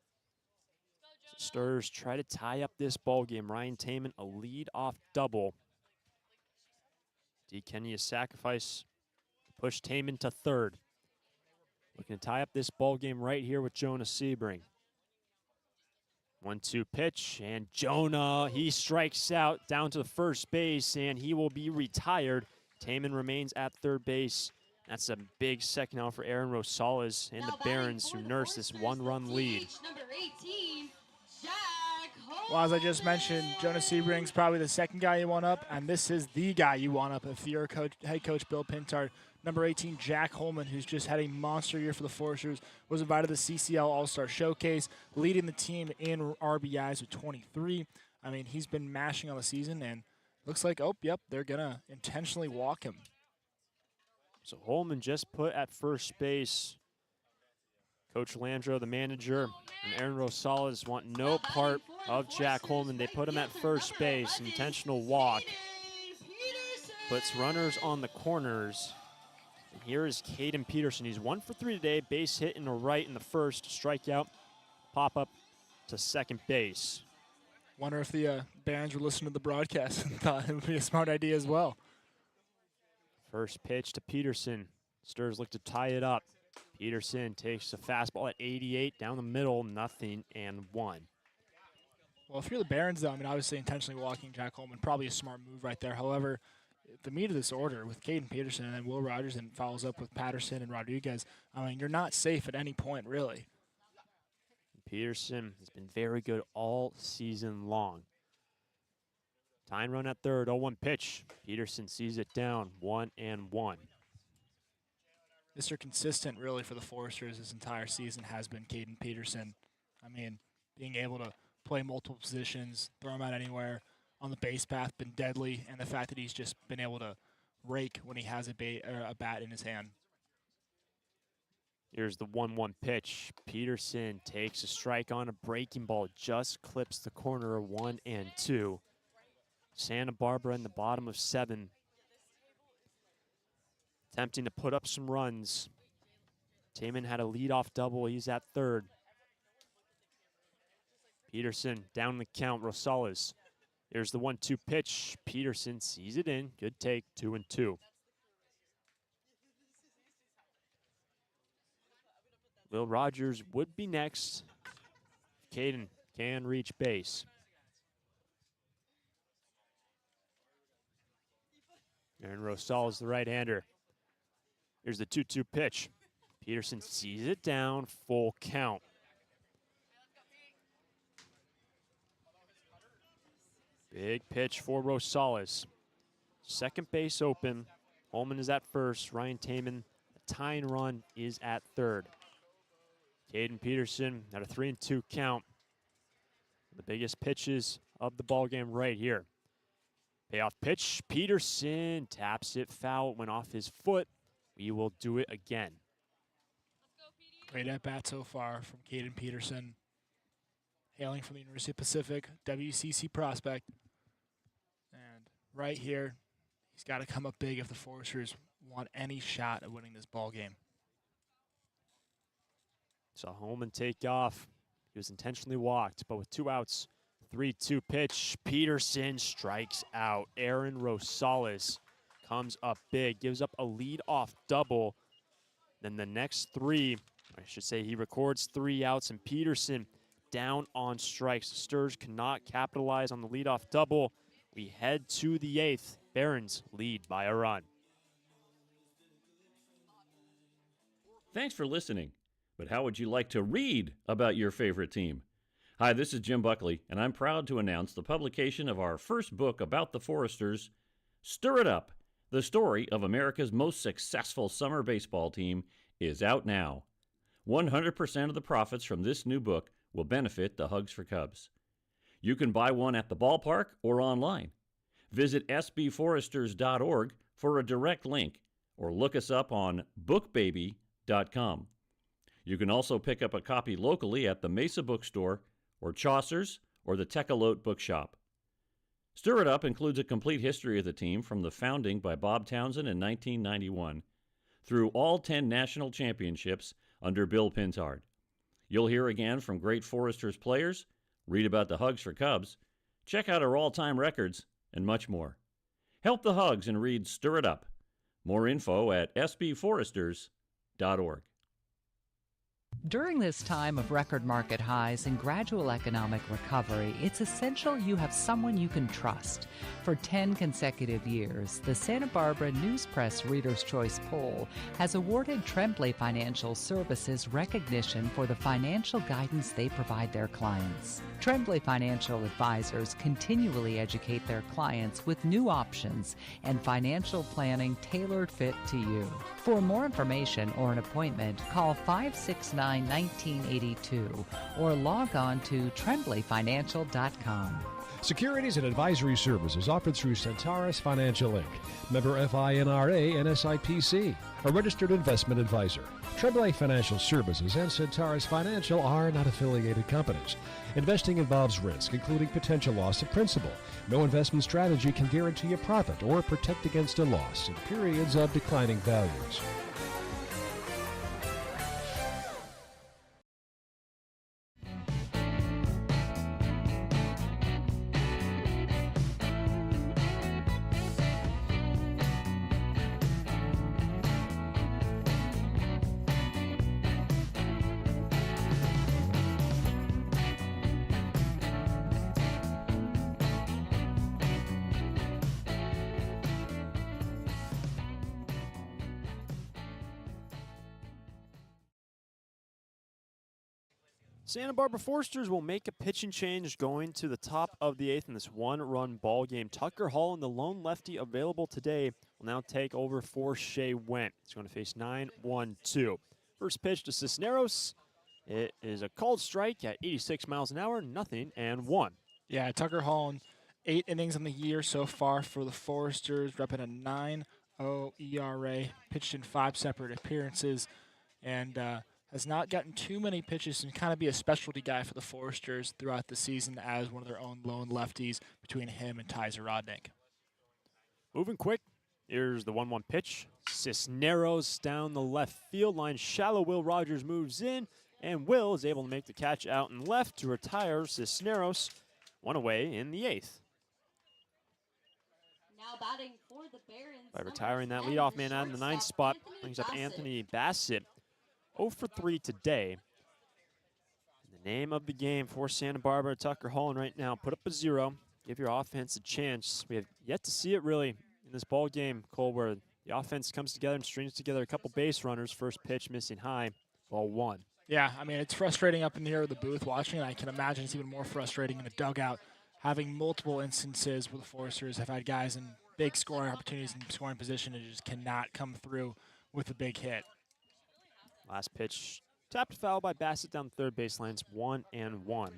Sturs try to tie up this ball game. Ryan Taman, a lead-off double. D. Kenny, a sacrifice to push Taman to third. Looking to tie up this ball game right here with Jonah Sebring. 1-2 pitch, and Jonah, he strikes out down to the first base, and he will be retired. Taman remains at third base. That's a big second out for Aaron Rosales and the Barons, who nurse this one-run lead. Number 18, Jack Holman. Well, as I just mentioned, Jonah Sebring's probably the second guy you want up, and this is the guy you want up if you're head coach Bill Pintard. Number 18, Jack Holman, who's just had a monster year for the Foresters, was invited to the CCL All-Star Showcase, leading the team in RBIs with 23. I mean, he's been mashing on the season, and looks like, oh, yep, they're going to intentionally walk him. So Holman just put at first base. Coach Landro, the manager, and Aaron Rosales want no part of Jack Holman. They put him at first base, intentional walk. Puts runners on the corners. And here is Caden Peterson. He's 1 for 3 today. Base hit in the right in the first. Strikeout. Pop up to second base. Wonder if the Barons were listening to the broadcast and thought it would be a smart idea as well. First pitch to Peterson. Sturs look to tie it up. Peterson takes a fastball at 88 down the middle, 0-1. Well, if you're the Barons, though, I mean, obviously intentionally walking Jack Holman, probably a smart move right there. However, the meat of this order with Caden Peterson and then Will Rogers and follows up with Patterson and Rodriguez, I mean, you're not safe at any point, really. Peterson has been very good all season long. Tying run at third, 0-1 pitch. Peterson sees it down, 1-1. Mr. Consistent, really, for the Foresters this entire season has been Caden Peterson. I mean, being able to play multiple positions, throw him out anywhere, on the base path, been deadly, and the fact that he's just been able to rake when he has a bat in his hand. Here's the 1-1 pitch. Peterson takes a strike on a breaking ball, just clips the corner of 1-2. Santa Barbara in the bottom of 7. Attempting to put up some runs. Taman had a leadoff double. He's at third. Peterson down the count. Rosales. Here's the 1-2 pitch. Peterson sees it in. Good take, 2-2. Will Rogers would be next. Caden can reach base. Aaron Rosales, the right-hander. Here's the 2-2 pitch. Peterson sees it down, full count. Big pitch for Rosales. Second base open. Holman is at first. Ryan Taman, the tying run, is at third. Caden Peterson at a 3-2 count. The biggest pitches of the ballgame right here. Payoff pitch. Peterson taps it foul. Went off his foot. We will do it again. Great at bat so far from Caden Peterson. Hailing from the University of Pacific, WCC prospect. And right here, he's got to come up big if the Foresters want any shot at winning this ball game. Saw Holman take off. He was intentionally walked, but with 2 outs, 3-2 pitch. Peterson strikes out. Aaron Rosales comes up big, gives up a lead-off double. Then the next 3, I should say he records 3 outs, and Peterson down on strikes. Sturs cannot capitalize on the leadoff double. We head to the 8th. Barons lead by a run. Thanks for listening. But how would you like to read about your favorite team? Hi, this is Jim Buckley, and I'm proud to announce the publication of our first book about the Foresters, Stir It Up, the story of America's most successful summer baseball team, is out now. 100% of the profits from this new book will benefit the Hugs for Cubs. You can buy one at the ballpark or online. Visit sbforesters.org for a direct link, or look us up on bookbaby.com. You can also pick up a copy locally at the Mesa Bookstore or Chaucer's or the Tecolote Bookshop. Stir It Up includes a complete history of the team from the founding by Bob Townsend in 1991 through all 10 national championships under Bill Pintard. You'll hear again from great Foresters players, read about the Hugs for Cubs, check out our all-time records, and much more. Help the Hugs and read Stir It Up. More info at sbforesters.org. During this time of record market highs and gradual economic recovery, it's essential you have someone you can trust. For 10 consecutive years, the Santa Barbara News Press Reader's Choice Poll has awarded Tremblay Financial Services recognition for the financial guidance they provide their clients. Tremblay Financial Advisors continually educate their clients with new options and financial planning tailored fit to you. For more information or an appointment, call 569-1982 or log on to tremblayfinancial.com. Securities and advisory services offered through Centaurus Financial Inc., member FINRA and SIPC, a registered investment advisor. Tremblay Financial Services and Centaurus Financial are not affiliated companies. Investing involves risk, including potential loss of principal. No investment strategy can guarantee a profit or protect against a loss in periods of declining values. Santa Barbara Foresters will make a pitching change going to the top of the 8th in this one-run ball game. Tucker Holland, the lone lefty available today, will now take over for Shea Went. He's going to face 9-1-2. First pitch to Cisneros. It is a called strike at 86 miles an hour, 0-1. Yeah, Tucker Holland, 8 innings on the year so far for the Foresters, repping a 9.0 ERA, pitched in 5 separate appearances, and has not gotten too many pitches and kind of be a specialty guy for the Foresters throughout the season as one of their own lone lefties between him and Ty Zarodnik. Moving quick, here's the 1-1 pitch. Cisneros down the left field line. Shallow Will Rogers moves in, and Will is able to make the catch out and left to retire Cisneros one away in the 8th. Now batting for the Barons. By retiring that leadoff man out in the 9th spot, brings up Anthony Bassett. 0 for 3 today. The name of the game for Santa Barbara, Tucker Holland right now, put up a 0. Give your offense a chance. We have yet to see it really in this ball game, Cole, where the offense comes together and strings together a couple base runners. First pitch missing high, ball 1. Yeah, I mean, it's frustrating up in the air with the booth watching, and I can imagine it's even more frustrating in the dugout, having multiple instances where the Foresters have had guys in big scoring opportunities and scoring position and just cannot come through with a big hit. Last pitch, tapped foul by Bassett down the third baseline. It's 1-1.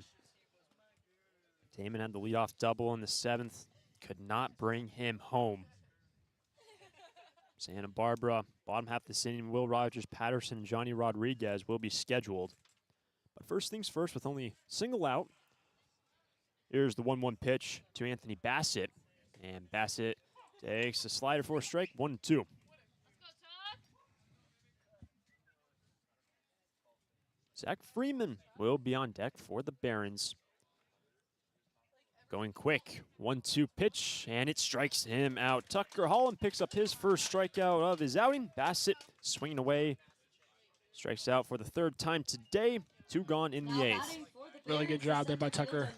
Damon had the leadoff double in the 7th. Could not bring him home. Santa Barbara, bottom half of this inning, Will Rogers, Patterson, and Johnny Rodriguez will be scheduled. But first things first, with only single out, here's the 1-1 pitch to Anthony Bassett. And Bassett takes a slider for a strike, 1-2. Zach Freeman will be on deck for the Barons. Going quick, 1-2 pitch, and it strikes him out. Tucker Holland picks up his first strikeout of his outing. Bassett swinging away, strikes out for the 3rd time today. 2 gone in the 8th. Really good job there by Tucker,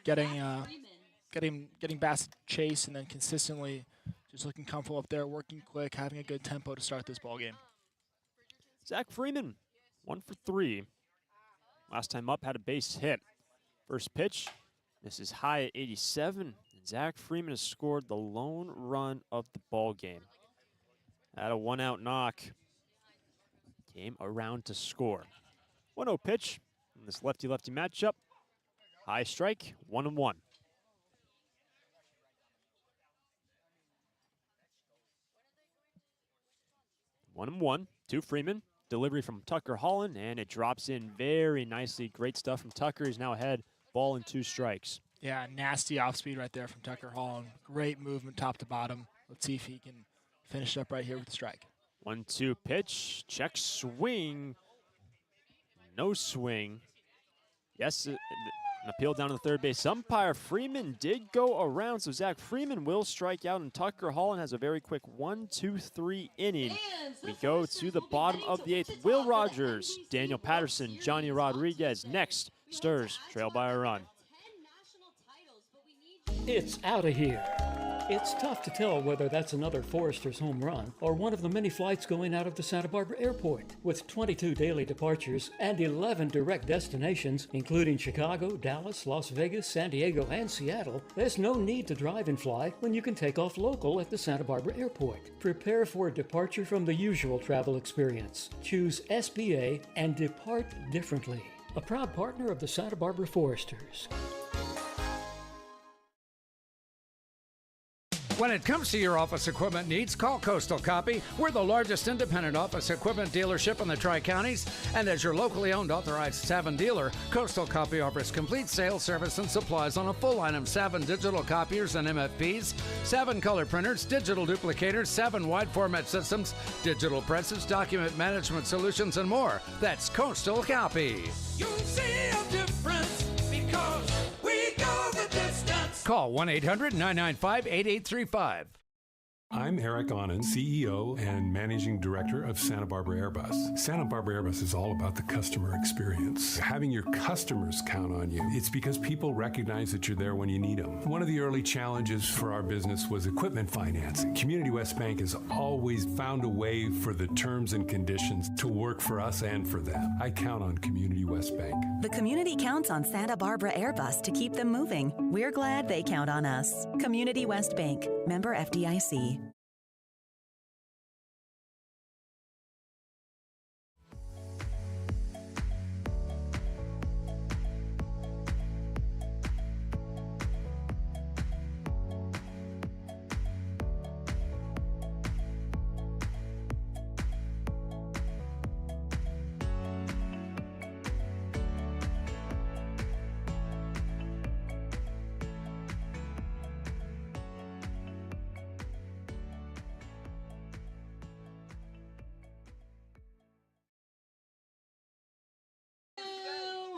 getting Bassett chase and then consistently just looking comfortable up there, working quick, having a good tempo to start this ball game. Zach Freeman, 1 for 3. Last time up, had a base hit. First pitch, this is high at 87. And Zach Freeman has scored the lone run of the ball game. Had a 1-out knock. Came around to score. 1-0 pitch in this lefty-lefty matchup. High strike, 1-1. One and one to Freeman. Delivery from Tucker Holland, and it drops in very nicely. Great stuff from Tucker. He's now ahead. Ball and 2 strikes. Yeah, nasty off speed right there from Tucker Hall. Great movement top to bottom. Let's see if he can finish up right here with the strike. 1-2 pitch, check swing. No swing. Yes, an appeal down to the third base umpire. Freeman did go around, so Zach Freeman will strike out, and Tucker Holland has a very quick 1-2-3 inning. We go to the bottom of the 8th. Will Rogers, Daniel Patterson, Johnny Rodriguez next. Sturs, trail by a run. It's out of here. It's tough to tell whether that's another Foresters home run or one of the many flights going out of the Santa Barbara Airport. With 22 daily departures and 11 direct destinations, including Chicago, Dallas, Las Vegas, San Diego, and Seattle, there's no need to drive and fly when you can take off local at the Santa Barbara Airport. Prepare for a departure from the usual travel experience. Choose SBA and depart differently. A proud partner of the Santa Barbara Foresters. When it comes to your office equipment needs, call Coastal Copy. We're the largest independent office equipment dealership in the Tri-Counties, and as your locally owned authorized Savin dealer, Coastal Copy offers complete sales, service, and supplies on a full line of Savin digital copiers and MFPs, Savin color printers, digital duplicators, Savin wide format systems, digital presses, document management solutions, and more. That's Coastal Copy. You'll see a difference because we go the distance. Call 1-800-995-8835. I'm Eric Onen, CEO and Managing Director of Santa Barbara Airbus. Santa Barbara Airbus is all about the customer experience. Having your customers count on you. It's because people recognize that you're there when you need them. One of the early challenges for our business was equipment financing. Community West Bank has always found a way for the terms and conditions to work for us and for them. I count on Community West Bank. The community counts on Santa Barbara Airbus to keep them moving. We're glad they count on us. Community West Bank, member FDIC.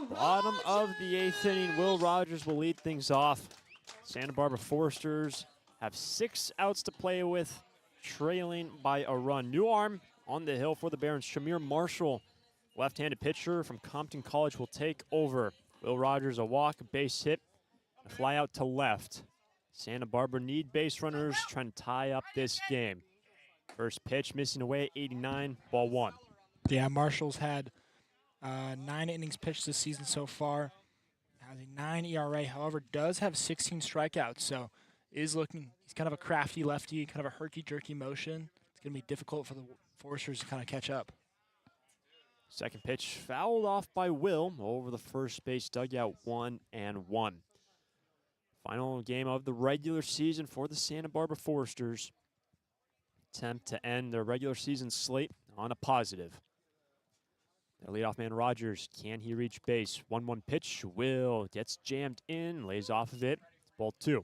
Bottom of the 8th inning, Will Rogers will lead things off. Santa Barbara Foresters have 6 outs to play with, trailing by a run. New arm on the hill for the Barons. Shamir Marshall, left-handed pitcher from Compton College, will take over. Will Rogers a walk, a base hit, a fly out to left. Santa Barbara need base runners, trying to tie up this game. First pitch missing away, 89, ball 1. Yeah, Marshall's had 9 innings pitched this season so far. Has a 9 ERA, however, does have 16 strikeouts, so he's kind of a crafty lefty, kind of a herky-jerky motion. It's going to be difficult for the Foresters to kind of catch up. Second pitch fouled off by Will over the first base dugout, 1-1. Final game of the regular season for the Santa Barbara Foresters. Attempt to end their regular season slate on a positive. Their leadoff man Rogers, can he reach base? 1-1 pitch, Will gets jammed in, lays off of it, it's ball 2.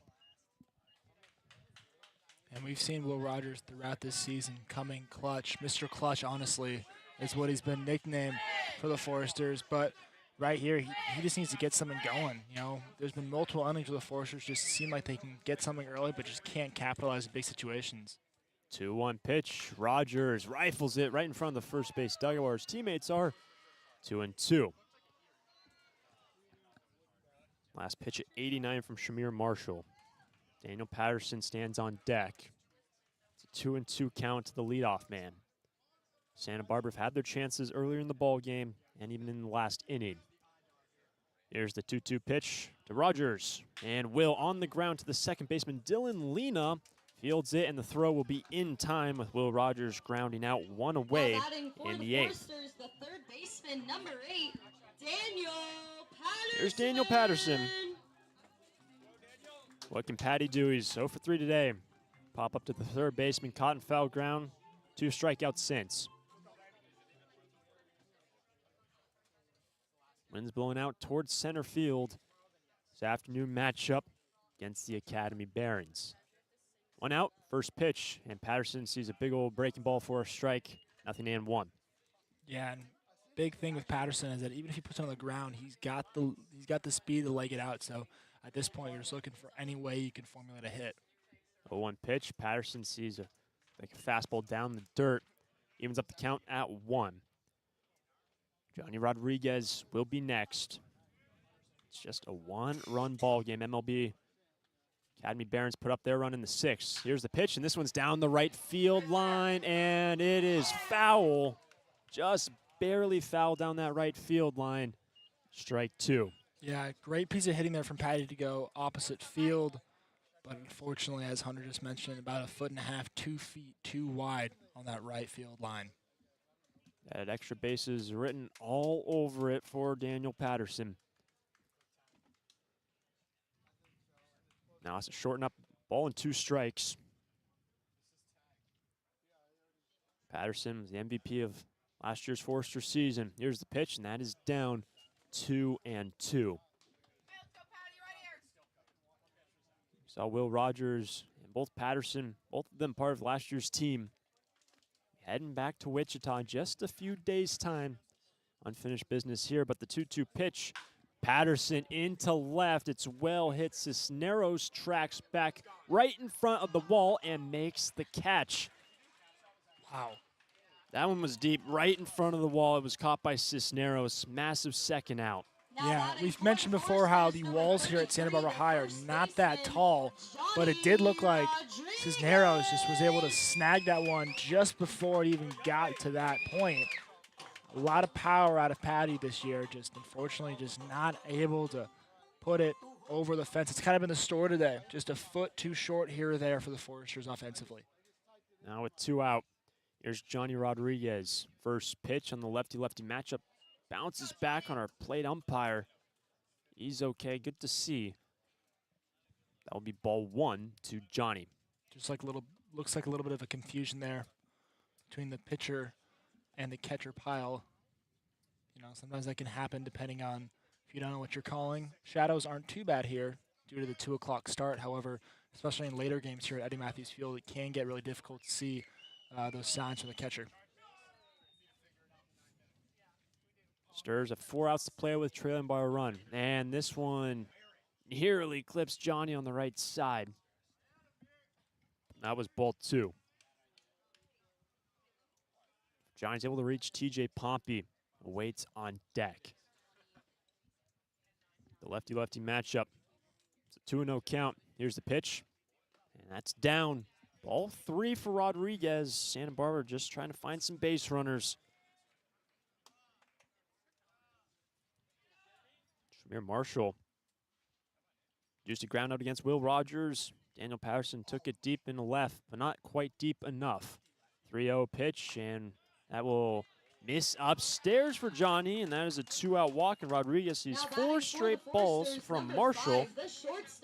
And we've seen Will Rogers throughout this season coming clutch. Mr. Clutch, honestly, is what he's been nicknamed for the Foresters. But right here, he just needs to get something going. You know, there's been multiple innings where the Foresters just seem like they can get something early, but just can't capitalize in big situations. 2-1 pitch, Rogers rifles it right in front of the first base dugout where his teammates are. 2-2. Last pitch at 89 from Shamir Marshall. Daniel Patterson stands on deck. It's a 2-2 count to the leadoff man. Santa Barbara have had their chances earlier in the ball game and even in the last inning. Here's the 2-2 pitch to Rogers. And Will on the ground to the second baseman, Dylan Lena. Fields it, and the throw will be in time with Will Rogers grounding out one away in the 8th. The third baseman, number 8, Daniel Patterson. Here's Daniel Patterson. What can Patty do? He's 0 for 3 today. Pop up to the third baseman, caught in foul ground. 2 strikeouts since. Wind's blowing out towards center field. this afternoon matchup against the Academy Barons. 1 out, first pitch, and Patterson sees a big old breaking ball for a strike. 0-1. Yeah, and big thing with Patterson is that even if he puts it on the ground, he's got the speed to leg it out. So at this point, you're just looking for any way you can formulate a hit. 0-1 pitch. Patterson sees a fastball down the dirt. Evens up the count at 1. Johnny Rodriguez will be next. It's just a 1-run ball game. MLB Academy Barons put up their run in the 6th. Here's the pitch, and this one's down the right field line, and it is foul. Just barely foul down that right field line. Strike 2. Yeah, great piece of hitting there from Patty to go opposite field. But unfortunately, as Hunter just mentioned, about 1.5 feet, 2 feet too wide on that right field line. That extra bases written all over it for Daniel Patterson. Now it's a shorten up ball and 2 strikes. Patterson was the MVP of last year's Forester season. Here's the pitch, and that is down 2-2. Saw Will Rogers and both Patterson, both of them part of last year's team, heading back to Wichita in just a few days' time. Unfinished business here, but the 2-2 pitch. Patterson into left. It's well hit. Cisneros tracks back right in front of the wall and makes the catch. Wow. That one was deep, right in front of the wall. It was caught by Cisneros. Massive second out. Yeah, we've mentioned before how the walls here at Santa Barbara High are not that tall, but it did look like Cisneros just was able to snag that one just before it even got to that point. A lot of power out of Patty this year, just unfortunately just not able to put it over the fence. It's kind of been the story today, just a foot too short here or there for the Foresters offensively. Now with 2 out, here's Johnny Rodriguez. First pitch on the lefty-lefty matchup. Bounces back on our plate umpire. He's okay, good to see. That will be ball 1 to Johnny. Just like looks like a little bit of a confusion there between the pitcher and the catcher pile. You know, sometimes that can happen depending on if you don't know what you're calling. Shadows aren't too bad here due to the 2 o'clock start. However, especially in later games here at Eddie Matthews Field, it can get really difficult to see those signs from the catcher. Stirs at 4 outs to play with, trailing by a run. And this one nearly clips Johnny on the right side. That was ball 2. Johnny's able to reach TJ Pompey. Awaits on deck. The lefty-lefty matchup. It's a 2-0 count. Here's the pitch. And that's down. Ball 3 for Rodriguez. Santa Barbara just trying to find some base runners. Shamir Marshall used a ground out against Will Rogers. Daniel Patterson took it deep in the left, but not quite deep enough. 3-0 pitch, and that will miss upstairs for Johnny, and that is a 2-out walk, and Rodriguez sees 4 straight balls from Marshall.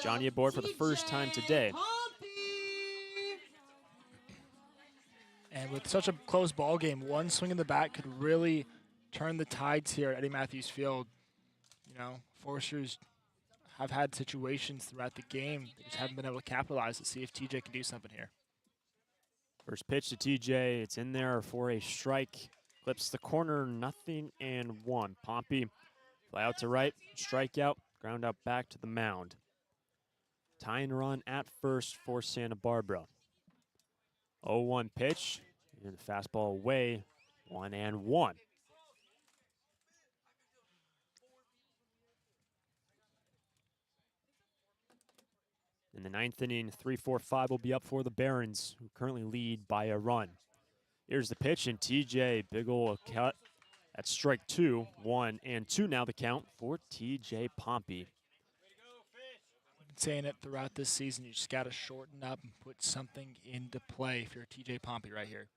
Johnny aboard for the first time today. And with such a close ball game, one swing in the bat could really turn the tides here at Eddie Matthews Field. You know, Foresters have had situations throughout the game. They just haven't been able to capitalize to see if TJ can do something here. First pitch to TJ. It's in there for a strike. Clips the corner, 0-1. Pompey fly out to right, strikeout, ground out back to the mound. Tying run at first for Santa Barbara. 0-1 pitch, and the fastball away, 1-1. In the 9th inning, 3-4-5 will be up for the Barons, who currently lead by a run. Here's the pitch, and TJ, big ol' cut. That's strike 2, 1-2 now the count for TJ Pompey. I've been saying it throughout this season, you just got to shorten up and put something into play if you're TJ Pompey right here.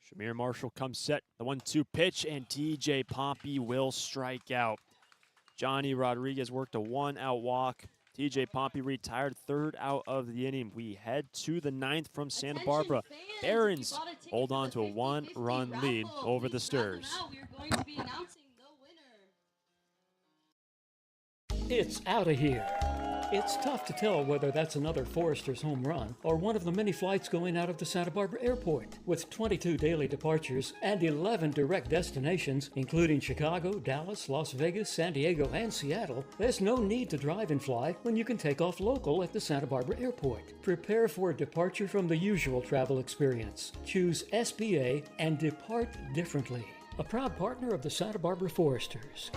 Shamir Marshall comes set, the 1-2 pitch, and TJ Pompey will strike out. Johnny Rodriguez worked a 1-out walk. TJ Pompey retired, 3rd out of the inning. We head to the 9th from Santa Barbara. Barons hold on to a 1-run lead over the Stirs. We're going to be announcing the It's out of here. It's tough to tell whether that's another Forester's home run or one of the many flights going out of the Santa Barbara Airport. With 22 daily departures and 11 direct destinations, including Chicago, Dallas, Las Vegas, San Diego, and Seattle, there's no need to drive and fly when you can take off local at the Santa Barbara Airport. Prepare for a departure from the usual travel experience. Choose SBA and depart differently. A proud partner of the Santa Barbara Foresters.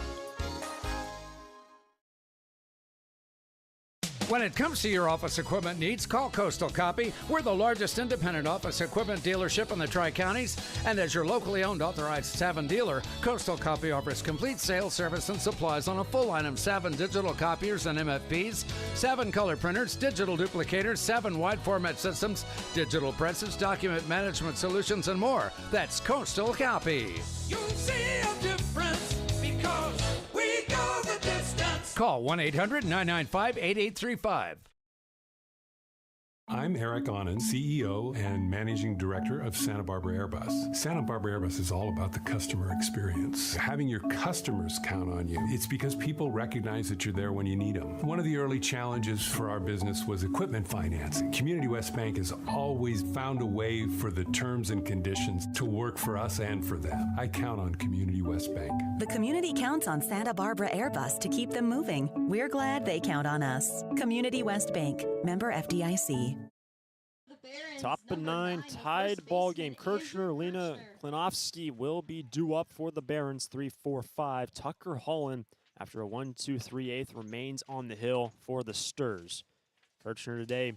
When it comes to your office equipment needs, call Coastal Copy. We're the largest independent office equipment dealership in the Tri-Counties, and as your locally owned authorized Savin dealer, Coastal Copy offers complete sales, service, and supplies on a full line of Savin digital copiers and MFPs, Savin color printers, digital duplicators, Savin wide format systems, digital presses, document management solutions, and more. That's Coastal Copy. You'll see a difference because we go the distance. Call 1-800-995-8835. I'm Eric Onen, CEO and Managing Director of Santa Barbara Airbus. Santa Barbara Airbus is all about the customer experience. Having your customers count on you. It's because people recognize that you're there when you need them. One of the early challenges for our business was equipment financing. Community West Bank has always found a way for the terms and conditions to work for us and for them. I count on Community West Bank. The community counts on Santa Barbara Airbus to keep them moving. We're glad they count on us. Community West Bank, member FDIC. Top of 9, tied ball game. Kirchner, Lena Klinovsky will be due up for the Barons, 3-4-5. Tucker Holland, after a 1-2-3-8, remains on the hill for the Sturs. Kirchner today,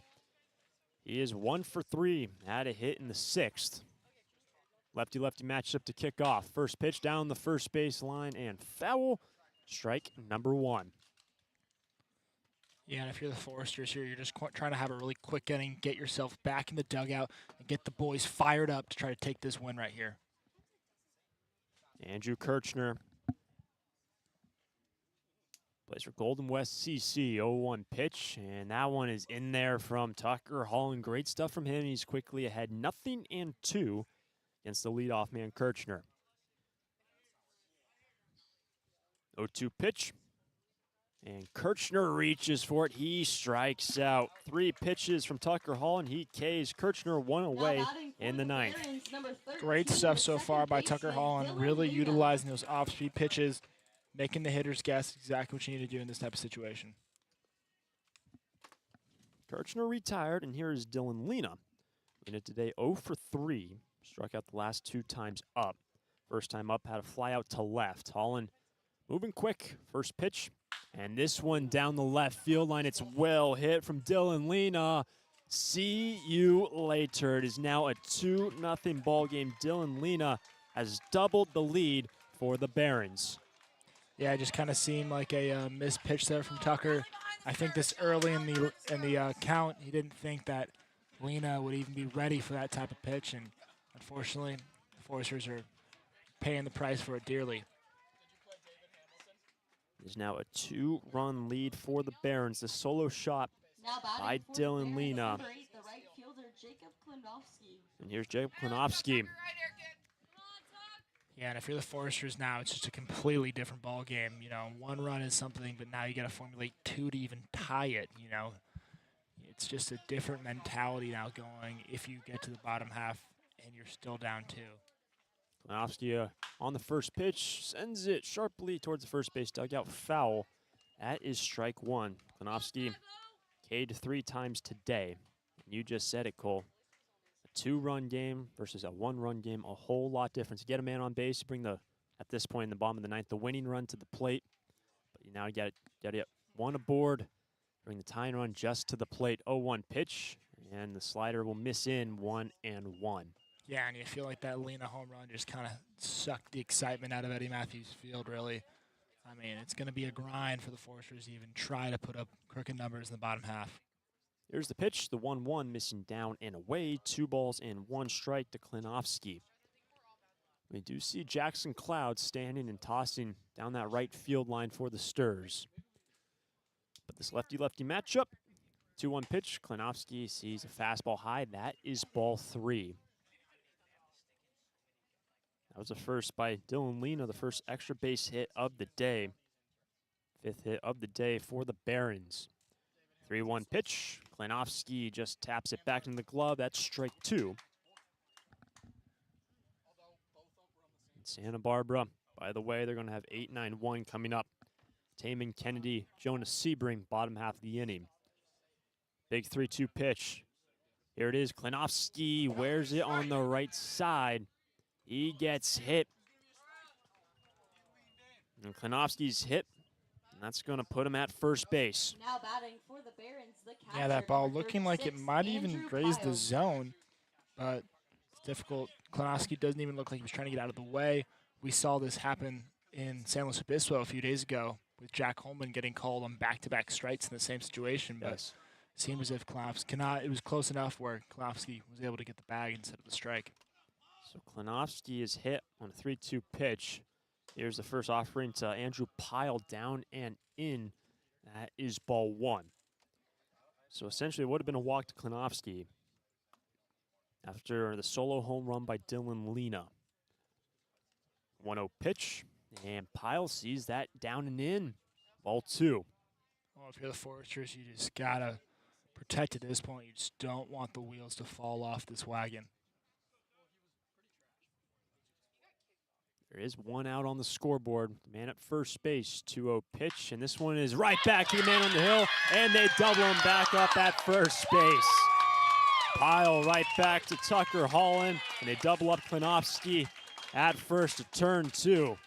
he is 1 for 3, had a hit in the 6th. Lefty-lefty matchup to kick off. First pitch down the first base line and foul. Strike number 1. Yeah, and if you're the Foresters here, you're just trying to have a really quick inning, get yourself back in the dugout, and get the boys fired up to try to take this win right here. Andrew Kirchner plays for Golden West CC. 0-1 pitch, and that one is in there from Tucker Holland. Great stuff from him. He's quickly ahead 0-2 against the leadoff man Kirchner. 0-2 pitch. And Kirchner reaches for it. He strikes out. 3 pitches from Tucker Holland. He Ks Kirchner 1 away in the 9th. Great stuff so far by Tucker Holland, really utilizing those off-speed pitches, making the hitters guess exactly what you need to do in this type of situation. Kirchner retired, and here is Dylan Lena. Lena today 0 for 3. Struck out the last 2 times up. First time up, had a fly out to left. Holland moving quick. First pitch. And this one down the left field line. It's well hit from Dylan Lena. See you later. It is now a 2-0 ball game. Dylan Lena has doubled the lead for the Barons. Yeah, it just kind of seemed like a missed pitch there from Tucker. I think this early in the count, he didn't think that Lena would even be ready for that type of pitch, and unfortunately, the Foresters are paying the price for it dearly. There's now a 2-run lead for the Barons. The solo shot by Dylan Lena. And here's Jacob Klinovsky. Yeah, and if you're the Foresters now, it's just a completely different ball game. You know, 1 run is something, but now you got to formulate 2 to even tie it. You know, it's just a different mentality now going if you get to the bottom half and you're still down 2. Klinovsky on the first pitch, sends it sharply towards the first base dugout. Foul. That is strike 1. Klinovsky K'd 3 times today. And you just said it, Cole. A 2-run game versus a 1-run game, a whole lot different. To get a man on base, you bring at this point in the bottom of the 9th, the winning run to the plate. But you now got to get 1 aboard, bring the tying run just to the plate. 0-1 pitch, and the slider will miss in 1-1. Yeah, and you feel like that Lena home run just kind of sucked the excitement out of Eddie Matthews Field, really. I mean, it's going to be a grind for the Foresters to even try to put up crooked numbers in the bottom half. Here's the pitch, the 1-1, missing down and away. 2 balls and 1 strike to Klinovsky. We do see Jackson Cloud standing and tossing down that right field line for the Sturs. But this lefty-lefty matchup, 2-1 pitch, Klinovsky sees a fastball high. That is ball 3. That was a first by Dylan Lena, the first extra base hit of the day. Fifth hit of the day for the Barons. 3-1 pitch. Klinowski just taps it back in the glove. That's strike 2. Santa Barbara, by the way, they're going to have 8-9-1 coming up. Taman, Kennedy, Jonas Sebring, bottom half of the inning. Big 3-2 pitch. Here it is. Klinowski wears it on the right side. He gets hit. And Klinowski's hit. And that's going to put him at first base. Now batting for the Barons, the Yeah, that ball looking like it might even graze the zone, but it's difficult. Klinowski doesn't even look like he was trying to get out of the way. We saw this happen in San Luis Obispo a few days ago with Jack Holman getting called on back-to-back strikes in the same situation, but it seemed as if Klinowski it was close enough where Klinowski was able to get the bag instead of the strike. So Klinowski is hit on a 3-2 pitch. Here's the first offering to Andrew Pyle, down and in. That is ball 1. So essentially it would have been a walk to Klinowski after the solo home run by Dylan Lena. 1-0 pitch, and Pyle sees that down and in. Ball 2. Well, if you're the Foresters, you just got to protect at this point. You just don't want the wheels to fall off this wagon. There is one out on the scoreboard. The man at first base, 2-0 pitch, and this one is right back to the man on the hill, and they double him back up at first base. Pyle right back to Tucker Holland, and they double up Klinowski at first to turn 2.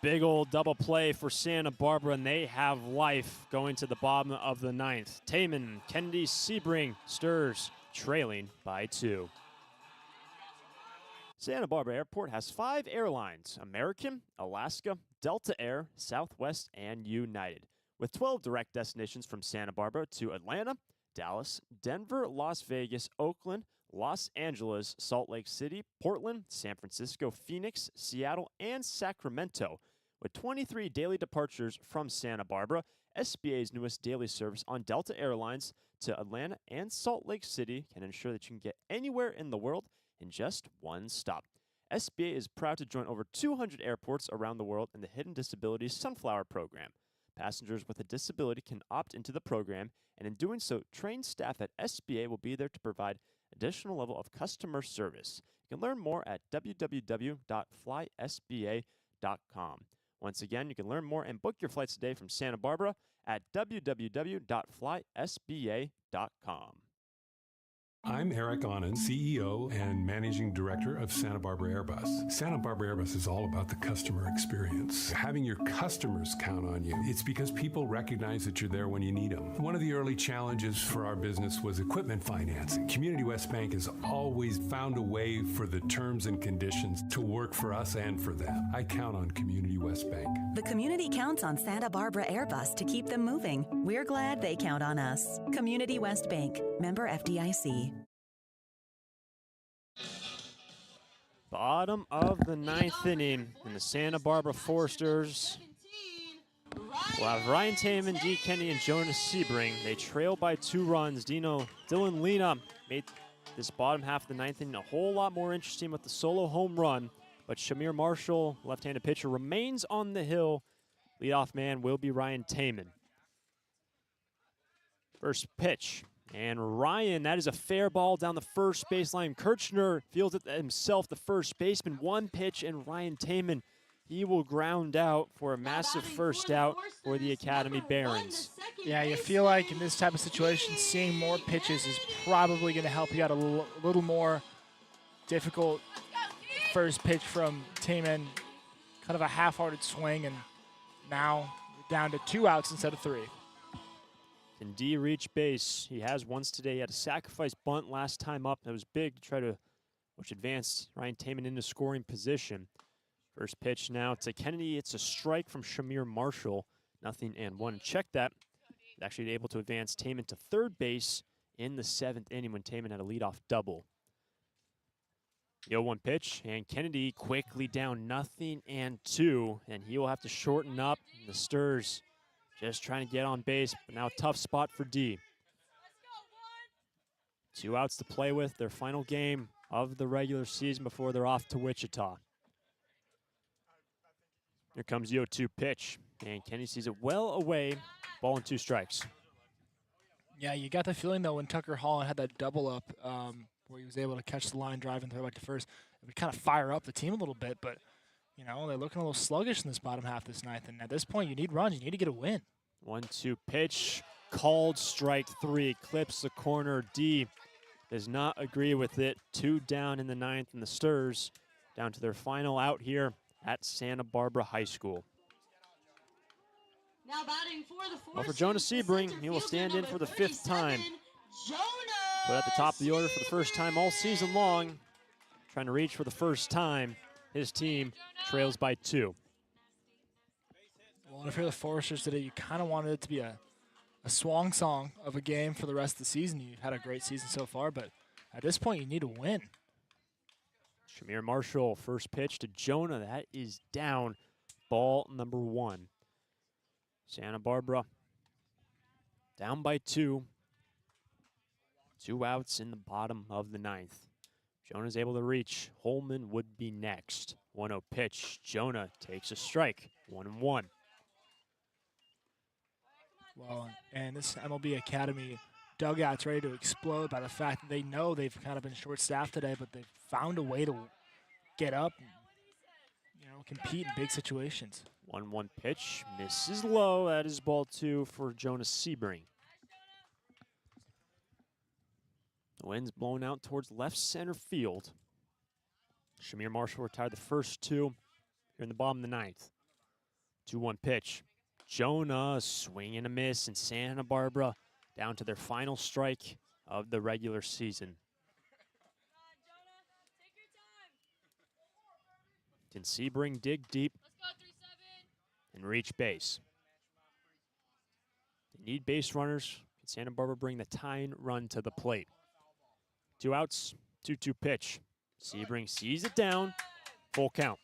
Big old double play for Santa Barbara, and they have life going to the bottom of the 9th. Taman, Kennedy, Sebring, Sturs, trailing by 2. Santa Barbara Airport has 5 airlines: American, Alaska, Delta Air, Southwest, and United, with 12 direct destinations from Santa Barbara to Atlanta, Dallas, Denver, Las Vegas, Oakland, Los Angeles, Salt Lake City, Portland, San Francisco, Phoenix, Seattle, and Sacramento. With 23 daily departures from Santa Barbara, SBA's newest daily service on Delta Airlines to Atlanta and Salt Lake City can ensure that you can get anywhere in the world in just one stop. SBA is proud to join over 200 airports around the world in the Hidden Disabilities Sunflower Program. Passengers with a disability can opt into the program, and in doing so, trained staff at SBA will be there to provide additional level of customer service. You can learn more at www.flysba.com. Once again, you can learn more and book your flights today from Santa Barbara at www.flysba.com. I'm Eric Onen, CEO and Managing Director of Santa Barbara Airbus. Santa Barbara Airbus is all about the customer experience. Having your customers count on you. It's because people recognize that you're there when you need them. One of the early challenges for our business was equipment financing. Community West Bank has always found a way for the terms and conditions to work for us and for them. I count on Community West Bank. The community counts on Santa Barbara Airbus to keep them moving. We're glad they count on us. Community West Bank, member FDIC. Bottom of the 9th inning, and the Santa Barbara Foresters will have Ryan Taman, D. Kennedy, and Jonas Sebring. They trail by 2 runs. Dylan Lena made this bottom half of the 9th inning a whole lot more interesting with the solo home run, but Shamir Marshall, left-handed pitcher, remains on the hill. Leadoff man will be Ryan Taman. First pitch. And Ryan, that is a fair ball down the first baseline. Kirchner fields it himself, the first baseman. 1 pitch, and Ryan Taman, he will ground out for a massive first out for the Academy Barons. Yeah, you feel like in this type of situation, seeing more pitches is probably going to help you out a little more. Difficult first pitch from Taman, kind of a half-hearted swing, and now down to 2 outs instead of 3. Can D reach base? He has once today. He had a sacrifice bunt last time up. That was big to try to, which advanced Ryan Taman into scoring position. First pitch now to Kennedy. It's a strike from Shamir Marshall. 0-1. Check that. Actually able to advance Taman to third base in the 7th inning when Taman had a leadoff double. The 0-1 pitch, and Kennedy quickly down 0-2, and he will have to shorten up. The Sturs just trying to get on base, but now a tough spot for D. 2 outs to play with, their final game of the regular season before they're off to Wichita. Here comes the 0-2 pitch. And Kenny sees it well away. Ball and 2 strikes. Yeah, you got the feeling, though, when Tucker Holland had that double up where he was able to catch the line drive and throw back to first, it would kind of fire up the team a little bit. But, you know, they're looking a little sluggish in this bottom half this ninth. And at this point, you need runs. You need to get a win. 1-2 pitch. Called strike 3. Clips the corner. D does not agree with it. 2 down in the ninth, and the Sturs down to their final out here at Santa Barbara High School. Now batting for the Well, for Jonah Sebring, he will stand in for the 5th time. But at the top of the order for the first time all season long, trying to reach for the first time. His team trails by 2. Well, if you're the Foresters today, you kind of wanted it to be a swan song of a game for the rest of the season. You've had a great season so far, but at this point, you need to win. Shamir Marshall, first pitch to Jonah. That is down. Ball number 1. Santa Barbara down by 2. 2 outs in the bottom of the ninth. Jonah's able to reach. Holman would be next. 1-0 pitch. Jonah takes a strike. 1-1. Well, and this MLB Academy dugout's ready to explode by the fact that they know they've kind of been short-staffed today, but they've found a way to get up and, you know, compete in big situations. 1-1 pitch. Misses low. That is ball 2 for Jonah Sebring. The wind's blown out towards left center field. Shamir Marshall retired the first 2 here in the bottom of the ninth. 2-1 pitch. Jonah, swing and a miss, and Santa Barbara down to their final strike of the regular season. Can Sebring dig deep and reach base? They need base runners. Can Santa Barbara bring the tying run to the plate? 2 outs, 2-2 pitch. Sebring sees it down, full count.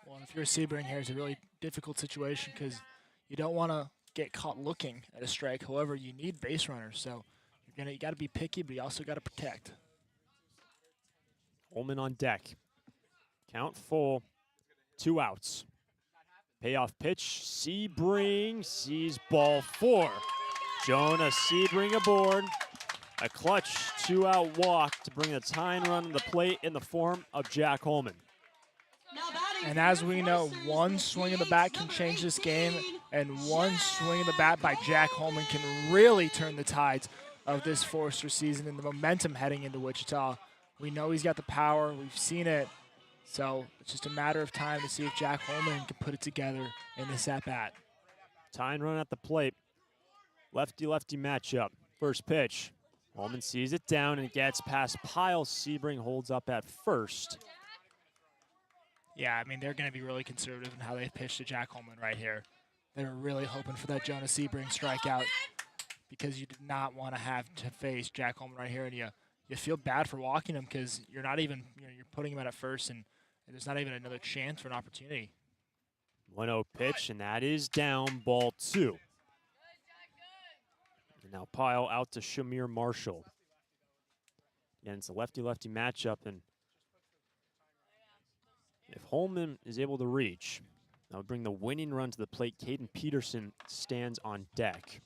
Well, if you're Sebring here, it's a really difficult situation because you don't want to get caught looking at a strike. However, you need base runners, so you got to be picky, but you also got to protect. Holman on deck. Count full, 2 outs. Payoff pitch, Sebring sees ball 4. Jonah Sebring aboard. A clutch 2-out walk to bring the tying run to the plate in the form of Jack Holman. And as we know, one swing of the bat can change this game, and one swing of the bat by Jack Holman can really turn the tides of this Forester season and the momentum heading into Wichita. We know he's got the power. We've seen it. So it's just a matter of time to see if Jack Holman can put it together in this at-bat. Tying run at the plate. Lefty-lefty matchup. First pitch. Holman sees it down and gets past Pyle. Sebring holds up at first. Yeah, I mean, they're going to be really conservative in how they pitch to Jack Holman right here. They're really hoping for that Jonah Sebring strikeout because you did not want to have to face Jack Holman right here. And you feel bad for walking him because you're not even, you're putting him at first and there's not even another chance for an opportunity. 1-0 pitch, and that is down, ball 2. And now Pyle out to Shamir Marshall. Again, it's a lefty-lefty matchup, and if Holman is able to reach, that would bring the winning run to the plate. Caden Peterson stands on deck.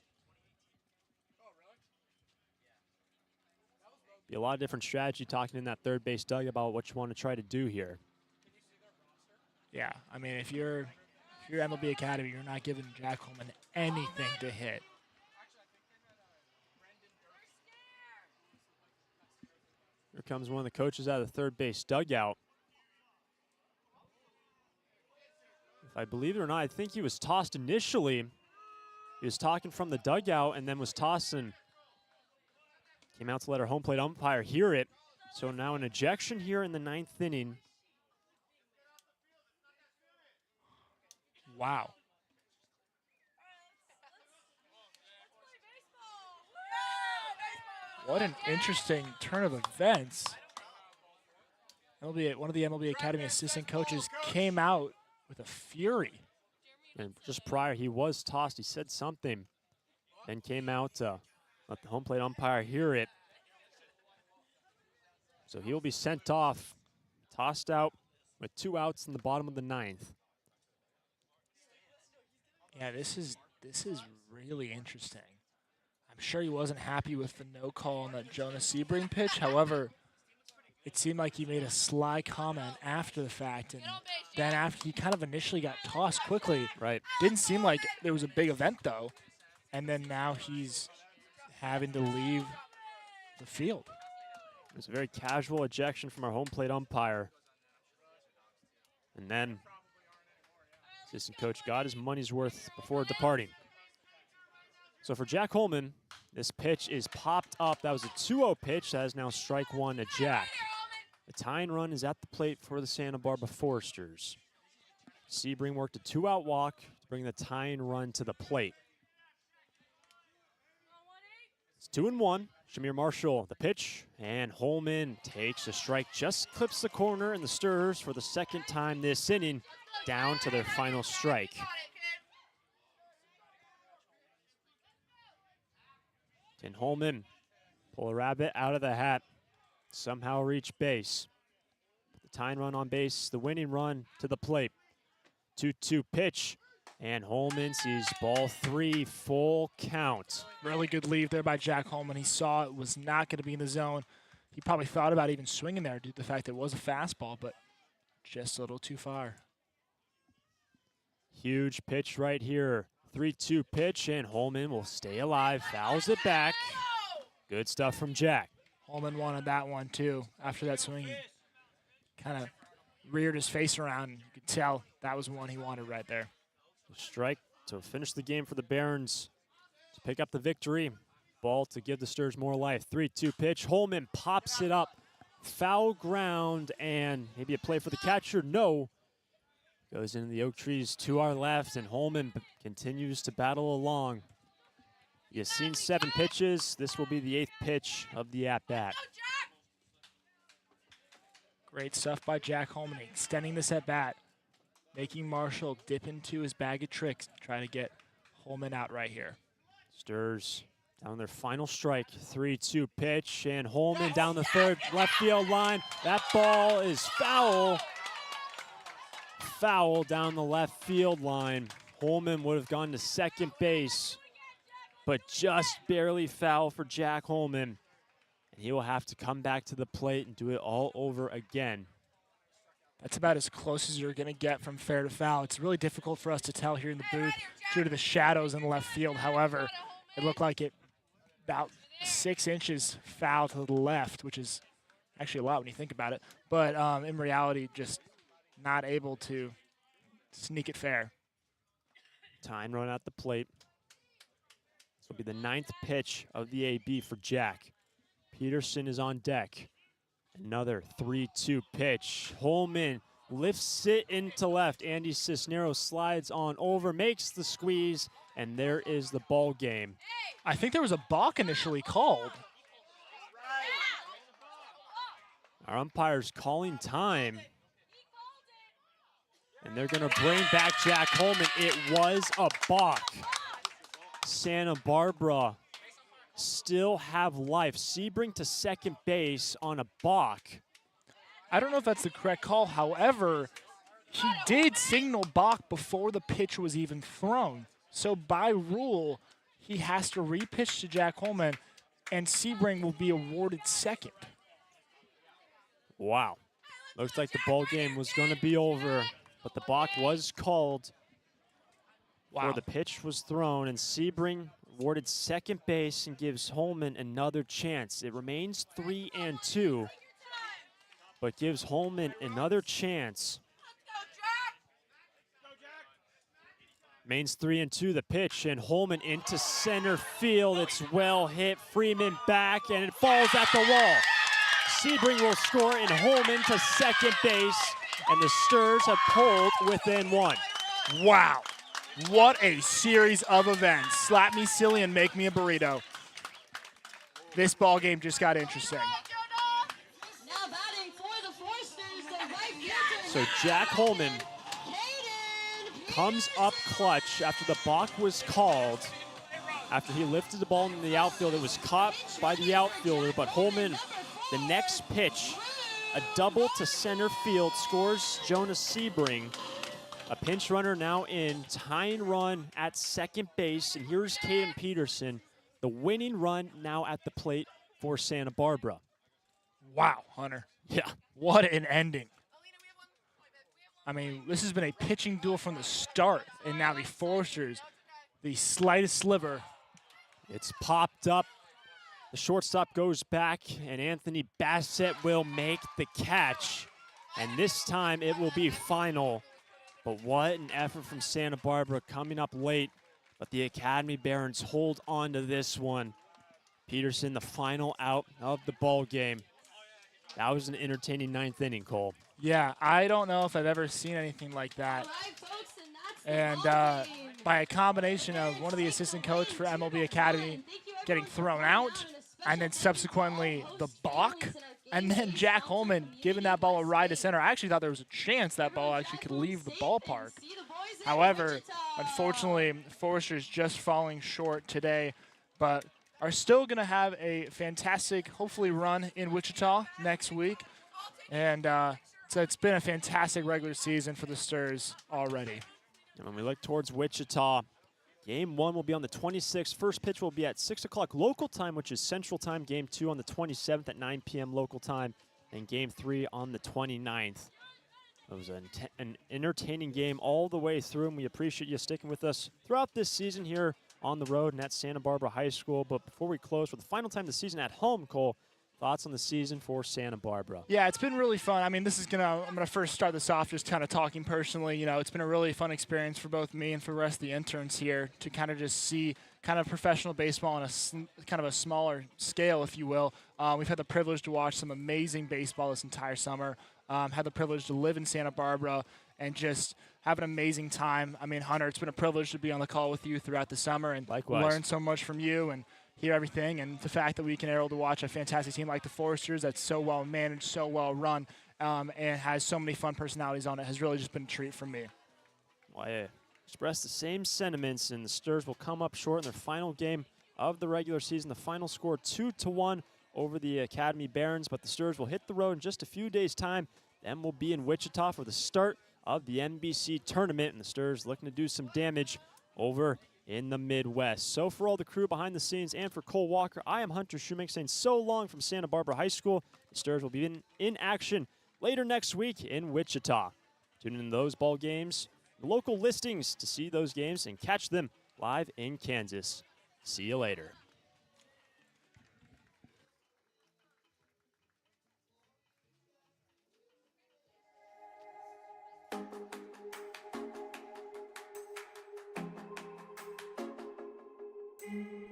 Be a lot of different strategy talking in that third base dugout about what you want to try to do here. Yeah, I mean, if you're MLB Academy, you're not giving Jack Holman anything to hit. Here comes one of the coaches out of the third base dugout. If I believe it or not, I think he was tossed initially. He was talking from the dugout and then was tossed and came out to let our home plate umpire hear it. So now an ejection here in the 9th inning. Wow. What an interesting turn of events. One of the MLB Academy assistant coaches came out with a fury. And just prior, he was tossed. He said something, then came out to let the home plate umpire hear it. So he'll be sent off, tossed out with 2 outs in the bottom of the 9th. Yeah, this is really interesting. I'm sure he wasn't happy with the no call on that Jonas Sebring pitch. However, it seemed like he made a sly comment after the fact, and then after he kind of initially got tossed quickly. Right. Didn't seem like there was a big event though, and then now he's having to leave the field. It was a very casual ejection from our home plate umpire. And then assistant coach got his money's worth before departing. So for Jack Holman, this pitch is popped up. That was a 2-0 pitch. That is now strike one to Jack. The tying run is at the plate for the Santa Barbara Foresters. Sebring worked a 2-out walk to bring the tying run to the plate. It's 2-1. Shamir Marshall, the pitch, and Holman takes a strike, just clips the corner, and the Sturs, for the second time this inning, down to their final strike. Can Holman pull a rabbit out of the hat, somehow reach base? The tying run on base, the winning run to the plate. 2-2 pitch, and Holman sees ball 3, full count. Really good leave there by Jack Holman. He saw it was not going to be in the zone. He probably thought about even swinging there due to the fact that it was a fastball, but just a little too far. Huge pitch right here. 3-2 pitch, and Holman will stay alive, fouls it back. Good stuff from Jack. Holman wanted that one too. After that swing, he kind of reared his face around. You could tell that was one he wanted right there. Strike to finish the game for the Barons to pick up the victory. Ball to give the Sturs more life. 3-2 pitch. Holman pops it up. Foul ground, and maybe a play for the catcher. No. Goes into the oak trees to our left, and Holman continues to battle along. You've seen 7 pitches. This will be the 8th pitch of the at-bat. Great stuff by Jack Holman, extending this at-bat, making Marshall dip into his bag of tricks, trying to get Holman out right here. Sturs down their final strike. 3-2 pitch, and Holman down the third left field line. That ball is foul. Foul down the left field line. Holman would have gone to second base, but just barely foul for Jack Holman. And he will have to come back to the plate and do it all over again. That's about as close as you're going to get from fair to foul. It's really difficult for us to tell here in the booth due to the shadows in the left field. However, it looked like it about 6 inches foul to the left, which is actually a lot when you think about it. But in reality, just not able to sneak it fair. Tying run at the plate. This will be the 9th pitch of the AB for Jack. Peterson is on deck. Another 3-2 pitch. Holman lifts it into left. Andy Cisneros slides on over, makes the squeeze, and there is the ball game. I think there was a balk initially called. Our umpire's calling time. And they're going to bring back Jack Holman. It was a balk. Santa Barbara still have life. Sebring to second base on a balk. I don't know if that's the correct call. However, he did signal balk before the pitch was even thrown. So by rule, he has to re-pitch to Jack Holman, and Sebring will be awarded second. Wow. Looks like the ball game was going to be over, but the balk was called before the pitch was thrown, and Sebring awarded second base and gives Holman another chance. It remains 3-2, but gives Holman another chance. Remains 3-2, the pitch, and Holman into center field. It's well hit. Freeman back, and it falls at the wall. Sebring will score, and Holman to second base, and the Sturs have pulled within 1. Wow. What a series of events. Slap me silly and make me a burrito. This ball game just got interesting. Now batting for the Foresters, the right fielder. So Jack Holman comes up clutch after the balk was called. After he lifted the ball in the outfield, it was caught by the outfielder, but Holman, the next pitch, a double to center field, scores Jonas Sebring. A pinch runner now in, tying run at second base, and here's Caden Peterson, the winning run now at the plate for Santa Barbara. Wow, Hunter. Yeah. What an ending. I mean, this has been a pitching duel from the start, and now the Foresters, the slightest sliver. It's popped up. The shortstop goes back, and Anthony Bassett will make the catch. And this time it will be final. But what an effort from Santa Barbara coming up late. But the Academy Barons hold on to this one. Peterson, the final out of the ball game. That was an entertaining ninth inning, Cole. Yeah, I don't know if I've ever seen anything like that. And by a combination of one of the assistant coach for MLB Academy getting thrown out, and then subsequently the balk, and then Jack Holman giving that ball a ride to center. I actually thought there was a chance that ball actually could leave the ballpark. However, unfortunately, Foresters just falling short today, but are still going to have a fantastic, hopefully, run in Wichita next week. And so it's been a fantastic regular season for the Sturs already. And when we look towards Wichita, Game 1 will be on the 26th. First pitch will be at 6 o'clock local time, which is Central Time. Game 2 on the 27th at 9 p.m. local time. And Game 3 on the 29th. It was an entertaining game all the way through, and we appreciate you sticking with us throughout this season here on the road and at Santa Barbara High School. But before we close, for the final time this season at home, Cole, thoughts on the season for Santa Barbara? Yeah, it's been really fun. I mean, I'm gonna first start this off just kind of talking personally. You know, it's been a really fun experience for both me and for the rest of the interns here to kind of just see kind of professional baseball on a kind of a smaller scale, if you will. We've had the privilege to watch some amazing baseball this entire summer. Had the privilege to live in Santa Barbara and just have an amazing time. I mean, Hunter, it's been a privilege to be on the call with you throughout the summer and learn so much from you and hear everything. And the fact that we can able to watch a fantastic team like the Foresters that's so well managed, so well run, and has so many fun personalities on it has really just been a treat for me. Well, I express the same sentiments, and the Sturs will come up short in their final game of the regular season. The final score 2-1 over the Academy Barons, but the Sturs will hit the road in just a few days' time. Then we'll be in Wichita for the start of the NBC tournament, and the Sturs looking to do some damage over in the Midwest. So for all the crew behind the scenes and for Cole Walker, I am Hunter Shoemake saying so long from Santa Barbara High School. The Sturs will be in action later next week in Wichita. Tune in to those ball games, the local listings to see those games and catch them live in Kansas. See you later. Thank you.